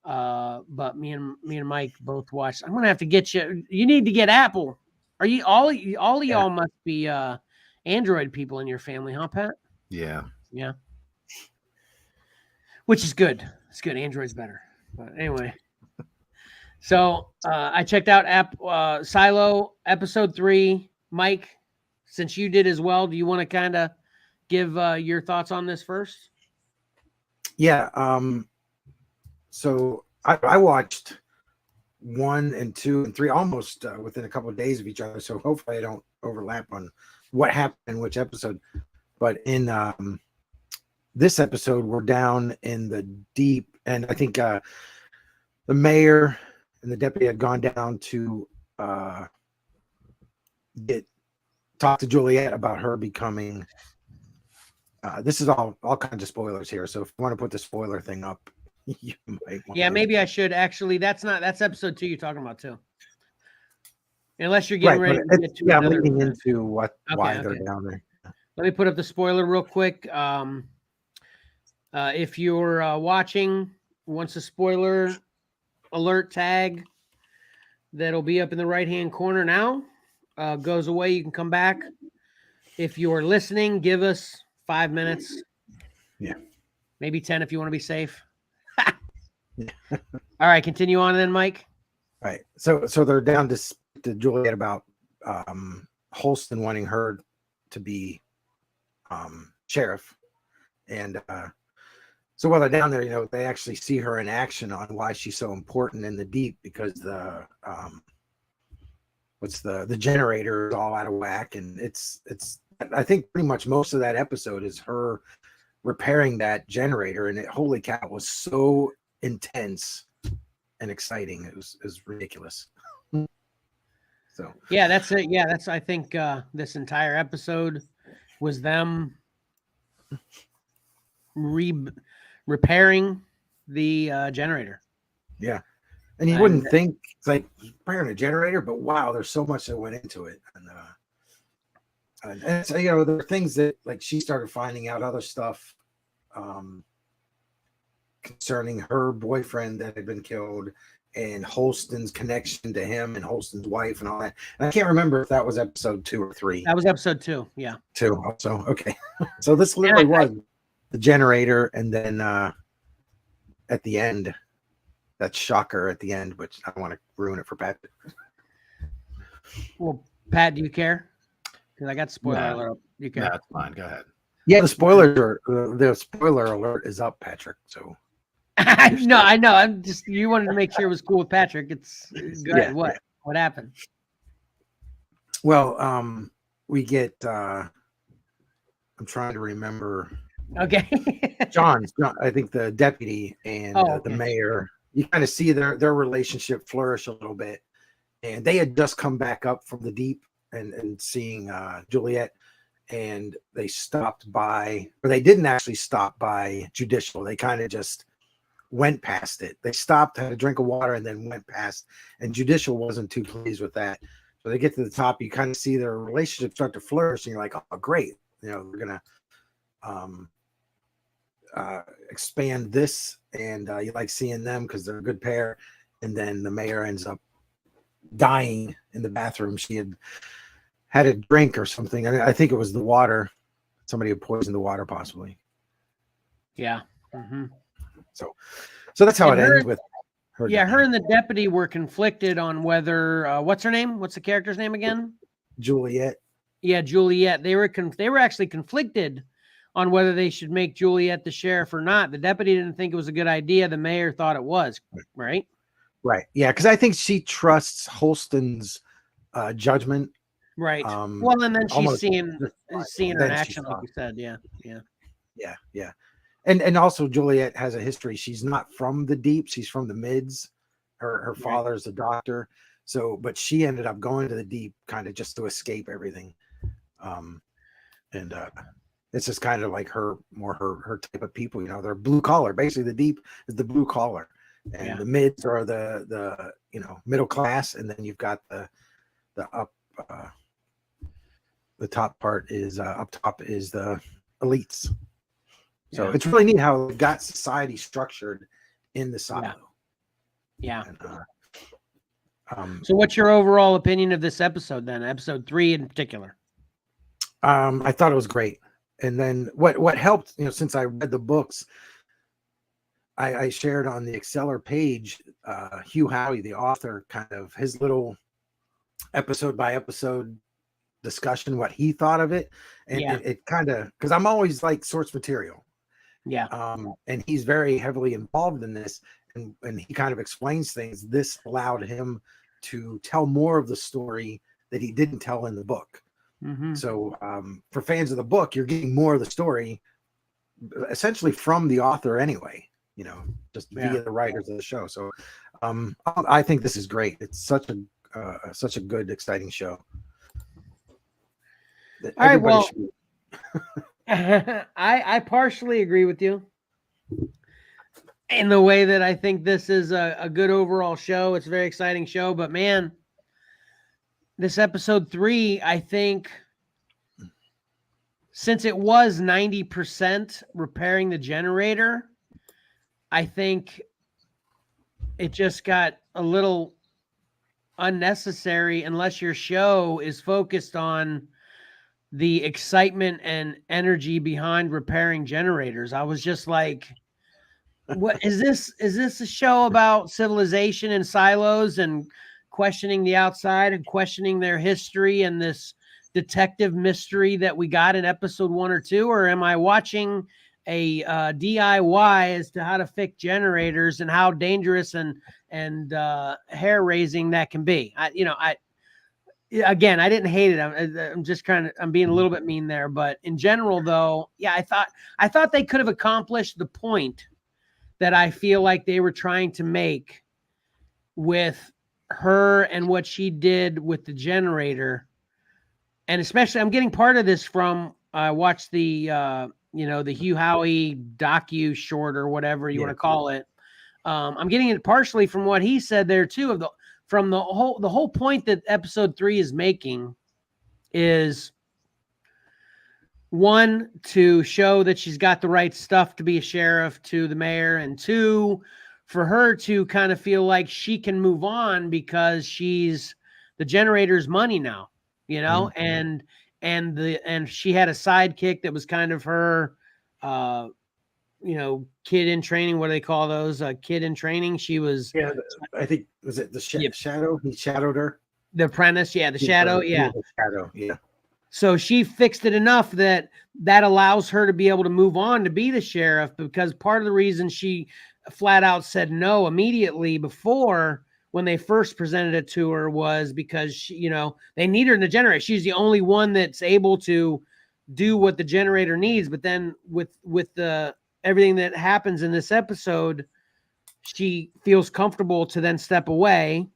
But me and Mike both watched. I'm gonna have to get you. You need to get Apple. Are you all of y'all must be Android people in your family, huh, Pat? Yeah. Which is good. It's good. Android's better. But anyway. So I checked out Silo episode 3. Mike, since you did as well, do you want to kind of give your thoughts on this first? Yeah. So I watched 1 and 2 and 3 almost within a couple of days of each other. So hopefully I don't overlap on what happened in which episode. But in this episode, we're down in the deep, and I think the mayor and the deputy had gone down to talk to Juliet about her becoming. This is all kinds of spoilers here. So if you want to put the spoiler thing up, you might want to. Maybe I should actually. That's episode 2 you're talking about too. Unless you're getting ready to get to another. Leading into why they're down there. Let me put up the spoiler real quick. If you're watching, once a spoiler alert tag that'll be up in the right-hand corner now goes away, you can come back. If you're listening, give us 5 minutes. Yeah. Maybe 10 if you want to be safe. All right, continue on then, Mike. All right. So they're down to Juliet about Holston wanting her to be sheriff. And so while they're down there, they actually see her in action on why she's so important in the deep, because the generator is all out of whack, and it's I think pretty much most of that episode is her repairing that generator, and holy cow, it was so intense and exciting. It was ridiculous. So yeah, that's it. Yeah, that's I think this entire episode was them repairing the generator. Yeah. And you wouldn't think it's like repairing a generator, but wow, there's so much that went into it. And so, there are things that, like, she started finding out other stuff concerning her boyfriend that had been killed, and Holston's connection to him and Holston's wife and all that. And I can't remember if that was episode 2 or 3. That was episode 2. Yeah. 2 also. Okay. So this literally was the generator, and then at the end, that shocker at the end, which I don't want to ruin it for Pat. Well, Pat, do you care? Because I got spoiler alert. You care? That's fine. Go ahead. Yeah, the spoiler alert is up, Patrick. So no, I know. I'm just, you wanted to make sure it was cool with Patrick. It's good. Yeah, what happened? Well, we get. I'm trying to remember. Okay. John, I think the deputy and the mayor. You kind of see their relationship flourish a little bit, and they had just come back up from the deep and seeing Juliet, and they stopped by, or they didn't actually stop by Judicial. They kind of just went past it. They stopped, had a drink of water, and then went past. And Judicial wasn't too pleased with that. So they get to the top. You kind of see their relationship start to flourish, and you're like, "Oh, great! they're gonna expand this, and you like seeing them because they're a good pair. And then the mayor ends up dying in the bathroom. She had a drink or something. I think it was the water. Somebody had poisoned the water, possibly. Yeah. Mm-hmm. So that's how And it ends with her. Yeah, her and the deputy were conflicted on whether what's her name? What's the character's name again? Juliet. Yeah, Juliet. They were actually conflicted on whether they should make Juliet the sheriff or not. The deputy didn't think it was a good idea. The mayor thought it was, right? Right. Yeah, because I think she trusts Holston's judgment. Right. Um, Well, and then she's almost seeing her in then she action, like thought. you said. Yeah. Yeah. And also Juliet has a history. She's not from the deep. She's from the mids. Her father's a doctor. So, but she ended up going to the deep kind of just to escape everything. And it's just kind of like her type of people. They're blue collar. Basically, the deep is the blue collar, and the mids are the middle class, and then you've got the up. The top part is up top is the elites. So it's really neat how they've got society structured in the silo. Yeah. And, So what's your overall opinion of this episode then? Episode 3 in particular. I thought it was great. And then what helped, since I read the books, I shared on the Xcellar page, Hugh Howey, the author, kind of his little episode by episode discussion, what he thought of it. And it kind of, because I'm always like source material. Yeah. And he's very heavily involved in this, and he kind of explains things. This allowed him to tell more of the story that he didn't tell in the book. Mm-hmm. So for fans of the book, you're getting more of the story essentially from the author anyway, just via the writers of the show. So I think this is great. It's such a good, exciting show. All right, well, I partially agree with you in the way that I think this is a good overall show. It's a very exciting show, but man, this episode 3, I think, since it was 90% repairing the generator, I think it just got a little unnecessary unless your show is focused on the excitement and energy behind repairing generators. I was just like, what is this? Is this a show about civilization and silos and questioning the outside and questioning their history and this detective mystery that we got in episode 1 or 2? Or am I watching a DIY as to how to fix generators and how dangerous and hair raising that can be? Again, I didn't hate it. I'm just I'm being a little bit mean there, but in general though, yeah, I thought they could have accomplished the point that I feel like they were trying to make with her and what she did with the generator. And especially I'm getting part of this from, I watched the, the Hugh Howey docu short or whatever you want to call it. I'm getting it partially from what he said there too, from the whole point that episode 3 is making is, 1, to show that she's got the right stuff to be a sheriff to the mayor, and 2, for her to kind of feel like she can move on because she's the generator's money now, mm-hmm. and she had a sidekick that was kind of her, kid in training. What do they call those? Kid in training. She was. Yeah, I think was it the shadow? He shadowed her. The apprentice. Yeah, the shadow. Yeah, the shadow. Yeah. So she fixed it enough that allows her to be able to move on to be the sheriff, because part of the reason she flat out said no immediately before when they first presented it to her was because she, they need her in the generator. She's the only one that's able to do what the generator needs. But then with the everything that happens in this episode, she feels comfortable to then step away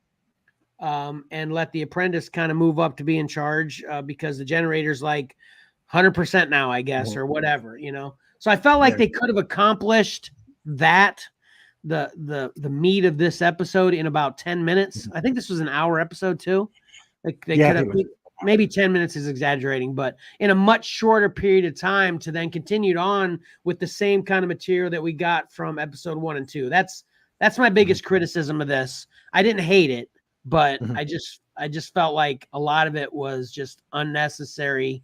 and let the apprentice kind of move up to be in charge because the generator's like 100% now, I guess, or whatever, So I felt like they could have accomplished that, the meat of this episode in about 10 minutes. I think this was an hour episode too. They could have. maybe 10 minutes is exaggerating, but in a much shorter period of time to then continued on with the same kind of material that we got from episode 1 and 2. That's my biggest criticism of this. I didn't hate it, but I just felt like a lot of it was just unnecessary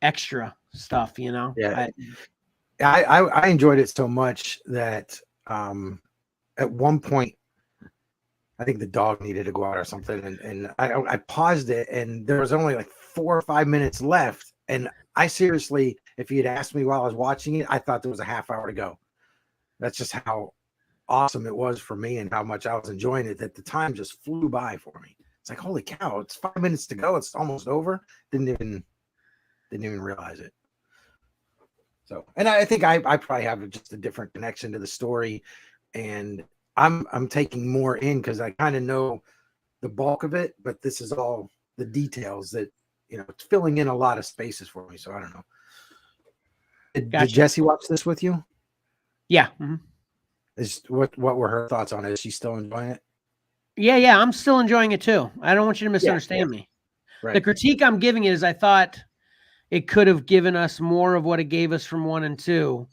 extra stuff, you know? Yeah. I enjoyed it so much that at one point, I think the dog needed to go out or something, and I paused it, and there was only like 4 or 5 minutes left. And I seriously, if you had asked me while I was watching it, I thought there was a half hour to go. That's just how awesome it was for me and how much I was enjoying it, that the time just flew by for me. It's like, holy cow, it's 5 minutes to go. It's almost over. Didn't even realize it. So, and I think I probably have just a different connection to the story, and I'm taking more in because I kind of know the bulk of it, but this is all the details that, you know, it's filling in a lot of spaces for me. So I don't know. Did Jessie watch this with you? Yeah. What were her thoughts on it? Is she still enjoying it? Yeah, I'm still enjoying it too. I don't want you to misunderstand me. Right. The critique I'm giving it is I thought it could have given us more of what it gave us from 1 and 2.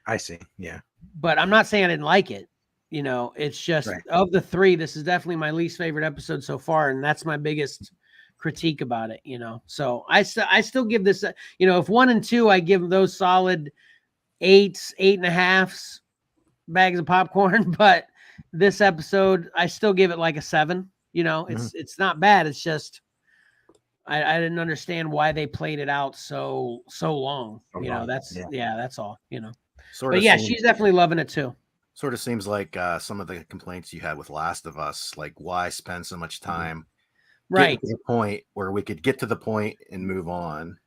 I see. Yeah. But I'm not saying I didn't like it. You know, it's just of the 3, this is definitely my least favorite episode so far, and that's my biggest critique about it. You know, so I still give this. You know, if 1 and 2, I give those solid 8s, 8.5s bags of popcorn, but this episode I still give it like a 7. You know, it's not bad. It's just I didn't understand why they played it out so long. You know, that's that's all. You know, but yeah, she's definitely loving it too. Sort of seems like some of the complaints you had with Last of Us, like why spend so much time getting to the point where we could get to the point and move on.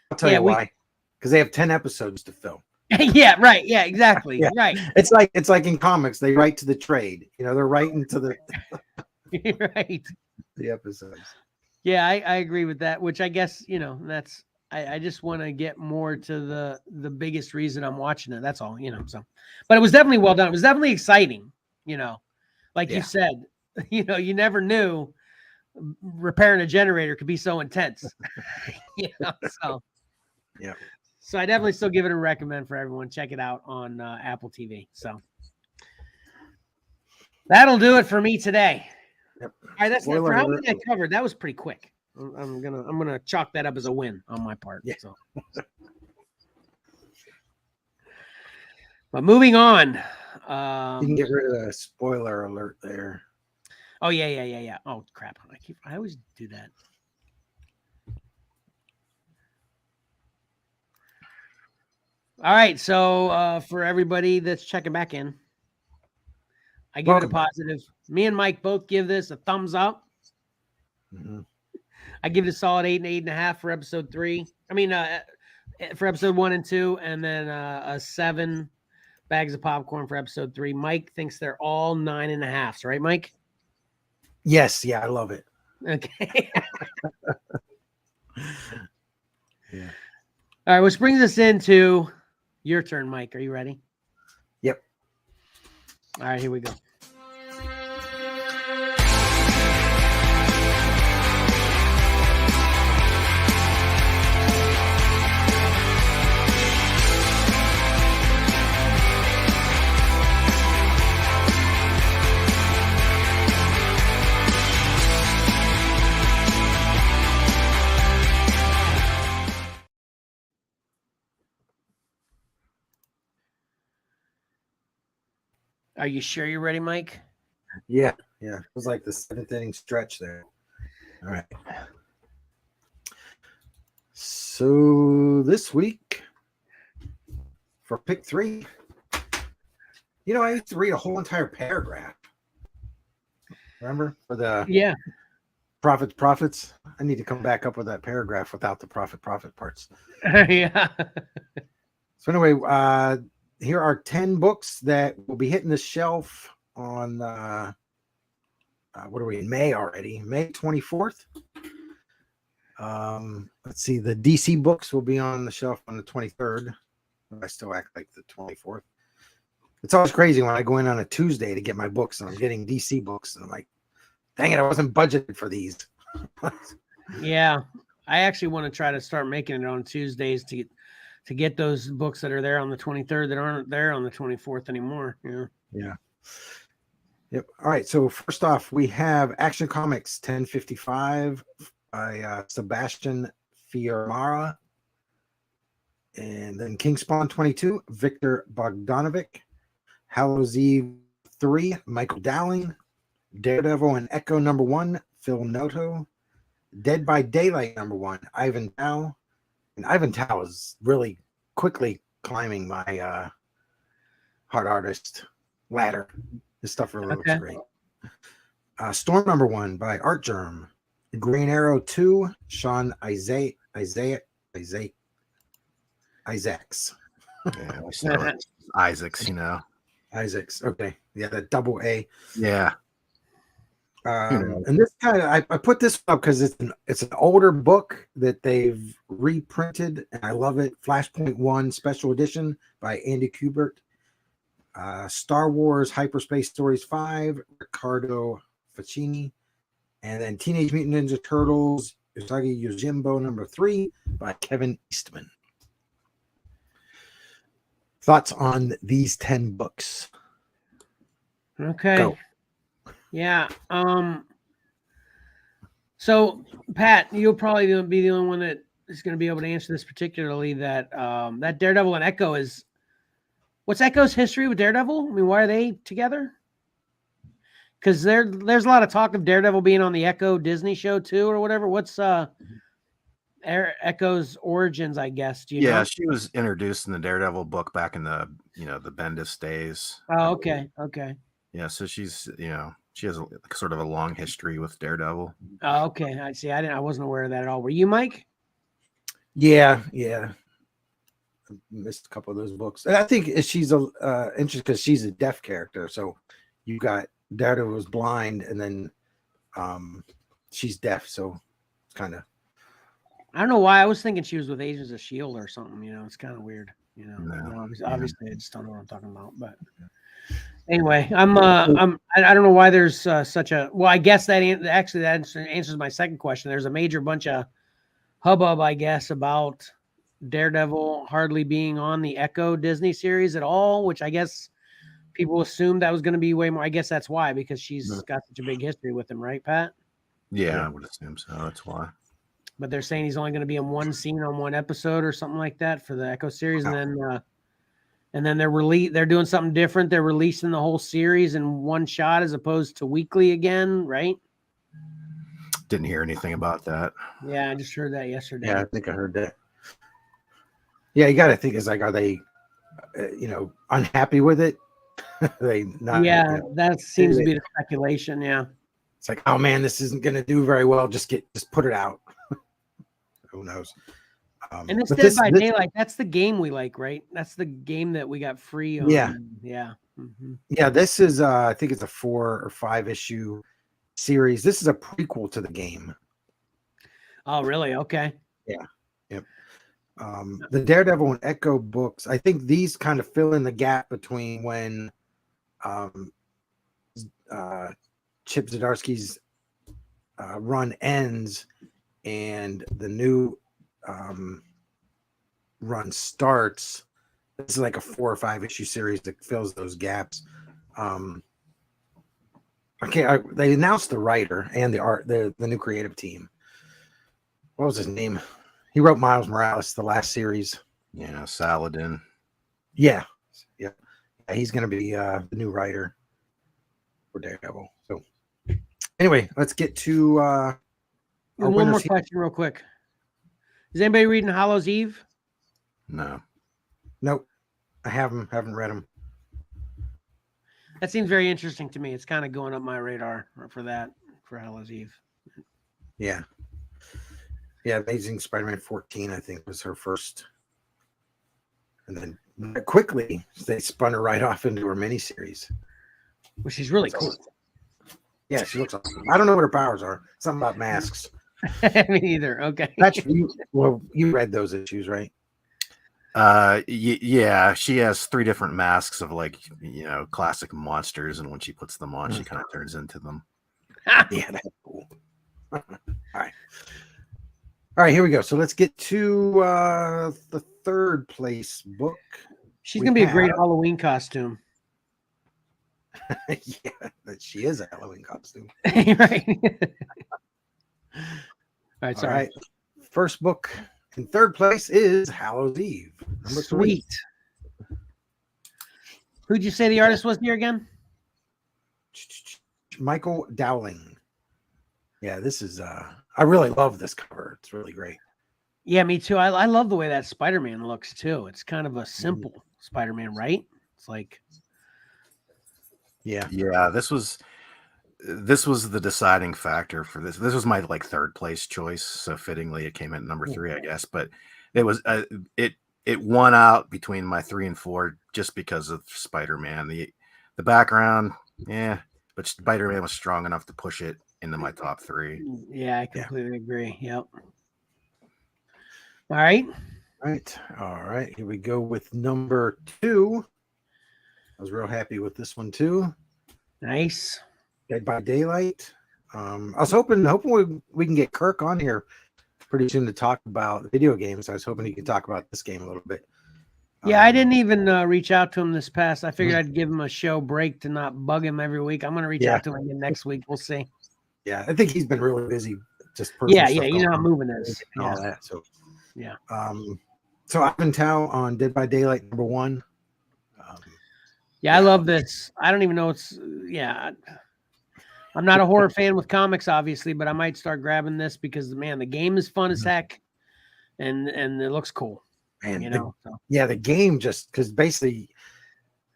I'll tell you why. Because they have 10 episodes to fill. Yeah, right. Yeah, exactly. Right. It's like in comics, they write to the trade. You know, they're writing to the the episodes. Yeah, I agree with that, which I guess, you know, that's I just want to get more to the biggest reason I'm watching it. That's all, you know. So, but it was definitely well done. It was definitely exciting, you know. Like you said, you know, you never knew repairing a generator could be so intense. You know, so yeah. So I definitely still give it a recommend for everyone. Check it out on Apple TV. So that'll do it for me today. Yep. All right, that's for how many I covered. That was pretty quick. I'm gonna chalk that up as a win on my part. Yeah. So. But moving on. You can get rid of the spoiler alert there. Oh yeah. Oh crap! I always do that. All right, so for everybody that's checking back in, I give it a positive. Me and Mike both give this a thumbs up. I give it a solid 8 and 8.5 for episode 3. I mean, for episode 1 and 2, and then a 7 bags of popcorn for episode 3. Mike thinks they're all 9.5s, right, Mike? Yes, yeah, I love it. Okay. Yeah. All right, which brings us into your turn, Mike. Are you ready? Yep. All right, here we go. Are you sure you're ready, Mike? Yeah. It was like the 7th inning stretch there. All right. So this week for pick 3, you know, I used to read a whole entire paragraph. Remember for the profits? I need to come back up with that paragraph without the profit parts. Yeah. So anyway, here are 10 books that will be hitting the shelf on what are we in May already? May 24th. Let's see, the DC books will be on the shelf on the 23rd. I still act like the 24th. It's always crazy when I go in on a Tuesday to get my books and I'm getting DC books and I'm like, dang it, I wasn't budgeted for these. Yeah. I actually want to try to start making it on Tuesdays to get those books that are there on the 23rd that aren't there on the 24th anymore. Yeah. Yep. All right. So first off, we have Action Comics 1055 by Sebastian Fiormara. And then King Spawn 22, Victor Bogdanovic. Hallows Eve 3, Michael Dowling. Daredevil and Echo #1, Phil Noto. Dead by Daylight #1, Ivan Tao. And Ivan Tao is really quickly climbing my hard artist ladder. This stuff really looks great. Storm #1 by Art Germ. Green Arrow 2, Sean Isaacs. Yeah, we start with Isaacs, Isaacs. Okay. Yeah, that double A. Yeah. And this kind of I put this up because it's an older book that they've reprinted, and I love it. Flashpoint 1 Special Edition by Andy Kubert. Star Wars Hyperspace Stories 5, Riccardo Facchini. And then Teenage Mutant Ninja Turtles Usagi Yojimbo #3 by Kevin Eastman. Thoughts on these 10 books? Okay. Go. Yeah. So Pat, you'll probably be the only one that is going to be able to answer this particularly. That that Daredevil and Echo is. What's Echo's history with Daredevil? I mean, why are they together? Because there's a lot of talk of Daredevil being on the Echo Disney show too, or whatever. What's Echo's origins? I guess. Do you know? She was introduced in the Daredevil book back in the the Bendis days. Oh, okay. Yeah, so she's she has sort of a long history with Daredevil. Oh, okay. I see. I wasn't aware of that at all. Were you, Mike? Yeah. I missed a couple of those books. And I think she's interesting because she's a deaf character. So you got Daredevil was blind, and then she's deaf. So it's kind of. I don't know why. I was thinking she was with Agents of S.H.I.E.L.D. or something. It's kind of weird. Obviously, I just don't know what I'm talking about. But anyway, I don't know why there's such a. Well, I guess that answers my second question. There's a major bunch of hubbub, I guess, about Daredevil hardly being on the Echo Disney series at all, which I guess people assumed that was going to be way more. I guess that's why, because she's got such a big history with him, right, Pat? Yeah, I would assume so. That's why. But they're saying he's only going to be in one scene on one episode or something like that for the Echo series, and then they're doing something different. They're releasing the whole series in one shot as opposed to weekly again, right? Didn't hear anything about that. Yeah, I just heard that yesterday. Yeah, I think I heard that. Yeah, you got to think, are they, unhappy with it? They not? Yeah, that seems to be the speculation. Yeah, it's like, oh man, this isn't going to do very well. Just put it out. Who knows? And it's Dead by Daylight. That's the game we like, right? That's the game that we got free on. Yeah. Mm-hmm. Yeah, this is I think it's a 4 or 5 issue series. This is a prequel to the game. Oh, really? Okay. Yeah. Yep. The Daredevil and Echo books, I think these kind of fill in the gap between when Chip Zdarsky's run ends and the new run starts. This is like a 4 or 5 issue series that fills those gaps. They announced the writer and the new creative team. What was his name? He wrote Miles Morales, the last series. Yeah, Saladin. Yeah. He's going to be the new writer for Daredevil. So, anyway, let's get to one more question, real quick. Is anybody reading Hallows Eve? No. Nope. I haven't read them. That seems very interesting to me. It's kind of going up my radar for Hallows Eve. Yeah. Yeah, Amazing Spider-Man 14, I think, was her first. And then quickly, they spun her right off into her miniseries. Which is really cool. Yeah, she looks awesome. I don't know what her powers are. Something about masks. Me either. Okay. You read those issues, right? Yeah, she has 3 different masks of classic monsters, and when she puts them on, she kind of turns into them. Yeah, that's cool. All All right, here we go. So let's get to the third place book. She's We gonna be a great have- Halloween costume. Yeah, but she is a Halloween costume. Right. All right, All sorry. right. First book in third place is Hallows Eve. Number 3. Sweet. Who'd you say the artist was here again? Michael Dowling. Yeah, this is I really love this cover. It's really great. Yeah, me too. I love the way that Spider-Man looks too. It's kind of a simple Spider-Man, right? It's like, Yeah. This was the deciding factor for this. This was my like third place choice, so fittingly it came in number 3, I guess. But it was it won out between my 3 and 4 just because of Spider-Man. The background, yeah, but Spider-Man was strong enough to push it into my top 3. yeah, I completely agree. Yep. All right. All right. Here we go with number 2. I was real happy with this one too. Nice. Dead by Daylight. I was hoping we can get Kirk on here pretty soon to talk about video games. I was hoping he could talk about this game a little bit. Yeah, I didn't even reach out to him this past. I figured I'd give him a show break to not bug him every week. I'm going to reach out to him again next week. We'll see. Yeah, I think he's been really busy. Just Yeah, stuff you know how going moving is. and all that. So Yeah. So Ivan Tao on Dead by Daylight number 1. Yeah, I love this. I don't even know I'm not a horror fan with comics, obviously, but I might start grabbing this because man, the game is fun as heck, and it looks cool. And you know, the game just because basically,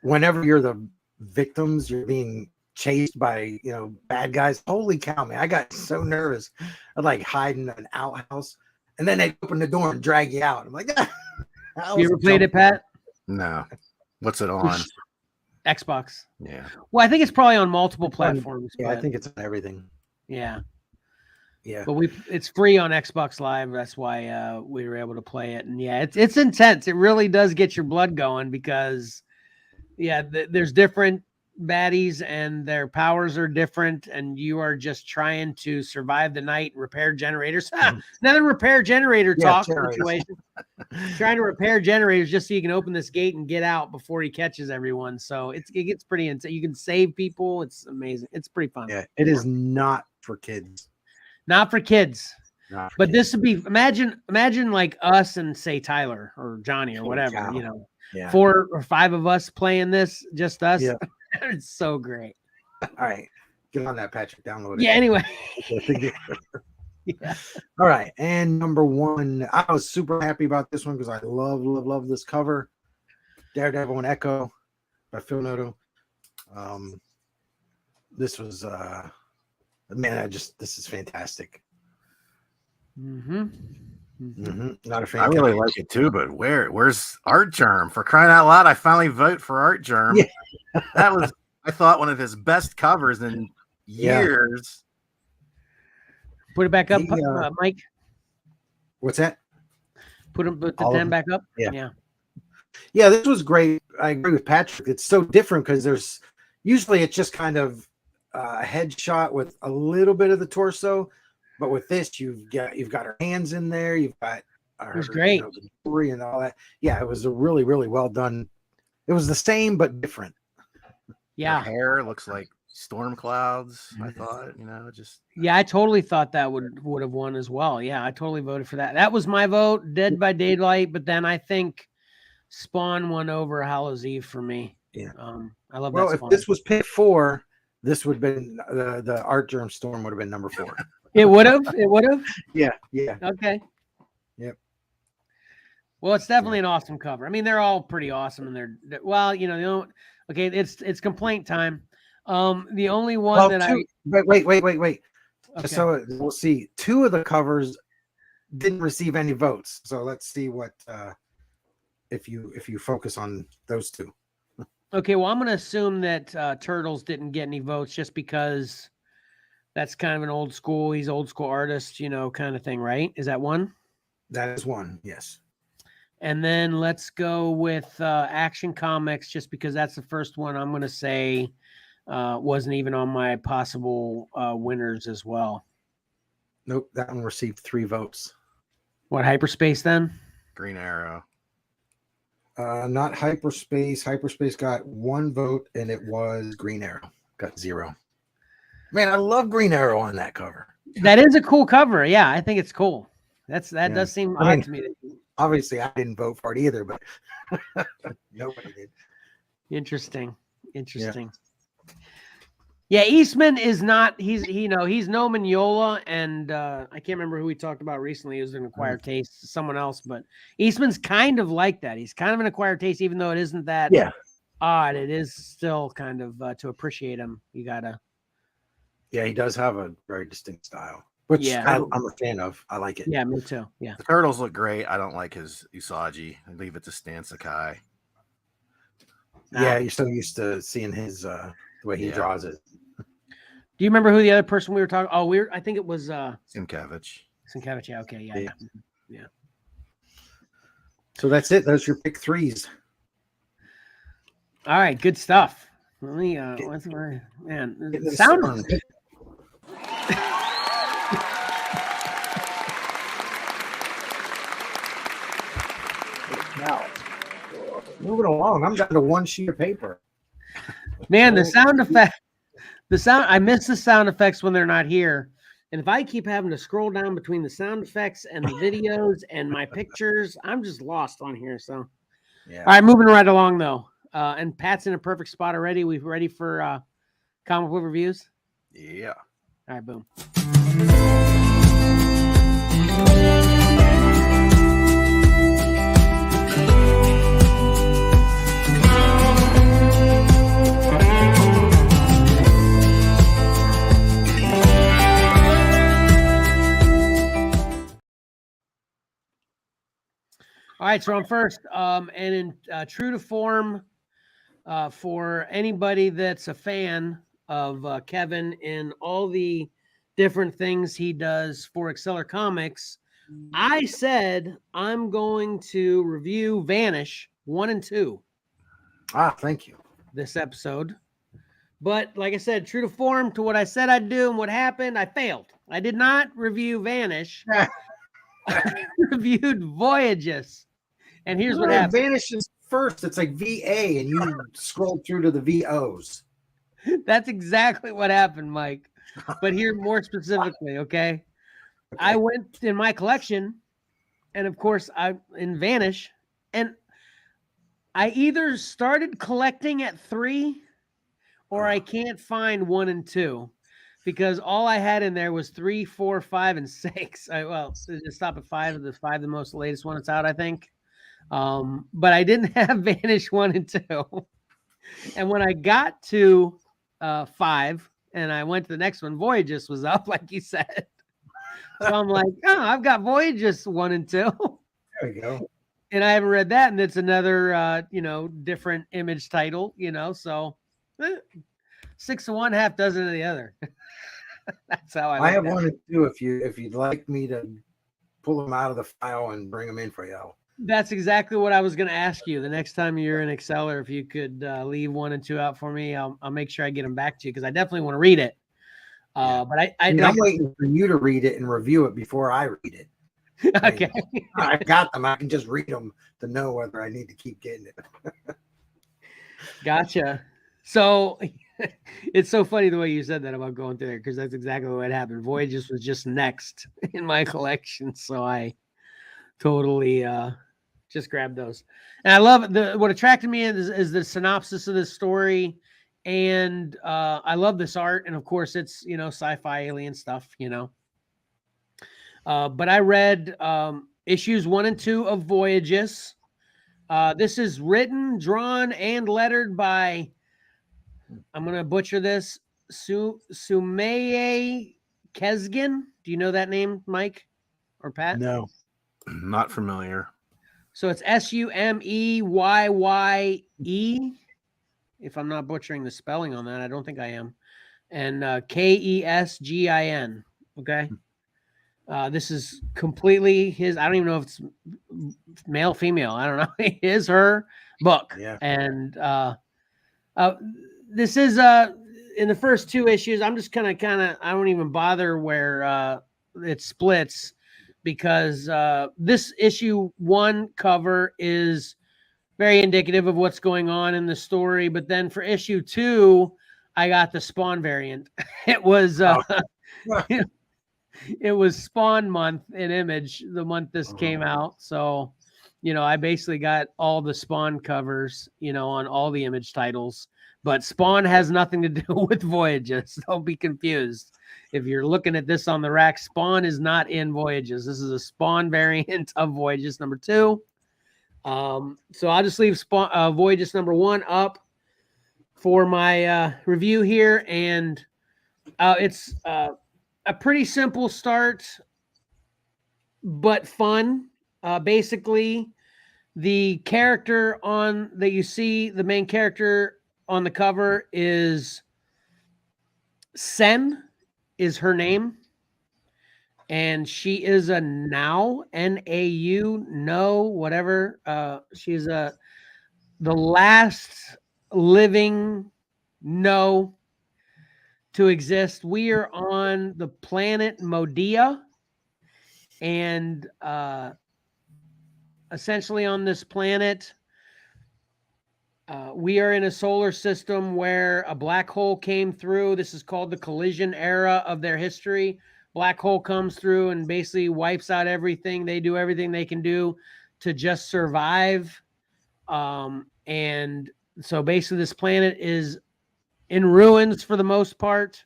whenever you're the victims, you're being chased by bad guys. Holy cow, man! I got so nervous. I'd like hide in an outhouse, and then they open the door and drag you out. I'm like, you ever played it, Pat? No. What's it on? Xbox. Yeah. Well, I think it's probably on multiple platforms. Yeah, but, I think it's on everything. Yeah. Yeah. But it's free on Xbox Live. That's why we were able to play it. And yeah, it's intense. It really does get your blood going because there's different baddies and their powers are different, and you are just trying to survive the night and repair generators. Another repair generator talk situation. Trying to repair generators just so you can open this gate and get out before he catches everyone. So it gets pretty intense. You can save people. It's amazing. It's pretty fun. Yeah, it is not for kids. Not for kids. Not for But kids. this would be imagine like us and say Tyler or Johnny or Holy whatever, cow. Yeah. 4 or 5 of us playing this, just us. Yeah. It's so great. All right. Get on that, Patrick. Download it. Yeah, anyway. Yeah. All right. And number 1, I was super happy about this one because I love this cover. Daredevil and Echo by Phil Noto. This was man, this is fantastic. Not a fan. I really like it too, but where's Art Germ? For crying out loud, I finally vote for Art Germ. Yeah. That was, I thought, one of his best covers in years. Put it back up, Mike. What's that? Put the All of 10 them? back up. Yeah. Yeah, this was great. I agree with Patrick. It's so different because there's usually it's just kind of a headshot with a little bit of the torso, but with this you've got her hands in there. You've got it was great. the jewelry and all that. Yeah, it was a really well done. It was the same but different. Yeah. Her hair looks like storm clouds. I thought, just Yeah, I totally thought that would have won as well. Yeah, I totally voted for that. That was my vote, Dead by Daylight, but then I think Spawn won over Hallows Eve for me. Yeah. I love Well, that if Spawn. this was pick 4, this would have been the Art Germ Storm would have been number 4. It would have. Yeah. Okay. Yep. Well, it's definitely an awesome cover. I mean, they're all pretty awesome, and they're okay. It's complaint time. The only one wait. Okay. Just so we'll see, 2 of the covers didn't receive any votes. So let's see what if you focus on those 2. Okay, well, I'm going to assume that Turtles didn't get any votes just because that's kind of an old school artist, kind of thing, right? Is that one? That is one, yes. And then let's go with Action Comics, just because that's the first one I'm going to say wasn't even on my possible winners as well. Nope, that one received 3 votes. What, hyperspace then? Green Arrow. Not hyperspace. Hyperspace got 1 vote, and it was Green Arrow. Got 0. Man, I love Green Arrow on that cover. That is a cool cover. Yeah, I think it's cool. That does seem odd to me. Obviously, I didn't vote for it either, but nobody did. Interesting. Yeah, Eastman is not. He's no Mignola, and I can't remember who we talked about recently. He was an acquired taste, someone else, but Eastman's kind of like that. He's kind of an acquired taste, even though it isn't that odd. It is still kind of to appreciate him. You gotta. Yeah, he does have a very distinct style, which I'm a fan of. I like it. Yeah, me too. Yeah, the turtles look great. I don't like his Usagi. I leave it to Stan Sakai. Yeah, you're so used to seeing his the way he draws it. Do you remember who the other person we were talking? Oh, I think it was Sienkiewicz. Sienkiewicz. Yeah. Okay. Yeah. So that's it. Those are your pick 3s. All right. Good stuff. Let me. What's my man? The sound. Now, moving along. I'm down to 1 sheet of paper. Man, the sound effect. I miss the sound effects when they're not here. And if I keep having to scroll down between the sound effects and the videos and my pictures, I'm just lost on here. So, yeah. All right, moving right along though. And Pat's in a perfect spot already. We're ready for comic book reviews. Yeah. All right, boom. All right, so I'm first. And in true to form, for anybody that's a fan of Kevin in all the different things he does for XcellarComics, I said I'm going to review Vanish 1 and 2. Thank you. This episode. But like I said, true to form to what I said I'd do and what happened, I failed. I did not review Vanish. I reviewed Voyages. And here's what happened. Vanish is first. It's like VA, and you scrolled through to the VOs. That's exactly what happened, Mike. But here more specifically, okay? I went in my collection, and of course, I in Vanish, and I either started collecting at 3 or I can't find 1 and 2 because all I had in there was 3, 4, 5, and 6. Just stop at 5. The 5, the most latest one that's out, I think. But I didn't have Vanish 1 and 2. And when I got to 5 and I went to the next one, Voyages was up, like you said. So I'm like, I've got Voyages 1 and 2. There we go. And I haven't read that, and it's another different image title, so 6 of one, half dozen of the other. That's how I have 1 and 2 if you'd like me to pull them out of the file and bring them in for you. That's exactly what I was going to ask you. The next time you're in Xcellar, if you could leave 1 and 2 out for me, I'll make sure I get them back to you because I definitely want to read it. But I'm waiting for you to read it and review it before I read it. Okay. I got them. I can just read them to know whether I need to keep getting it. Gotcha. So it's so funny the way you said that about going through there because that's exactly what happened. Voyages was just next in my collection, so I totally just grabbed those. And I love what attracted me is the synopsis of this story, and I love this art, and of course it's sci-fi alien stuff, but I read issues 1 and 2 of Voyages. This is written, drawn, and lettered by, I'm going to butcher this, Sumeye Kesgin. Do you know that name, Mike or Pat? No. Not familiar. So it's Sumeyye. If I'm not butchering the spelling on that, I don't think I am. And Kesgin. Okay. This is completely his. I don't even know if it's male, female. I don't know. His, her book. Yeah. And this is in the first 2 issues. I'm just kind of. I don't even bother where it splits. because this issue 1 cover is very indicative of what's going on in the story. But then for issue 2, I got the Spawn variant. It was it was Spawn month in Image, the month this came out. So, I basically got all the Spawn covers, on all the Image titles. But Spawn has nothing to do with Voyages. Don't be confused. If you're looking at this on the rack, Spawn is not in Voyages. This is a Spawn variant of Voyages number 2. So I'll just leave Voyages number 1 up for my review here. And it's a pretty simple start, but fun. Basically, the character that you see, the main character on the cover is Sen, is her name. And she is a Nau, N-A-U, no, whatever. She's the last living No to exist. We are on the planet Modea, and essentially on this planet, we are in a solar system where a black hole came through. This is called the collision era of their history. Black hole comes through and basically wipes out everything. They do everything they can do to just survive. And so basically this planet is in ruins for the most part.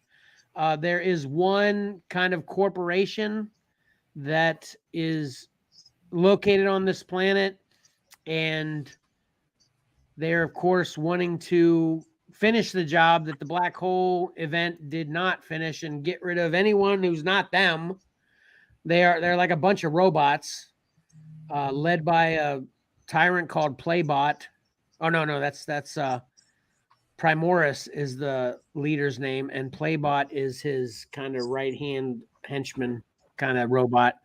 There is one kind of corporation that is located on this planet, and they're, of course, wanting to finish the job that the black hole event did not finish and get rid of anyone who's not them. They're like a bunch of robots led by a tyrant called Playbot. Oh, no, that's Primoris is the leader's name, and Playbot is his kind of right-hand henchman kind of robot.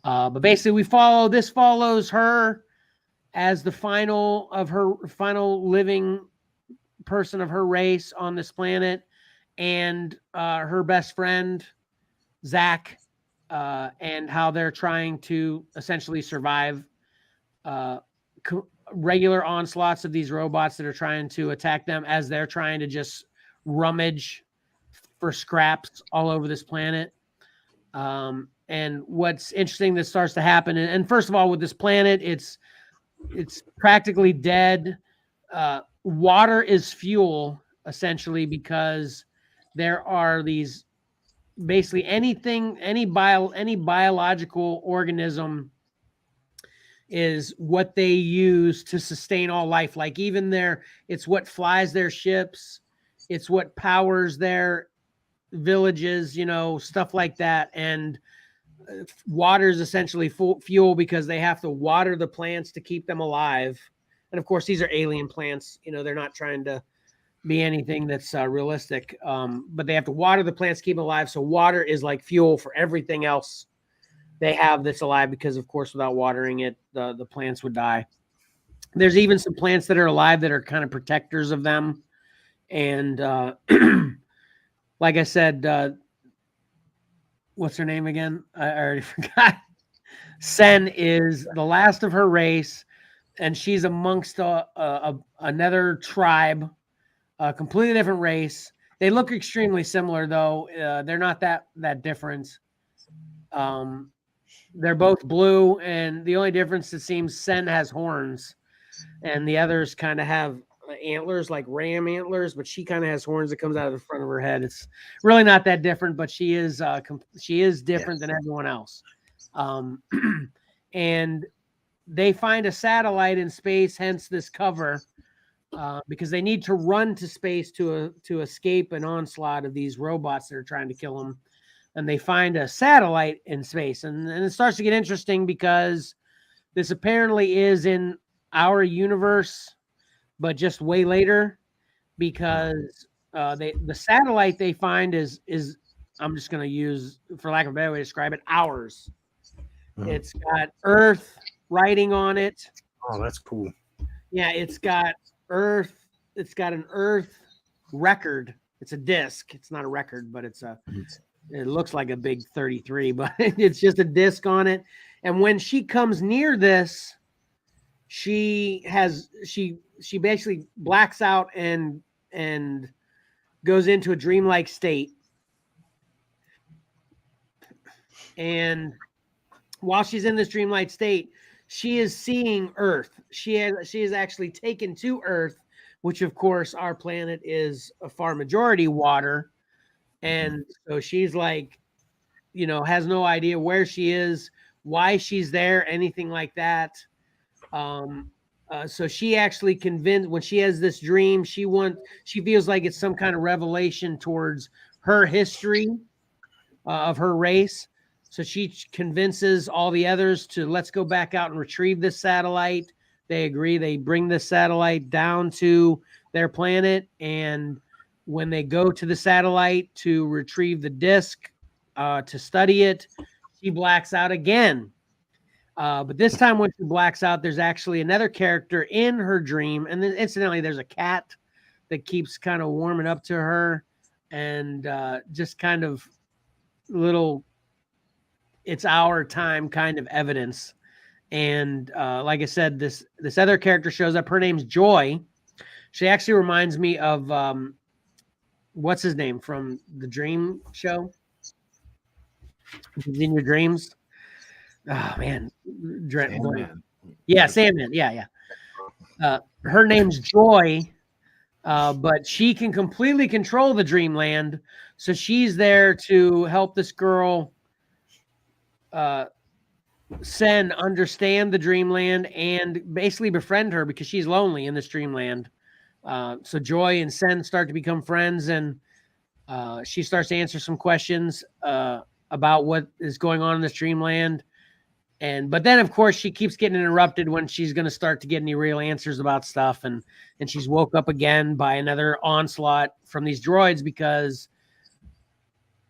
But basically this follows her as the final living person of her race on this planet, and her best friend, Zach, and how they're trying to essentially survive regular onslaughts of these robots that are trying to attack them, as they're trying to just rummage for scraps all over this planet. And what's interesting that starts to happen, and first of all, with this planet, it's practically dead. Water is fuel, essentially, because there are these basically any biological organism is what they use to sustain all life. Like even it's what flies their ships, it's what powers their villages, stuff like that. And water is essentially fuel because they have to water the plants to keep them alive. And of course, these are alien plants. They're not trying to be anything that's realistic, but they have to water the plants to keep them alive. So water is like fuel for everything else they have that's alive, because of course, without watering it, the plants would die. There's even some plants that are alive that are kind of protectors of them. And like I said, what's her name again? I already forgot. Sen is the last of her race, and she's amongst another tribe, a completely different race. They look extremely similar, though. They're not that different. They're both blue, and the only difference, it seems, Sen has horns, and the others kind of have antlers, like ram antlers, but she kind of has horns that comes out of the front of her head. It's really not that different, but she is different than everyone else. And they find a satellite in space, hence this cover, because they need to run to space to escape an onslaught of these robots that are trying to kill them. And they find a satellite in space, and it starts to get interesting because this apparently is in our universe, but just way later, because the satellite they find is I'm just going to use, for lack of a better way to describe it, ours. It's got Earth writing on it. Oh, that's cool. Yeah, it's got Earth. It's got an Earth record. It's a disc. It's not a record, but it's It looks like a big 33, but it's just a disc on it. And when she comes near this, she basically blacks out and goes into a dreamlike state. And while she's in this dreamlike state, she is seeing Earth. She is actually taken to Earth, which of course our planet is a far majority water. And so she's like, has no idea where she is, why she's there, anything like that. So she actually convinced, when she has this dream, she feels like it's some kind of revelation towards her history of her race. So she convinces all the others to let's go back out and retrieve this satellite. They agree. They bring the satellite down to their planet, and when they go to the satellite to retrieve the disc to study it, she blacks out again. But this time when she blacks out, there's actually another character in her dream. And then incidentally, there's a cat that keeps kind of warming up to her and just kind of little, it's our time kind of evidence. And like I said, this other character shows up. Her name's Joy. She actually reminds me of what's his name from the Dream show? In Your Dreams. Oh man, Sandman. Yeah, Sandman. Yeah. Her name's Joy, but she can completely control the dreamland. So she's there to help this girl, Sen, understand the dreamland and basically befriend her because she's lonely in this dreamland. So Joy and Sen start to become friends, and she starts to answer some questions about what is going on in this dreamland. But then of course she keeps getting interrupted when she's going to start to get any real answers about stuff. And she's woke up again by another onslaught from these droids because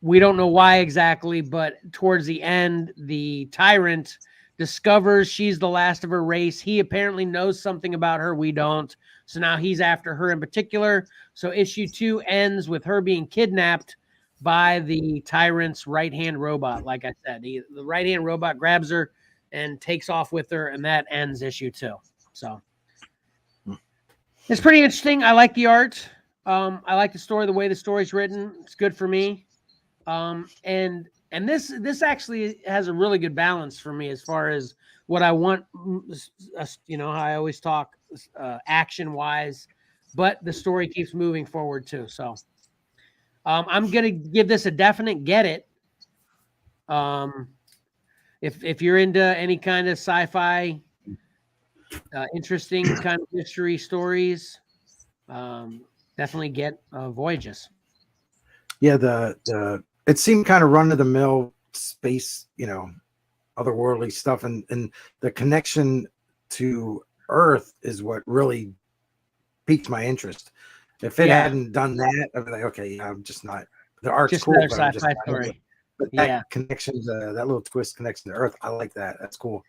we don't know why exactly, but towards the end, the tyrant discovers she's the last of her race. He apparently knows something about her. We don't. So now he's after her in particular. So issue 2 ends with her being kidnapped by the tyrant's right-hand robot. Like I said, the right-hand robot grabs her and takes off with her, and that ends issue 2. So it's pretty interesting. I like the art. I like the story, the way the story's written. It's good for me. And this actually has a really good balance for me as far as what I want. How I always talk action-wise, but the story keeps moving forward too. So I'm gonna give this a definite get it. If you're into any kind of sci-fi, interesting kind of history stories, definitely get Voyages. Yeah, the it seemed kind of run of the mill space, otherworldly stuff, and the connection to Earth is what really piqued my interest. If it hadn't done that, I'd be like, okay, I'm just not. The art's just cool, another but I'm just sci-fi not story. But that connection, that little twist connection to Earth, I like that. That's cool.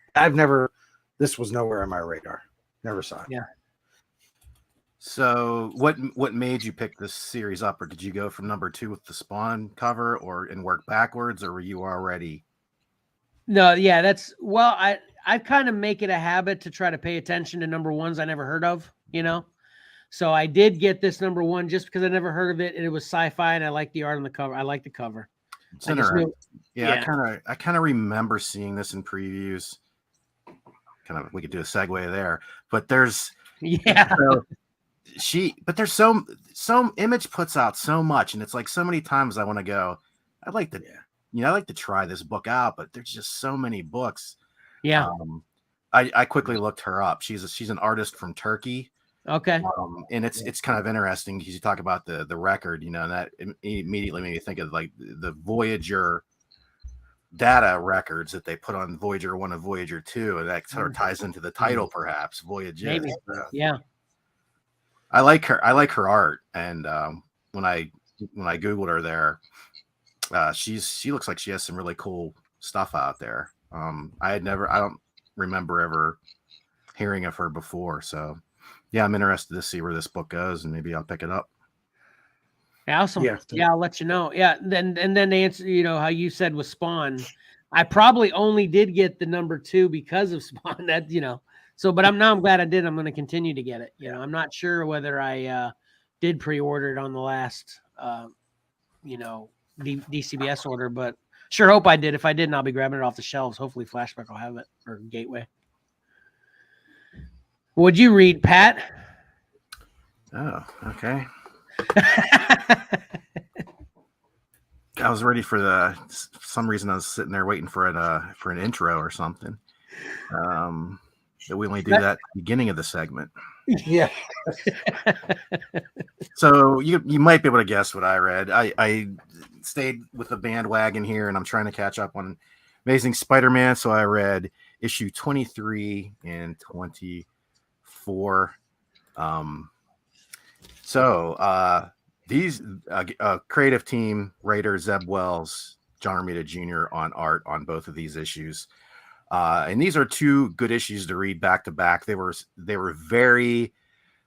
This was nowhere on my radar. Never saw it. Yeah. So what made you pick this series up, or did you go from number 2 with the Spawn cover and work backwards, or were you already? No, yeah, I kind of make it a habit to try to pay attention to number 1s I never heard of, So I did get this number 1 just because I never heard of it, and it was sci-fi, and I like the art on the cover. I like the cover. It's interesting. I kind of remember seeing this in previews. We could do a segue there, but there's there's so Image puts out so much, and it's like so many times I want to go, I'd like to try this book out, but there's just so many books. Yeah. I quickly looked her up. She's an artist from Turkey. Okay. And it's kind of interesting because you talk about the record, and that immediately made me think of like the Voyager data records that they put on Voyager 1 and Voyager 2, and that sort of ties into the title, perhaps Voyages. Maybe. Yeah. I like her art, and when I googled her there, she looks like she has some really cool stuff out there. I don't remember ever hearing of her before, so yeah, I'm interested to see where this book goes, and maybe I'll pick it up. Awesome. Yeah. Yeah, I'll let you know. Yeah, then to answer, how you said with Spawn, I probably only did get the number 2 because of Spawn. So, but I'm glad I did. I'm going to continue to get it. I'm not sure whether I did pre-order it on the last, DCBS order, but sure hope I did. If I didn't, I'll be grabbing it off the shelves. Hopefully, Flashback will have it, or Gateway. Would you read, Pat? Oh, okay. I was ready for some reason I was sitting there waiting for an intro or something. That we only do that at the beginning of the segment. Yeah. So you might be able to guess what I read. I stayed with the bandwagon here, and I'm trying to catch up on Amazing Spider-Man. So I read issue 23 and 24. These creative team, writer Zeb Wells, John Romita Jr. on art on both of these issues. And these are 2 good issues to read back to back. They were very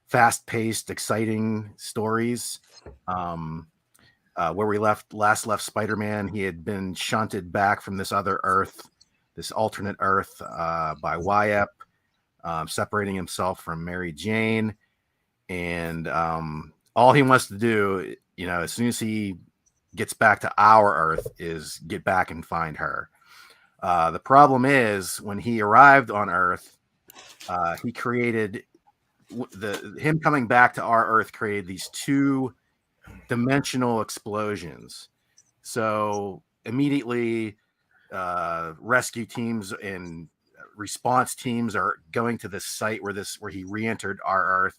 fast-paced, exciting stories. Where we left Spider-Man, he had been shunted back from this other Earth, this alternate Earth, by Wyep, separating himself from Mary Jane. And all he wants to do, as soon as he gets back to our Earth, is get back and find her. The problem is, when he arrived on Earth, he created him coming back to our Earth created these 2-dimensional explosions. So immediately, rescue teams and response teams are going to this site where he re-entered our Earth,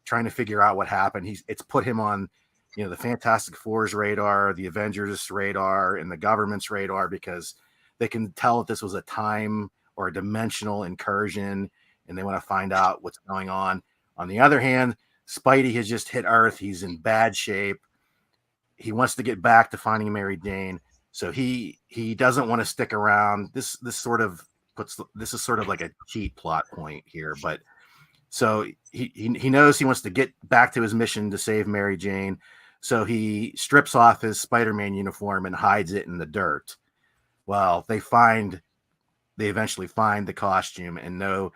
trying to figure out what happened. It's put him on, the Fantastic Four's radar, the Avengers radar, and the government's radar, because they can tell that this was a time or a dimensional incursion, and they want to find out what's going on. On the other hand, Spidey has just hit Earth. He's in bad shape. He wants to get back to finding Mary Jane, so he doesn't want to stick around. This is sort of like a cheat plot point here, but so he knows he wants to get back to his mission to save Mary Jane. So he strips off his Spider-Man uniform and hides it in the dirt. Well, they eventually find the costume and know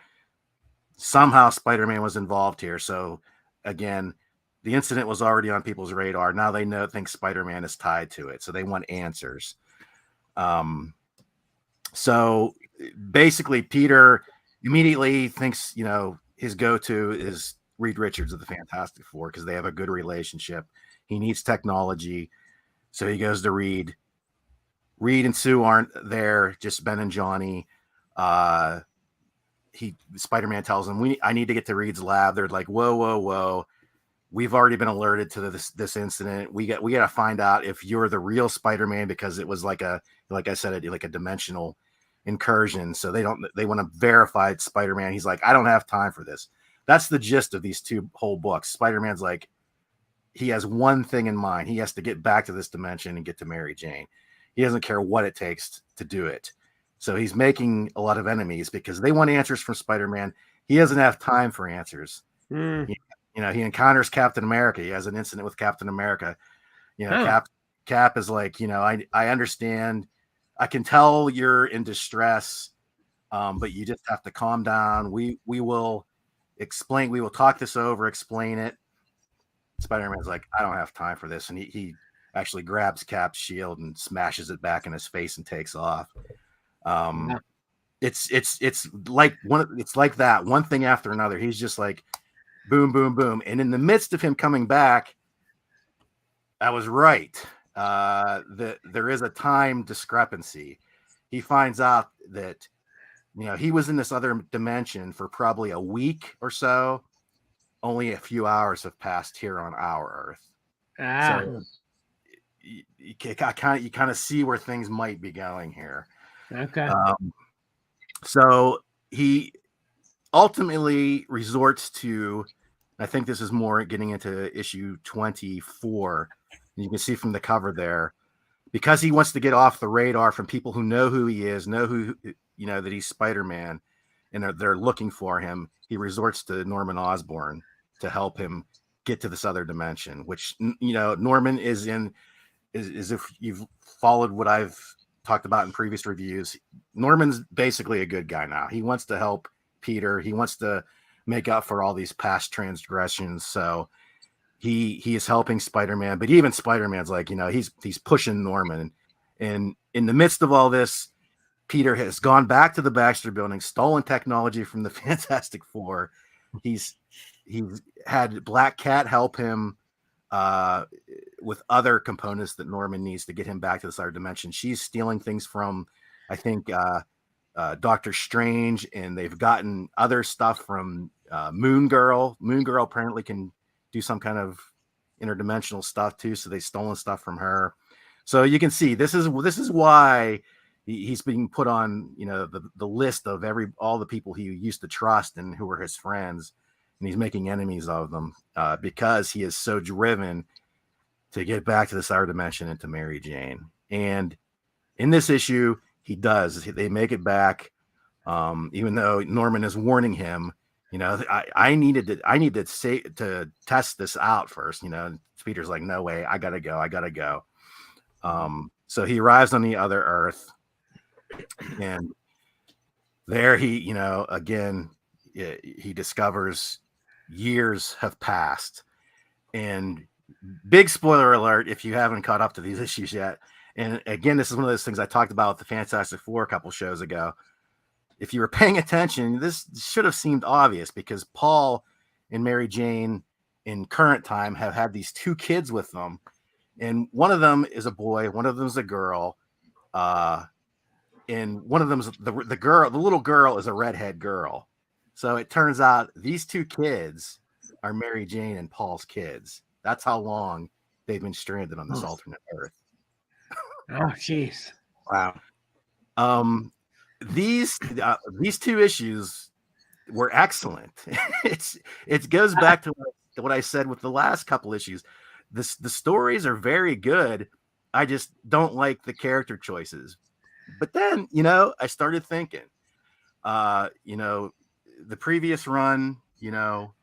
somehow Spider-Man was involved here. So again, the incident was already on people's radar. Now they think Spider-Man is tied to it. So they want answers. So basically Peter immediately thinks, his go-to is Reed Richards of the Fantastic Four, because they have a good relationship. He needs technology. So he goes to Reed. Reed and Sue aren't there, just Ben and Johnny. Spider-Man tells him, I need to get to Reed's lab. They're like, whoa. We've already been alerted to this incident. We got to find out if you're the real Spider-Man, because it was like a dimensional incursion. So they want to verify it's Spider-Man. He's like, I don't have time for this. That's the gist of these 2 whole books. Spider-Man's like, he has one thing in mind. He has to get back to this dimension and get to Mary Jane. He doesn't care what it takes to do it. So he's making a lot of enemies because they want answers from Spider-Man. He doesn't have time for answers. He encounters Captain America. He has an incident with Captain America. Cap is like, I understand. I can tell you're in distress, but you just have to calm down. We will explain. We will talk this over, explain it. Spider-Man's like, I don't have time for this. And he actually grabs Cap's shield and smashes it back in his face and takes off. It's like that one thing after another. He's just like, boom, boom, boom. And in the midst of him coming back, I was right. There is a time discrepancy. He finds out that, he was in this other dimension for probably a week or so. Only a few hours have passed here on our Earth. So you kind of see where things might be going here. Okay. So he ultimately resorts to, I think this is more getting into issue 24. You can see from the cover there, because he wants to get off the radar from people who know who he is, that he's Spider-Man, and they're looking for him. He resorts to Norman Osborn to help him get to this other dimension, which, you know, Norman is if you've followed what I've talked about in previous reviews, Norman's basically a good guy now. He wants to help Peter. He wants to make up for all these past transgressions. So he is helping Spider-Man, but even Spider-Man's like, you know, he's pushing Norman. And in the midst of all this, Peter has gone back to the Baxter Building, stolen technology from the Fantastic Four. He's had Black Cat help him with other components that Norman needs to get him back to this other dimension. She's stealing things from, I think, Doctor Strange, and they've gotten other stuff from Moon Girl. Moon Girl apparently can do some kind of interdimensional stuff too, so they've stolen stuff from her. So you can see this is why he's being put on, you know, the list of all the people he used to trust and who were his friends, and he's making enemies of them because he is so driven to get back to this other dimension and to Mary Jane. And in this issue, he does. They make it back, even though Norman is warning him. You know, I need to test this out first. You know, Peter's like, no way, I gotta go. So he arrives on the other Earth, and there he, you know, again, he discovers years have passed. And big spoiler alert if you haven't caught up to these issues yet. And again, this is one of those things I talked about with the Fantastic Four a couple shows ago. If you were paying attention, this should have seemed obvious because Paul and Mary Jane in current time have had these two kids with them. And one of them is a boy, one of them is a girl. And one of them's the little girl is a redhead girl. So it turns out these two kids are Mary Jane and Paul's kids. That's how long they've been stranded on this alternate Earth. Oh, jeez. Wow. These two issues were excellent. It goes back to what I said with the last couple issues. The stories are very good. I just don't like the character choices. But then, you know, I started thinking, you know, the previous run, you know,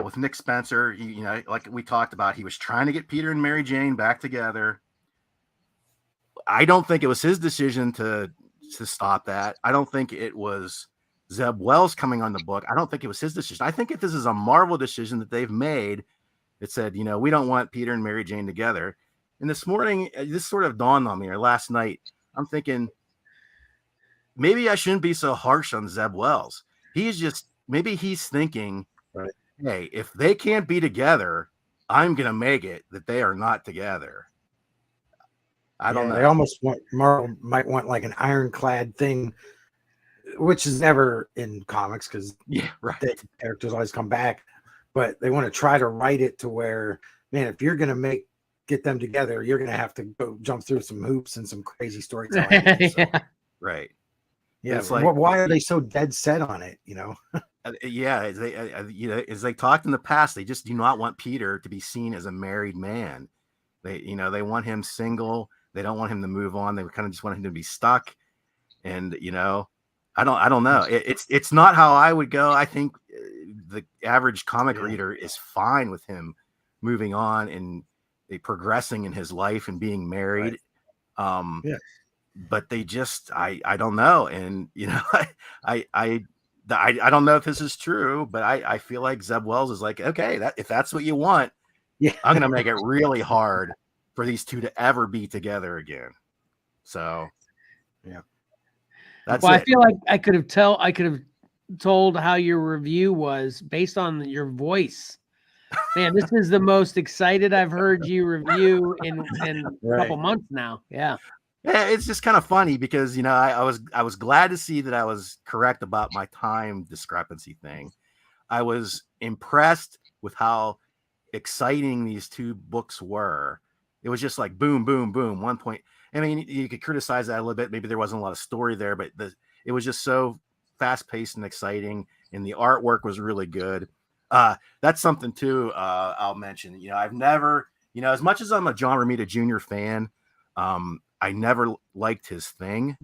with Nick Spencer, you know, like we talked about, he was trying to get Peter and Mary Jane back together. I don't think it was his decision to stop that. I don't think it was Zeb Wells coming on the book. I don't think it was his decision. I think if this is a Marvel decision that they've made, it said, you know, we don't want Peter and Mary Jane together. And this morning, this sort of dawned on me, or last night, I'm thinking, maybe I shouldn't be so harsh on Zeb Wells. Maybe he's thinking, right, hey, if they can't be together, I'm going to make it that they are not together. I don't know. They almost Marvel might want like an ironclad thing, which is never in comics because the characters always come back. But they want to try to write it to where, man, if you're going to get them together, you're going to have to go jump through some hoops and some crazy storytelling. So, right. Yeah. It's like, why are they so dead set on it? You know? Yeah. As they talked in the past, they just do not want Peter to be seen as a married man. They want him single. They don't want him to move on. They kind of just want him to be stuck. And, you know, I don't know. It's not how I would go. I think the average comic reader is fine with him moving on and progressing in his life and being married. Right. But they just, I don't know. And, you know, I don't know if this is true, but I feel like Zeb Wells is like, okay, if that's what you want, I'm going to make it really hard for these two to ever be together again. So, yeah. That's well, it. I feel like I could have told how your review was based on your voice. Man, this is the most excited I've heard you review in a couple months now. Yeah. Yeah, it's just kind of funny because, you know, I was glad to see that I was correct about my time discrepancy thing. I was impressed with how exciting these two books were. It was just like boom, boom, boom. 1 point. I mean, you could criticize that a little bit. Maybe there wasn't a lot of story there, but it was just so fast paced and exciting. And the artwork was really good. That's something too. I'll mention, you know, I've never, you know, as much as I'm a John Romita Jr. fan, I never liked his Thing.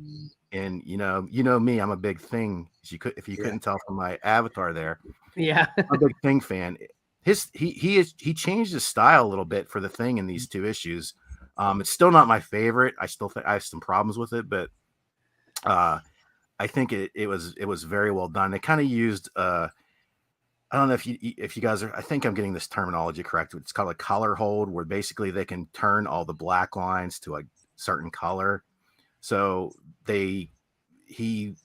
And, you know me, I'm a big Thing. If you couldn't tell from my avatar there. Yeah. I'm a big Thing fan. he changed his style a little bit for the Thing in these 2 issues. It's still not my favorite. I still think I have some problems with it, but I think it was very well done. They kind of used I don't know if you guys are, I think I'm getting this terminology correct. It's called a color hold, where basically they can turn all the black lines to a certain color. So he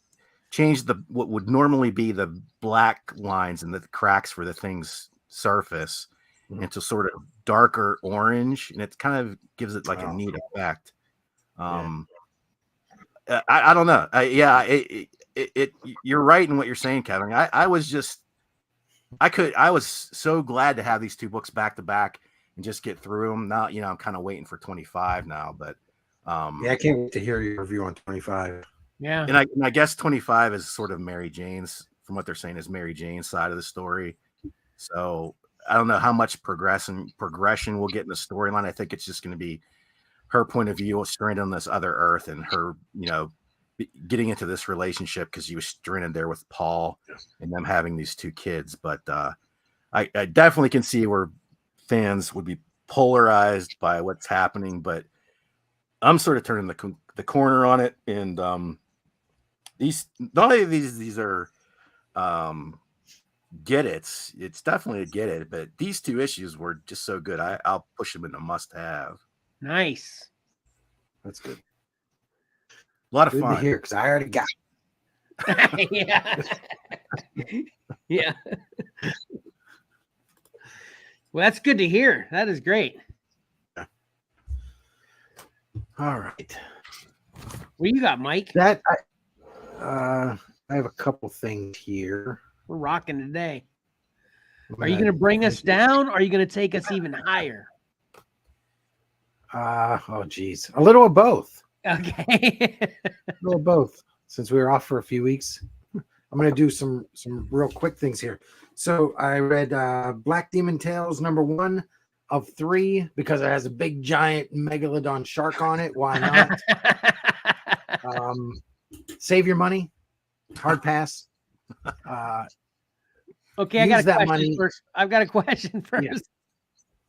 changed what would normally be the black lines and the cracks for the Thing's surface into sort of darker orange, and it kind of gives it like a neat effect. I don't know. You're right in what you're saying, Kevin. I was so glad to have these 2 books back to back and just get through them. Now, I'm kind of waiting for 25 now, but I can't wait to hear your review on 25. Yeah. And I guess 25 is sort of Mary Jane's, from what they're saying, is Mary Jane's side of the story. So I don't know how much progression we'll get in the storyline. I think it's just going to be her point of view stranded on this other Earth, and her, getting into this relationship because she was stranded there with Paul and them having these 2 kids. But I definitely can see where fans would be polarized by what's happening, but I'm sort of turning the corner on it. And these, not only these are get it's definitely a get it, but these 2 issues were just so good. I'll push them into must have. Nice. That's good. A lot of Good fun to hear, because I already got it. Yeah. Yeah. Well, that's good to hear. That is great. All right. What you got, Mike? I have a couple things here. We're rocking today. Are you going to bring us down, or are you going to take us even higher? Oh geez, a little of both. Okay. A little of both. Since we were off for a few weeks, I'm going to do some real quick things here. So I read Black Demon Tales #1 of 3 because it has a big giant megalodon shark on it. Why not? Save your money. Hard pass. Okay, I got a that question money. first. I've got a question first. Yeah.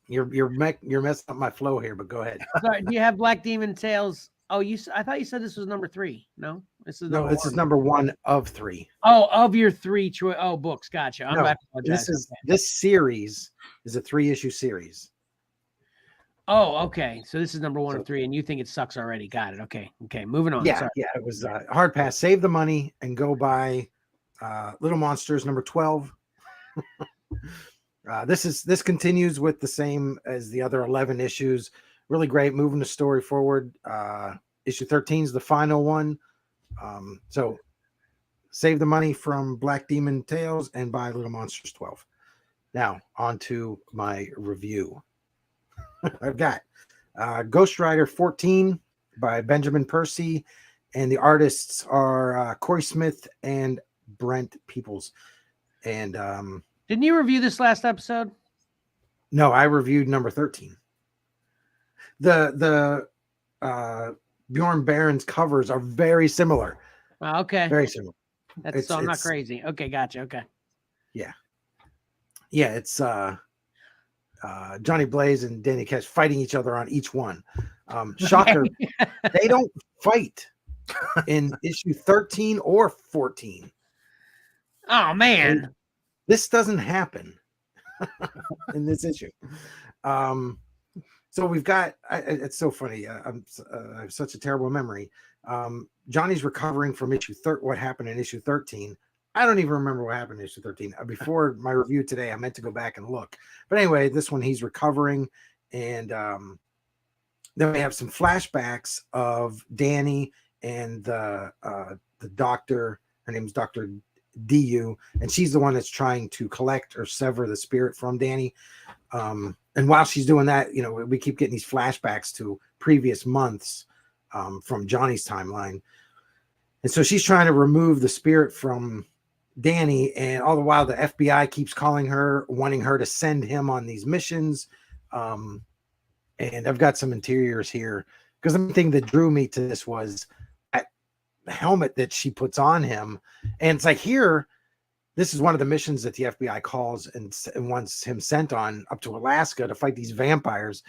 You're messing up my flow here, but go ahead. Sorry, do you have Black Demon Tales? Oh, I thought you said this was #3. No, this is #1 of 3. Oh, of your 3 books. Gotcha. This series is a 3-issue series. Oh, okay. So this is #1 of 3, and you think it sucks already? Got it. Okay. Moving on. Yeah, Sorry. yeah. It was hard pass. Save the money and go buy Little Monsters #12. This continues with the same as the other 11 issues. Really great, moving the story forward. Issue 13 is the final one. So save the money from Black Demon Tales and buy Little Monsters 12. Now on to my review. I've got Ghost Rider 14 by Benjamin Percy, and the artists are Corey Smith and Brent Peoples. And didn't you review this last episode? No, I reviewed number 13. The Bjorn Barron's covers are very similar. Okay. Very similar. So I'm not crazy. Okay, gotcha. Okay. Yeah. Yeah, it's Johnny Blaze and Danny Cash fighting each other on each one. Shocker, they don't fight in issue 13 or 14. Oh man. This doesn't happen in this issue. So we've got, it's so funny. I have such a terrible memory. Johnny's recovering from what happened in issue 13. I don't even remember what happened in issue 13. Before my review today, I meant to go back and look. But anyway, this one he's recovering. And then we have some flashbacks of Danny and the doctor. Her name's Dr. DU, and she's the one that's trying to collect or sever the spirit from Danny. And while she's doing that, we keep getting these flashbacks to previous months from Johnny's timeline. And so she's trying to remove the spirit from Danny, and all the while the FBI keeps calling her, wanting her to send him on these missions. And I've got some interiors here, because the thing that drew me to this was the helmet that she puts on him. And it's like, here this is one of the missions that the FBI calls and wants him sent on up to Alaska to fight these vampires.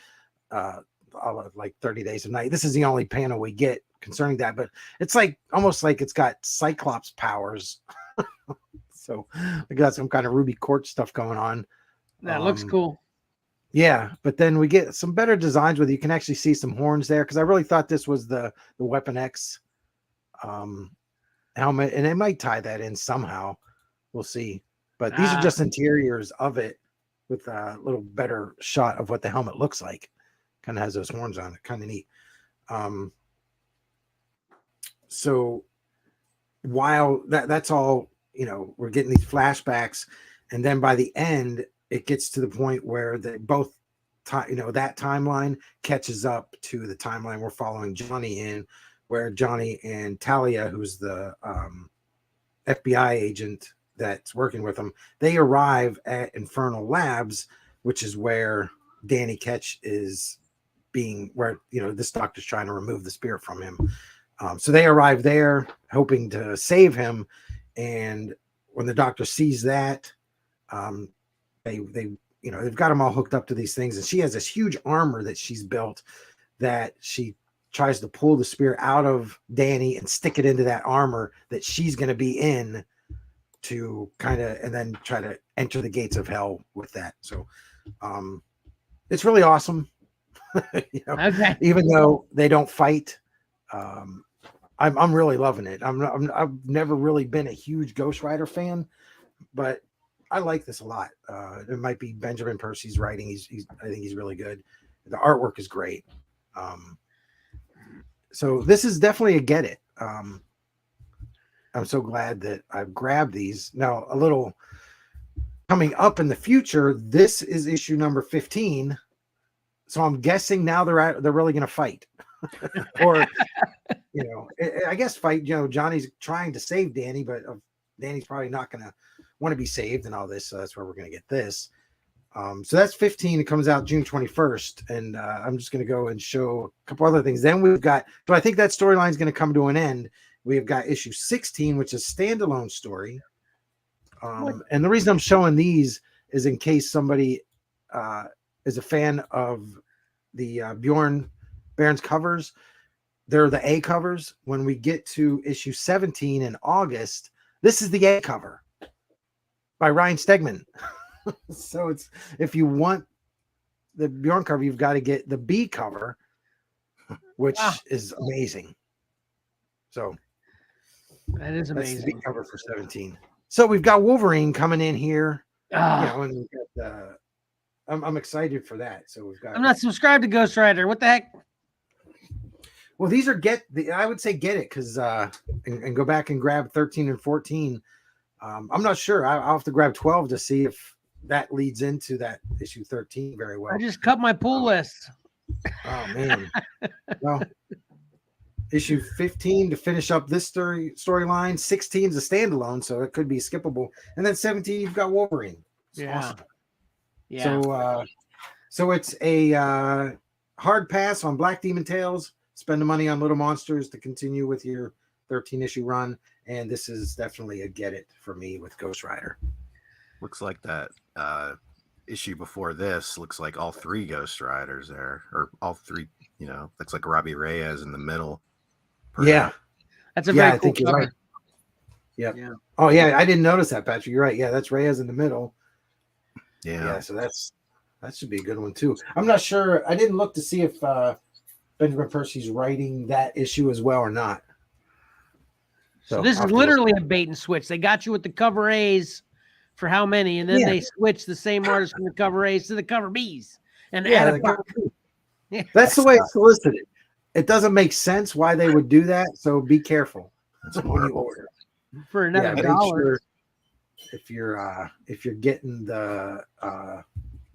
Like 30 Days of Night. This is the only panel we get concerning that, but it's like almost like it's got Cyclops powers. So we got some kind of Ruby Quartz stuff going on. That looks cool. Yeah, but then we get some better designs where you can actually see some horns there, because I really thought this was the Weapon X helmet, and they might tie that in somehow. We'll see. But these are just interiors of it with a little better shot of what the helmet looks like. Kind of has those horns on it. Kind of neat. So while that's all, you know, we're getting these flashbacks, and then by the end, it gets to the point where they both, you know, that timeline catches up to the timeline we're following Johnny in, where Johnny and Talia, who's the FBI agent that's working with them, they arrive at Infernal Labs, which is where Danny Ketch is being, where, you know, this doctor's trying to remove the spirit from him. So they arrive there hoping to save him. And when the doctor sees that, they you know, they've got them all hooked up to these things, and she has this huge armor that she's built that she tries to pull the spear out of Danny and stick it into that armor that she's going to be in to kind of, and then try to enter the gates of hell with that. So it's really awesome. You know, Okay. Even though they don't fight, I'm really loving it. I've never really been a huge Ghost Rider fan, but I like this a lot. It might be Benjamin Percy's writing. I think he's really good. The artwork is great. So this is definitely a get it. I'm so glad that I've grabbed these. Now, a little coming up in the future, this is issue number 15. So I'm guessing now they're really going to fight. Or, you know, I guess fight, you know, Johnny's trying to save Danny, but Danny's probably not going to want to be saved and all this. So that's where we're going to get this. So that's 15. It comes out June 21st. And I'm just going to go and show a couple other things. Then we've got, so I think that storyline is going to come to an end. We've got issue 16, which is standalone story. And the reason I'm showing these is in case somebody is a fan of the Bjorn Barron's covers. They're the A covers. When we get to issue 17 in August, this is the A cover by Ryan Stegman. So it's, if you want the Bjorn cover, you've got to get the B cover, which is amazing. So that is amazing. That's the B cover for 17. So we've got Wolverine coming in here. You know, and we've got I'm excited for that. So we've got. I'm not subscribed to Ghost Rider. What the heck? Well, these are I would say get it, because and go back and grab 13 and 14. I'm not sure. I'll have to grab 12 to see if that leads into that issue 13 very well. I just cut my pull list. Oh man. Well, issue 15 to finish up this storyline. 16 is a standalone, so it could be skippable. And then 17, you've got Wolverine. It's awesome. Yeah. So it's a hard pass on Black Demon Tales. Spend the money on Little Monsters to continue with your 13-issue run. And this is definitely a get it for me with Ghost Rider. Looks like that issue before this looks like all three Ghost Riders there, or all three, you know, looks like Robbie Reyes in the middle. Yeah. That's a very cool I think cover. you're right. Yep. Yeah. Oh, yeah. I didn't notice that, Patrick. You're right. Yeah, that's Reyes in the middle. Yeah. So that should be a good one, too. I'm not sure. I didn't look to see if Benjamin Percy's writing that issue as well or not. So this is literally a bait and switch. They got you with the cover A's for how many, and then they switch the same artist from the cover A's to the cover B's. And add a buck. That's the way it's solicited. It doesn't make sense why they would do that, so be careful when you order. For another $1. Sure if you're getting the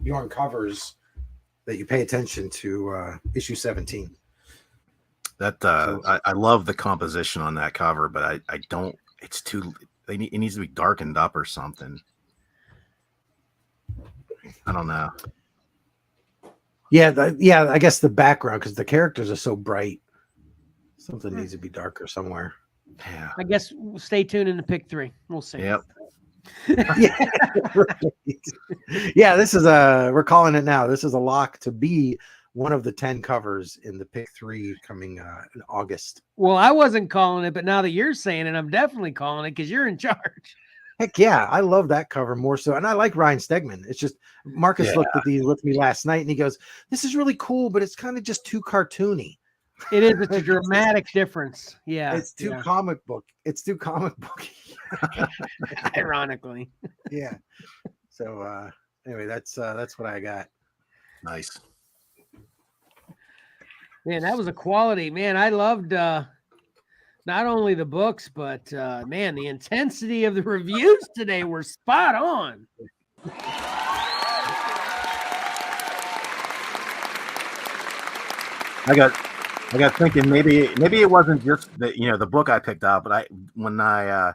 Bjorn covers, that you pay attention to issue 17. That I love the composition on that cover, but I don't. It's too. It needs to be darkened up or something. I don't know. Yeah, I guess the background, because the characters are so bright. Something needs to be darker somewhere. Yeah. I guess stay tuned in the pick 3. We'll see. Yep. Yeah, right. Yeah. This is we're calling it now. This is a lock to be one of the 10 covers in the pick 3 coming in August. Well, I wasn't calling it, but now that you're saying it, I'm definitely calling it because you're in charge. Heck yeah, I love that cover more so. And I like Ryan Stegman. It's just Marcus looked at these with me last night and he goes, "This is really cool, but it's kind of just too cartoony." It is. It's a dramatic difference. Yeah. It's too comic book. It's too comic book. Ironically. Yeah. So anyway, that's what I got. Nice. Man, that was a quality. Man, I loved not only the books, but man, the intensity of the reviews today were spot on. I got thinking maybe it wasn't just the book I picked out, but when I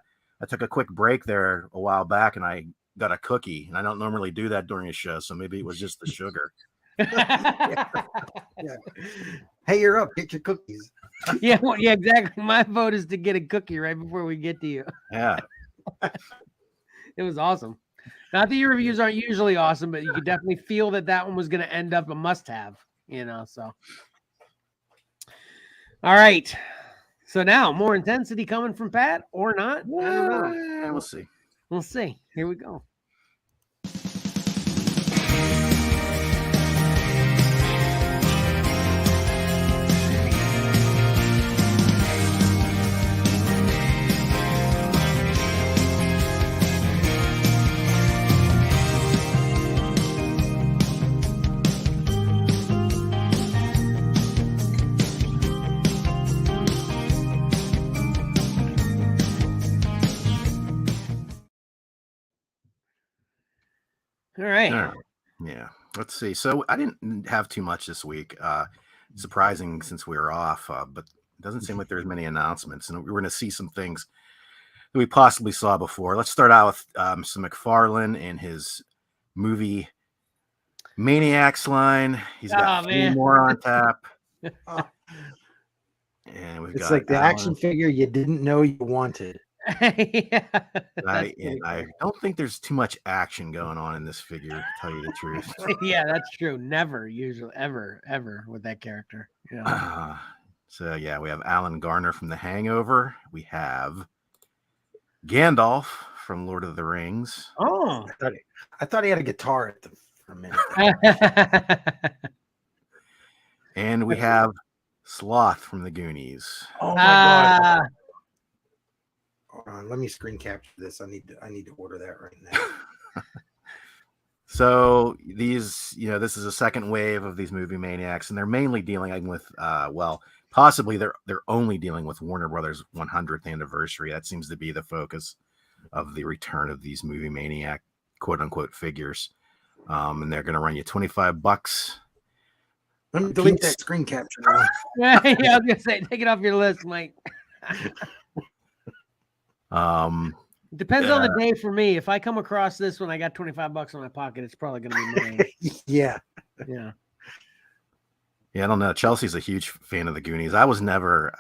took a quick break there a while back and I got a cookie, and I don't normally do that during a show, so maybe it was just the sugar. Yeah. Hey, you're up. Get your cookies. Yeah, well, yeah, exactly. My vote is to get a cookie right before we get to you. Yeah. It was awesome. Not that your reviews aren't usually awesome, but you could definitely feel that one was going to end up a must-have, so. All right. So now, more intensity coming from Pat or not? I don't know. We'll see. We'll see. Here we go. All right. Yeah. Let's see. So I didn't have too much this week. Surprising since we were off, but it doesn't seem like there's many announcements, and we're going to see some things that we possibly saw before. Let's start out with some McFarlane and his movie Maniacs line. He's got 3 more on tap. And we've it's got like the action figure you didn't know you wanted. Yeah, I don't think there's too much action going on in this figure, to tell you the truth. Yeah, that's true. Never, usually, ever with that character. Yeah. So yeah, we have Alan Garner from The Hangover. We have Gandalf from Lord of the Rings. Oh, I thought he had a guitar for a minute. And we have Sloth from The Goonies. Oh my god! Hold on, let me screen capture this. I need to order that right now. So these, this is a second wave of these movie maniacs, and they're mainly dealing with, possibly they're only dealing with Warner Brothers 100th anniversary. That seems to be the focus of the return of these movie maniac quote unquote figures. And they're going to run you $25. Let me delete that screen capture now. Yeah, I was gonna say, take it off your list, Mike. Depends on the day for me. If I come across this when I got $25 in my pocket, it's probably gonna be mine. Yeah. I don't know. Chelsea's a huge fan of The Goonies. I was never.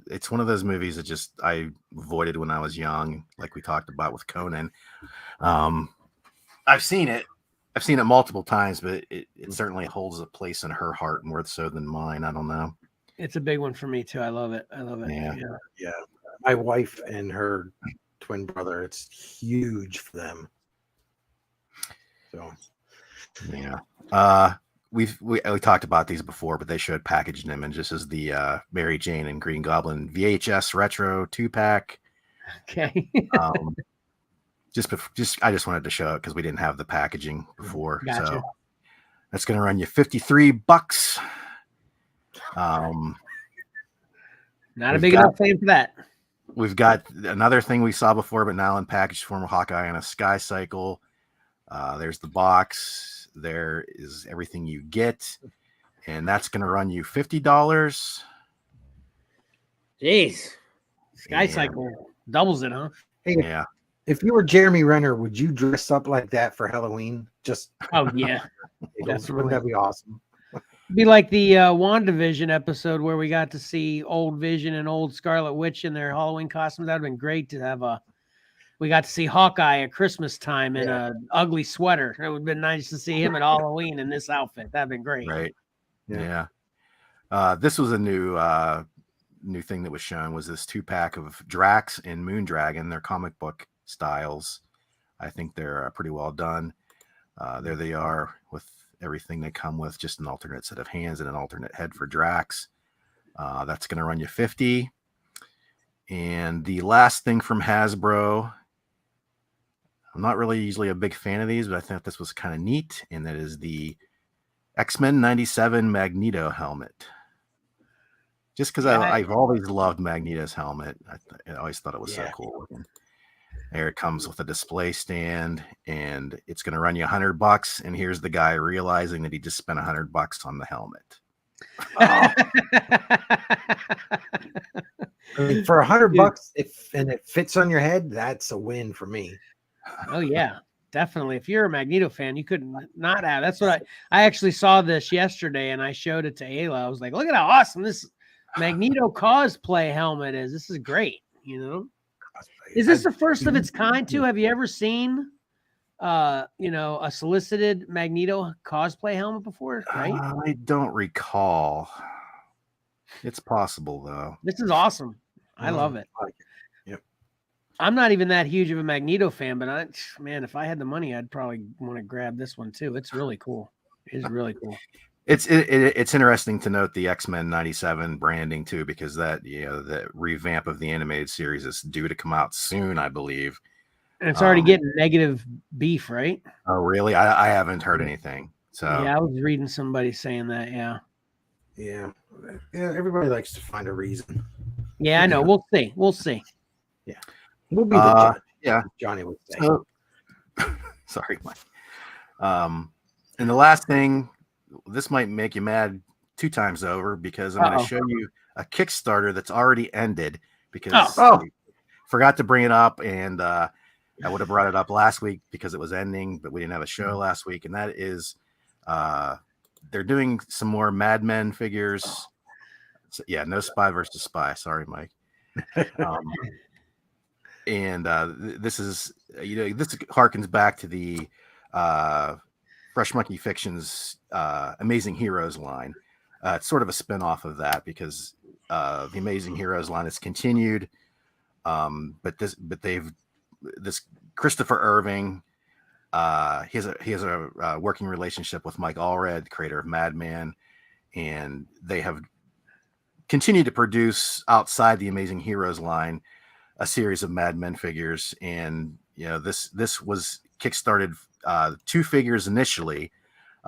It's one of those movies that just I avoided when I was young, like we talked about with Conan. I've seen it. I've seen it multiple times, but it certainly holds a place in her heart more so than mine. I don't know. It's a big one for me too. I love it. Yeah. My wife and her twin brother, it's huge for them. So, yeah. We talked about these before, but they showed packaged images as the Mary Jane and Green Goblin VHS retro 2-pack. Okay. I just wanted to show it because we didn't have the packaging before. Gotcha. So that's going to run you $53. Not a big enough fan for that. We've got another thing we saw before, but now in packaged form, Hawkeye and a Sky Cycle. There's the box. There is everything you get, and that's going to run you $50. Jeez, Sky Cycle doubles it, huh? Hey, yeah. If you were Jeremy Renner, would you dress up like that for Halloween? Oh yeah, wouldn't that be awesome? Be like the WandaVision episode where we got to see old Vision and old Scarlet Witch in their Halloween costumes. That'd have been great to have a we got to see Hawkeye at Christmas time in a ugly sweater. It would have been nice to see him at Halloween in this outfit. That'd been great. Right. Yeah. This was a new thing that was shown, was this 2-pack of Drax and Moondragon, their comic book styles. I think they're pretty well done. There they are with everything they come with, just an alternate set of hands and an alternate head for Drax. That's going to run you $50. And the last thing from Hasbro, I'm not really usually a big fan of these, but I thought this was kind of neat, and that is the X-Men 97 Magneto helmet. Just because I've always loved Magneto's helmet. I always thought it was so cool looking. There it comes with a display stand, and it's going to run you $100. And here's the guy realizing that he just spent $100 on the helmet. Oh. I mean, for $100, if it fits on your head, that's a win for me. Oh yeah, definitely. If you're a Magneto fan, you could not have. That's what I actually saw this yesterday, and I showed it to Ayla. I was like, look at how awesome this Magneto cosplay helmet is. This is great. You know, is this the first of its kind too? Have you ever seen a solicited Magneto cosplay helmet before? Right? I don't recall. It's possible though. This is awesome. I love it. Yep. I'm not even that huge of a Magneto fan, but man, if I had the money, I'd probably want to grab this one too. It's really cool. It's really cool. It's interesting to note the X-Men 97 branding too, because that the revamp of the animated series is due to come out soon, I believe. And it's already getting negative beef, right? Oh, really? I haven't heard anything. So yeah, I was reading somebody saying that. Yeah. Everybody likes to find a reason. Yeah, I know. We'll see. Yeah, we'll be the judge. Yeah, Johnny would say. So, sorry, Mike. And the last thing, this might make you mad 2 times over, because I'm going to show you a Kickstarter that's already ended, because I forgot to bring it up, and I would have brought it up last week because it was ending, but we didn't have a show last week, and that is they're doing some more Madman figures. So, yeah, no Spy versus Spy. Sorry, Mike. And this is, this harkens back to the Fresh Monkey Fictions Amazing Heroes line. It's sort of a spin-off of that, because the Amazing Heroes line has continued. But this Christopher Irving, he has a working relationship with Mike Allred, creator of Madman, and they have continued to produce outside the Amazing Heroes line a series of Madmen figures. And this was kickstarted 2 figures initially.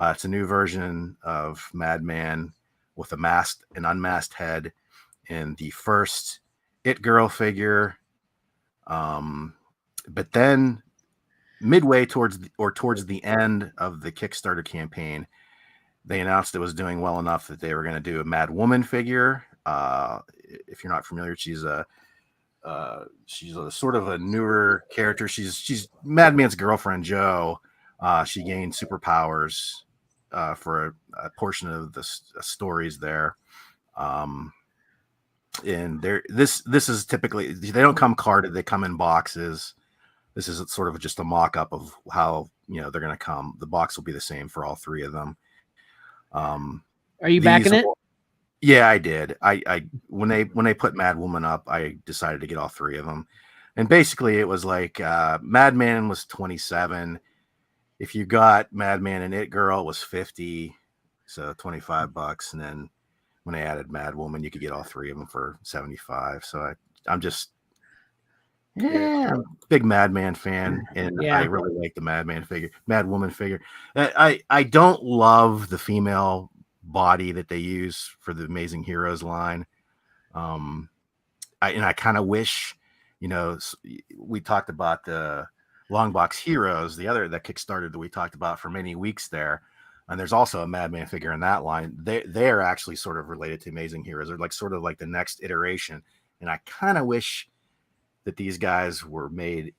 It's a new version of Madman with a masked and unmasked head, and the first It Girl figure. But then midway towards the end of the Kickstarter campaign, they announced it was doing well enough that they were going to do a Mad Woman figure. If you're not familiar, she's a sort of a newer character. She's Madman's girlfriend, Joe. She gained superpowers for a portion of the stories there. And this is typically, they don't come carded; they come in boxes. This is sort of just a mock-up of how they're going to come. The box will be the same for all 3 of them. Are you backing it? Yeah, I did. I when they put Mad Woman up, I decided to get all 3 of them. And basically it was like Madman was $27. If you got Madman and It Girl, it was $50, so $25. And then when they added Mad Woman, you could get all 3 of them for $75. So I'm just big Madman fan, and I really like the Mad Woman figure. I don't love the female body that they use for the Amazing Heroes line. I kind of wish, we talked about the Long Box Heroes, that Kickstarter that we talked about for many weeks there, and there's also a Madman figure in that line. They're actually sort of related to Amazing Heroes. They're like sort of like the next iteration, and I kind of wish that these guys were made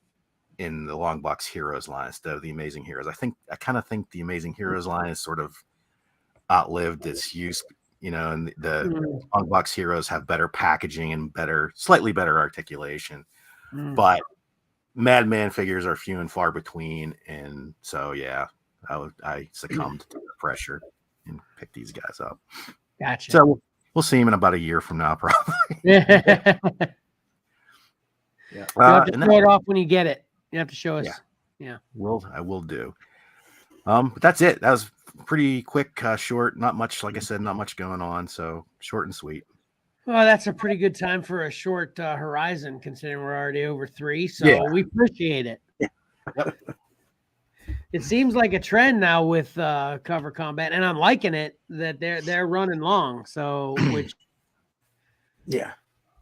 in the Long Box Heroes line instead of the Amazing Heroes. I kind of think the Amazing Heroes line is sort of outlived its use, and the Long Box Heroes have better packaging and slightly better articulation. But Madman figures are few and far between, and so yeah, I succumbed to the pressure and picked these guys up. Gotcha. So we'll see him in about a year from now, probably. Yeah. Yeah. You have to throw it off when you get it. You have to show us. Yeah. I will do. But that's it. That was pretty quick, short. Not much, like I said, not much going on. So short and sweet. Well, that's a pretty good time for a short horizon, considering we're already over 3. So we appreciate it. Yeah. It seems like a trend now with cover combat, and I'm liking it that they're running long. So, which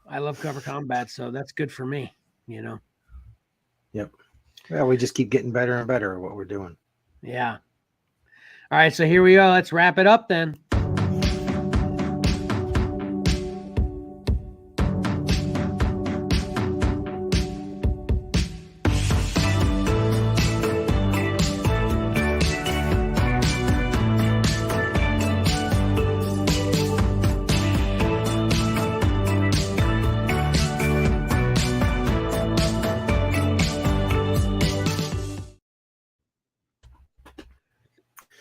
I love cover combat, so that's good for me. Yep. Well, we just keep getting better and better at what we're doing. Yeah. All right, so here we go. Let's wrap it up then.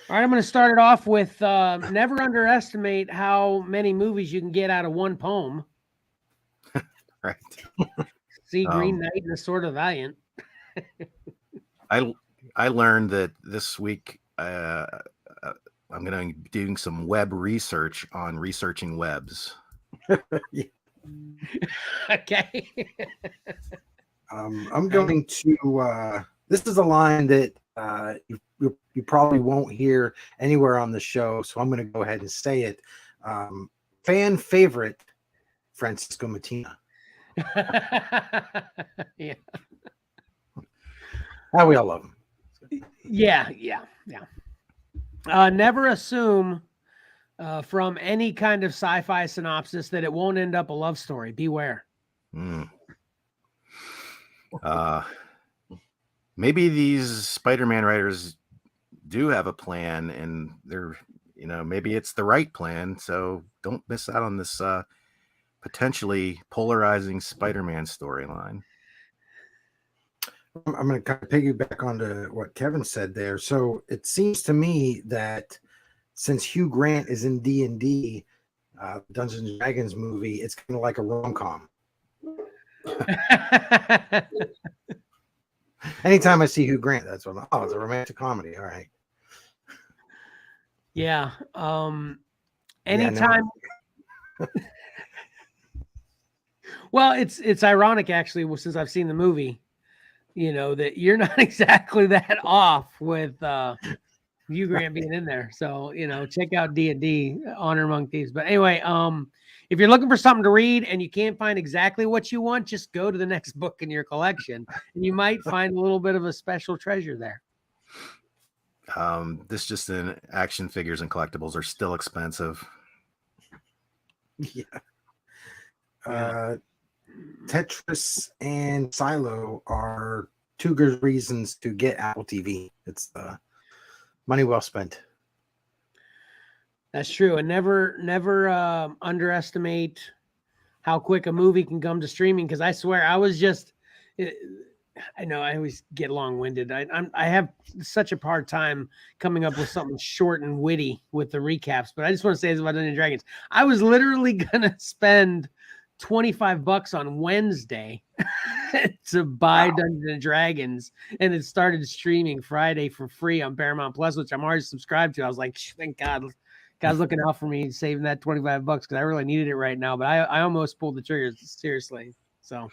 All right, I'm going to start it off with never underestimate how many movies you can get out of one poem. Right. See Green Knight and the Sword of Valiant. I learned that this week I'm going to be doing some web research on researching webs. Okay. I'm going to. This is a line that you probably won't hear anywhere on the show, so I'm going to go ahead and say it. Fan favorite, Francisco Mattina. Yeah. We all love him. Yeah. Never assume from any kind of sci-fi synopsis that it won't end up a love story. Beware. Maybe these Spider-Man writers do have a plan, and they're, maybe it's the right plan. So don't miss out on this potentially polarizing Spider-Man storyline. I'm going to kind of piggyback onto what Kevin said there. So it seems to me that since Hugh Grant is in D&D, Dungeons and Dragons movie, it's kind of like a rom-com. Anytime I see Hugh Grant, that's what it's a romantic comedy. All right. Yeah. Anytime. Well, it's ironic actually, since I've seen the movie, that you're not exactly that off with Hugh Grant being in there. So, check out D&D, Honor Among Thieves. But anyway, if you're looking for something to read and you can't find exactly what you want, just go to the next book in your collection and you might find a little bit of a special treasure there. This just in, action figures and collectibles are still expensive. Yeah. Tetris and Silo are 2 good reasons to get Apple TV. It's money well spent. That's true. And never underestimate how quick a movie can come to streaming. Because I swear, I know I always get long-winded. I have such a hard time coming up with something short and witty with the recaps. But I just want to say this about Dungeons & Dragons. I was literally gonna spend $25 on Wednesday to buy Dungeons & Dragons, and it started streaming Friday for free on Paramount Plus, which I'm already subscribed to. I was like, thank God. God's looking out for me, saving that $25 because I really needed it right now. But I almost pulled the trigger, seriously. So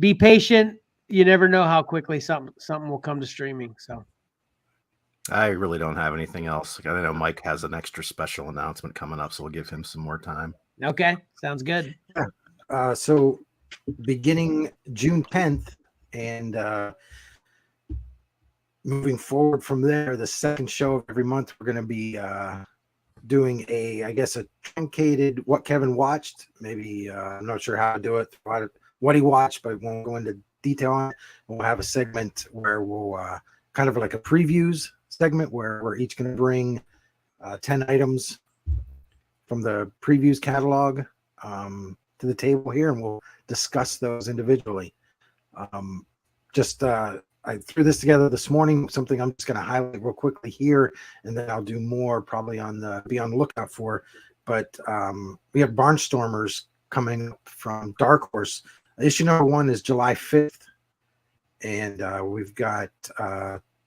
be patient. You never know how quickly something will come to streaming. So I really don't have anything else. I know Mike has an extra special announcement coming up, so we'll give him some more time. Okay, sounds good. Yeah. So beginning June 10th and moving forward from there, the second show of every month, we're going to be doing a truncated what Kevin watched. Maybe I'm not sure how to do it, what he watched, but won't go into detail on it. We'll have a segment where we'll kind of like a previews segment where we're each going to bring 10 items from the previews catalog to the table here, and we'll discuss those individually. just I threw this together this morning. Something I'm just going to highlight real quickly here, and then I'll do more probably be on the lookout for. But we have Barnstormers coming up from Dark Horse. Issue number 1 is July 5th, and we've got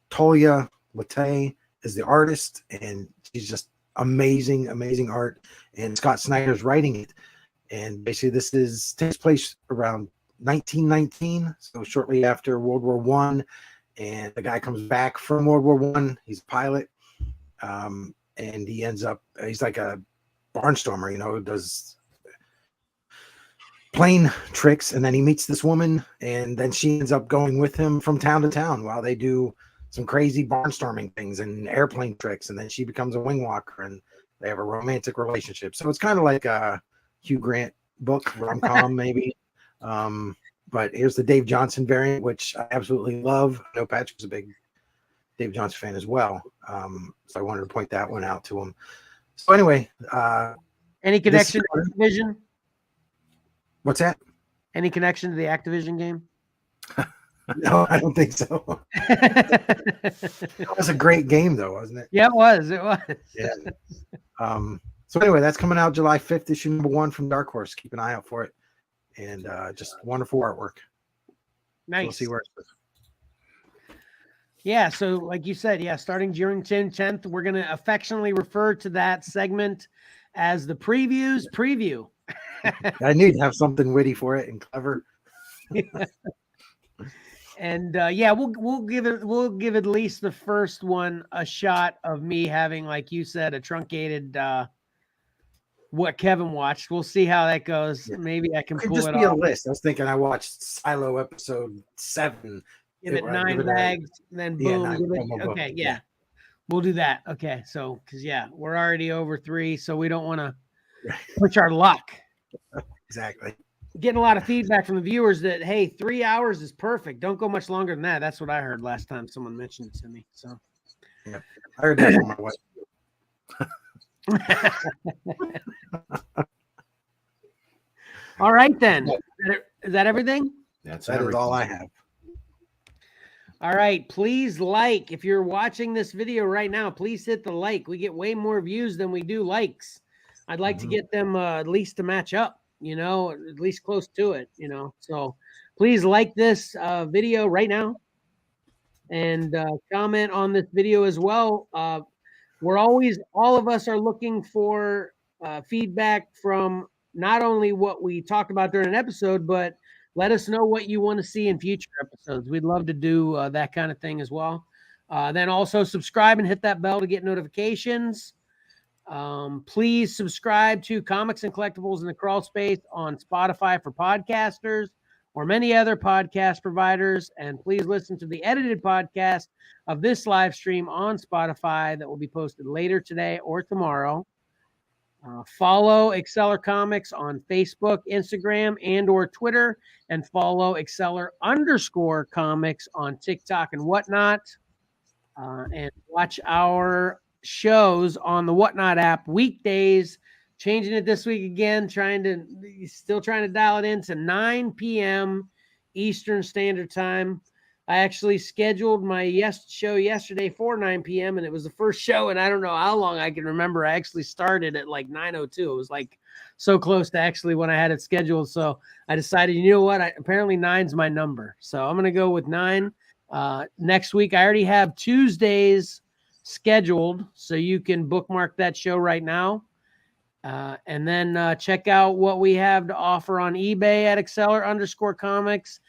Tolia Latte is the artist, and she's just amazing art. And Scott Snyder's writing it, and basically this takes place around 1919, so shortly after World War One, and the guy comes back from World War One. He's a pilot, and he ends up he's like a barnstormer, does plane tricks, and then he meets this woman, and then she ends up going with him from town to town while they do some crazy barnstorming things and airplane tricks, and then she becomes a wing walker, and they have a romantic relationship. So it's kind of like a Hugh Grant book, rom-com maybe. But here's the Dave Johnson variant, which I absolutely love. I know Patrick's a big Dave Johnson fan as well. So I wanted to point that one out to him. So anyway, any connection to Activision? What's that? Any connection to the Activision game? No, I don't think so. That was a great game, though, wasn't it? Yeah, it was. Yeah. So anyway, that's coming out July 5th, issue number 1 from Dark Horse. Keep an eye out for it. And just wonderful artwork. Nice. So we'll see where it's with. Yeah, so like you said, starting June 10th, we're going to affectionately refer to that segment as the previews preview. I knew you'd have something witty for it and clever. And we'll give at least the first one a shot of me having, like you said, a truncated what Kevin watched. We'll see how that goes. Yeah. Maybe I can pull it off. A list. I was thinking I watched Silo episode 7. Give it 9 bags, and then boom. Okay, yeah. We'll do that. Okay, so because we're already over 3, so we don't want to push our luck. Exactly. Getting a lot of feedback from the viewers that, hey, 3 hours is perfect. Don't go much longer than that. That's what I heard last time someone mentioned it to me. So yeah, I heard that from my wife. All right, then. Is that everything? That is all I have. All right. Please like. If you're watching this video right now, please hit the like. We get way more views than we do likes. I'd like to get them at least to match up, at least close to it, So please like this video right now and comment on this video as well. All of us are looking for feedback from not only what we talked about during an episode, but let us know what you want to see in future episodes. We'd love to do that kind of thing as well. Then also subscribe and hit that bell to get notifications. Please subscribe to Comics and Collectibles in the Crawl Space on Spotify for podcasters or many other podcast providers. And please listen to the edited podcast of this live stream on Spotify that will be posted later today or tomorrow. Follow XcellarComics on Facebook, Instagram, and or Twitter, and follow Xcellar_comics on TikTok and whatnot. And watch our shows on the Whatnot app weekdays. Changing it this week again, still trying to dial it in to 9 p.m. Eastern Standard Time. I actually scheduled my show yesterday for 9 p.m. and it was the first show, and I don't know how long I can remember. I actually started at like 9:02. It was like so close to actually when I had it scheduled. So I decided, you know what? Apparently 9's my number. So I'm going to go with 9. Next week, I already have Tuesdays scheduled, so you can bookmark that show right now. And then check out what we have to offer on eBay at Xcellar_comics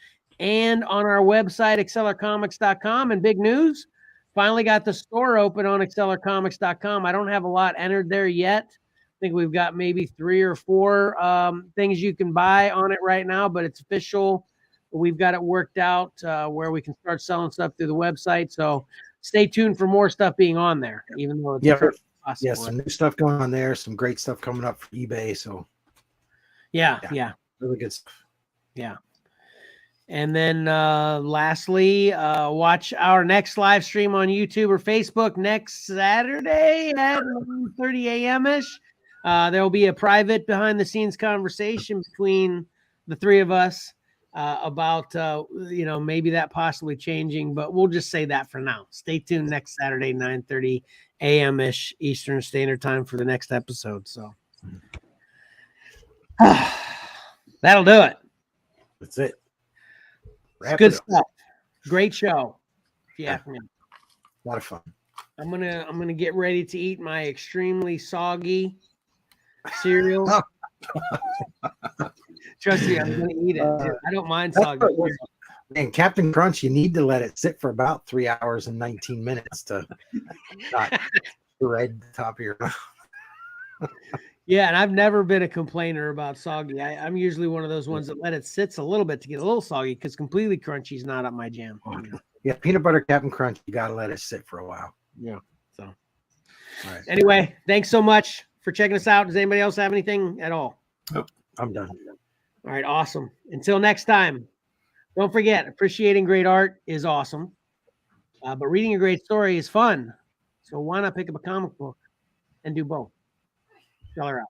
and on our website, XcellarComics.com. And big news, finally got the store open on XcellarComics.com. I don't have a lot entered there yet. I think we've got maybe 3 or 4 things you can buy on it right now, but it's official. We've got it worked out where we can start selling stuff through the website. So stay tuned for more stuff being on there, even though it's possible. Some new stuff going on there, some great stuff coming up for eBay. So yeah, really good stuff. Yeah. And then lastly, watch our next live stream on YouTube or Facebook next Saturday at 9:30 a.m.-ish. There will be a private behind-the-scenes conversation between the 3 of us. about maybe that possibly changing, but we'll just say that for now. Stay tuned next Saturday, 9:30 a.m. ish Eastern Standard Time for the next episode. So that'll do it. That's it. Good stuff. Great show. Yeah, a lot of fun. I'm gonna get ready to eat my extremely soggy cereal. Trust me, I'm gonna eat it. Dude. I don't mind soggy. And Captain Crunch, you need to let it sit for about 3 hours and 19 minutes to not shred the top of your mouth. Yeah, and I've never been a complainer about soggy. I'm usually one of those ones that let it sit a little bit to get a little soggy, because completely crunchy is not up my jam. Yeah, peanut butter Captain Crunch, you got to let it sit for a while. Yeah. So, all right. Anyway, thanks so much for checking us out. Does anybody else have anything at all? Nope. I'm done. All right, awesome. Until next time, don't forget, appreciating great art is awesome, but reading a great story is fun. So why not pick up a comic book and do both? Xcellar out.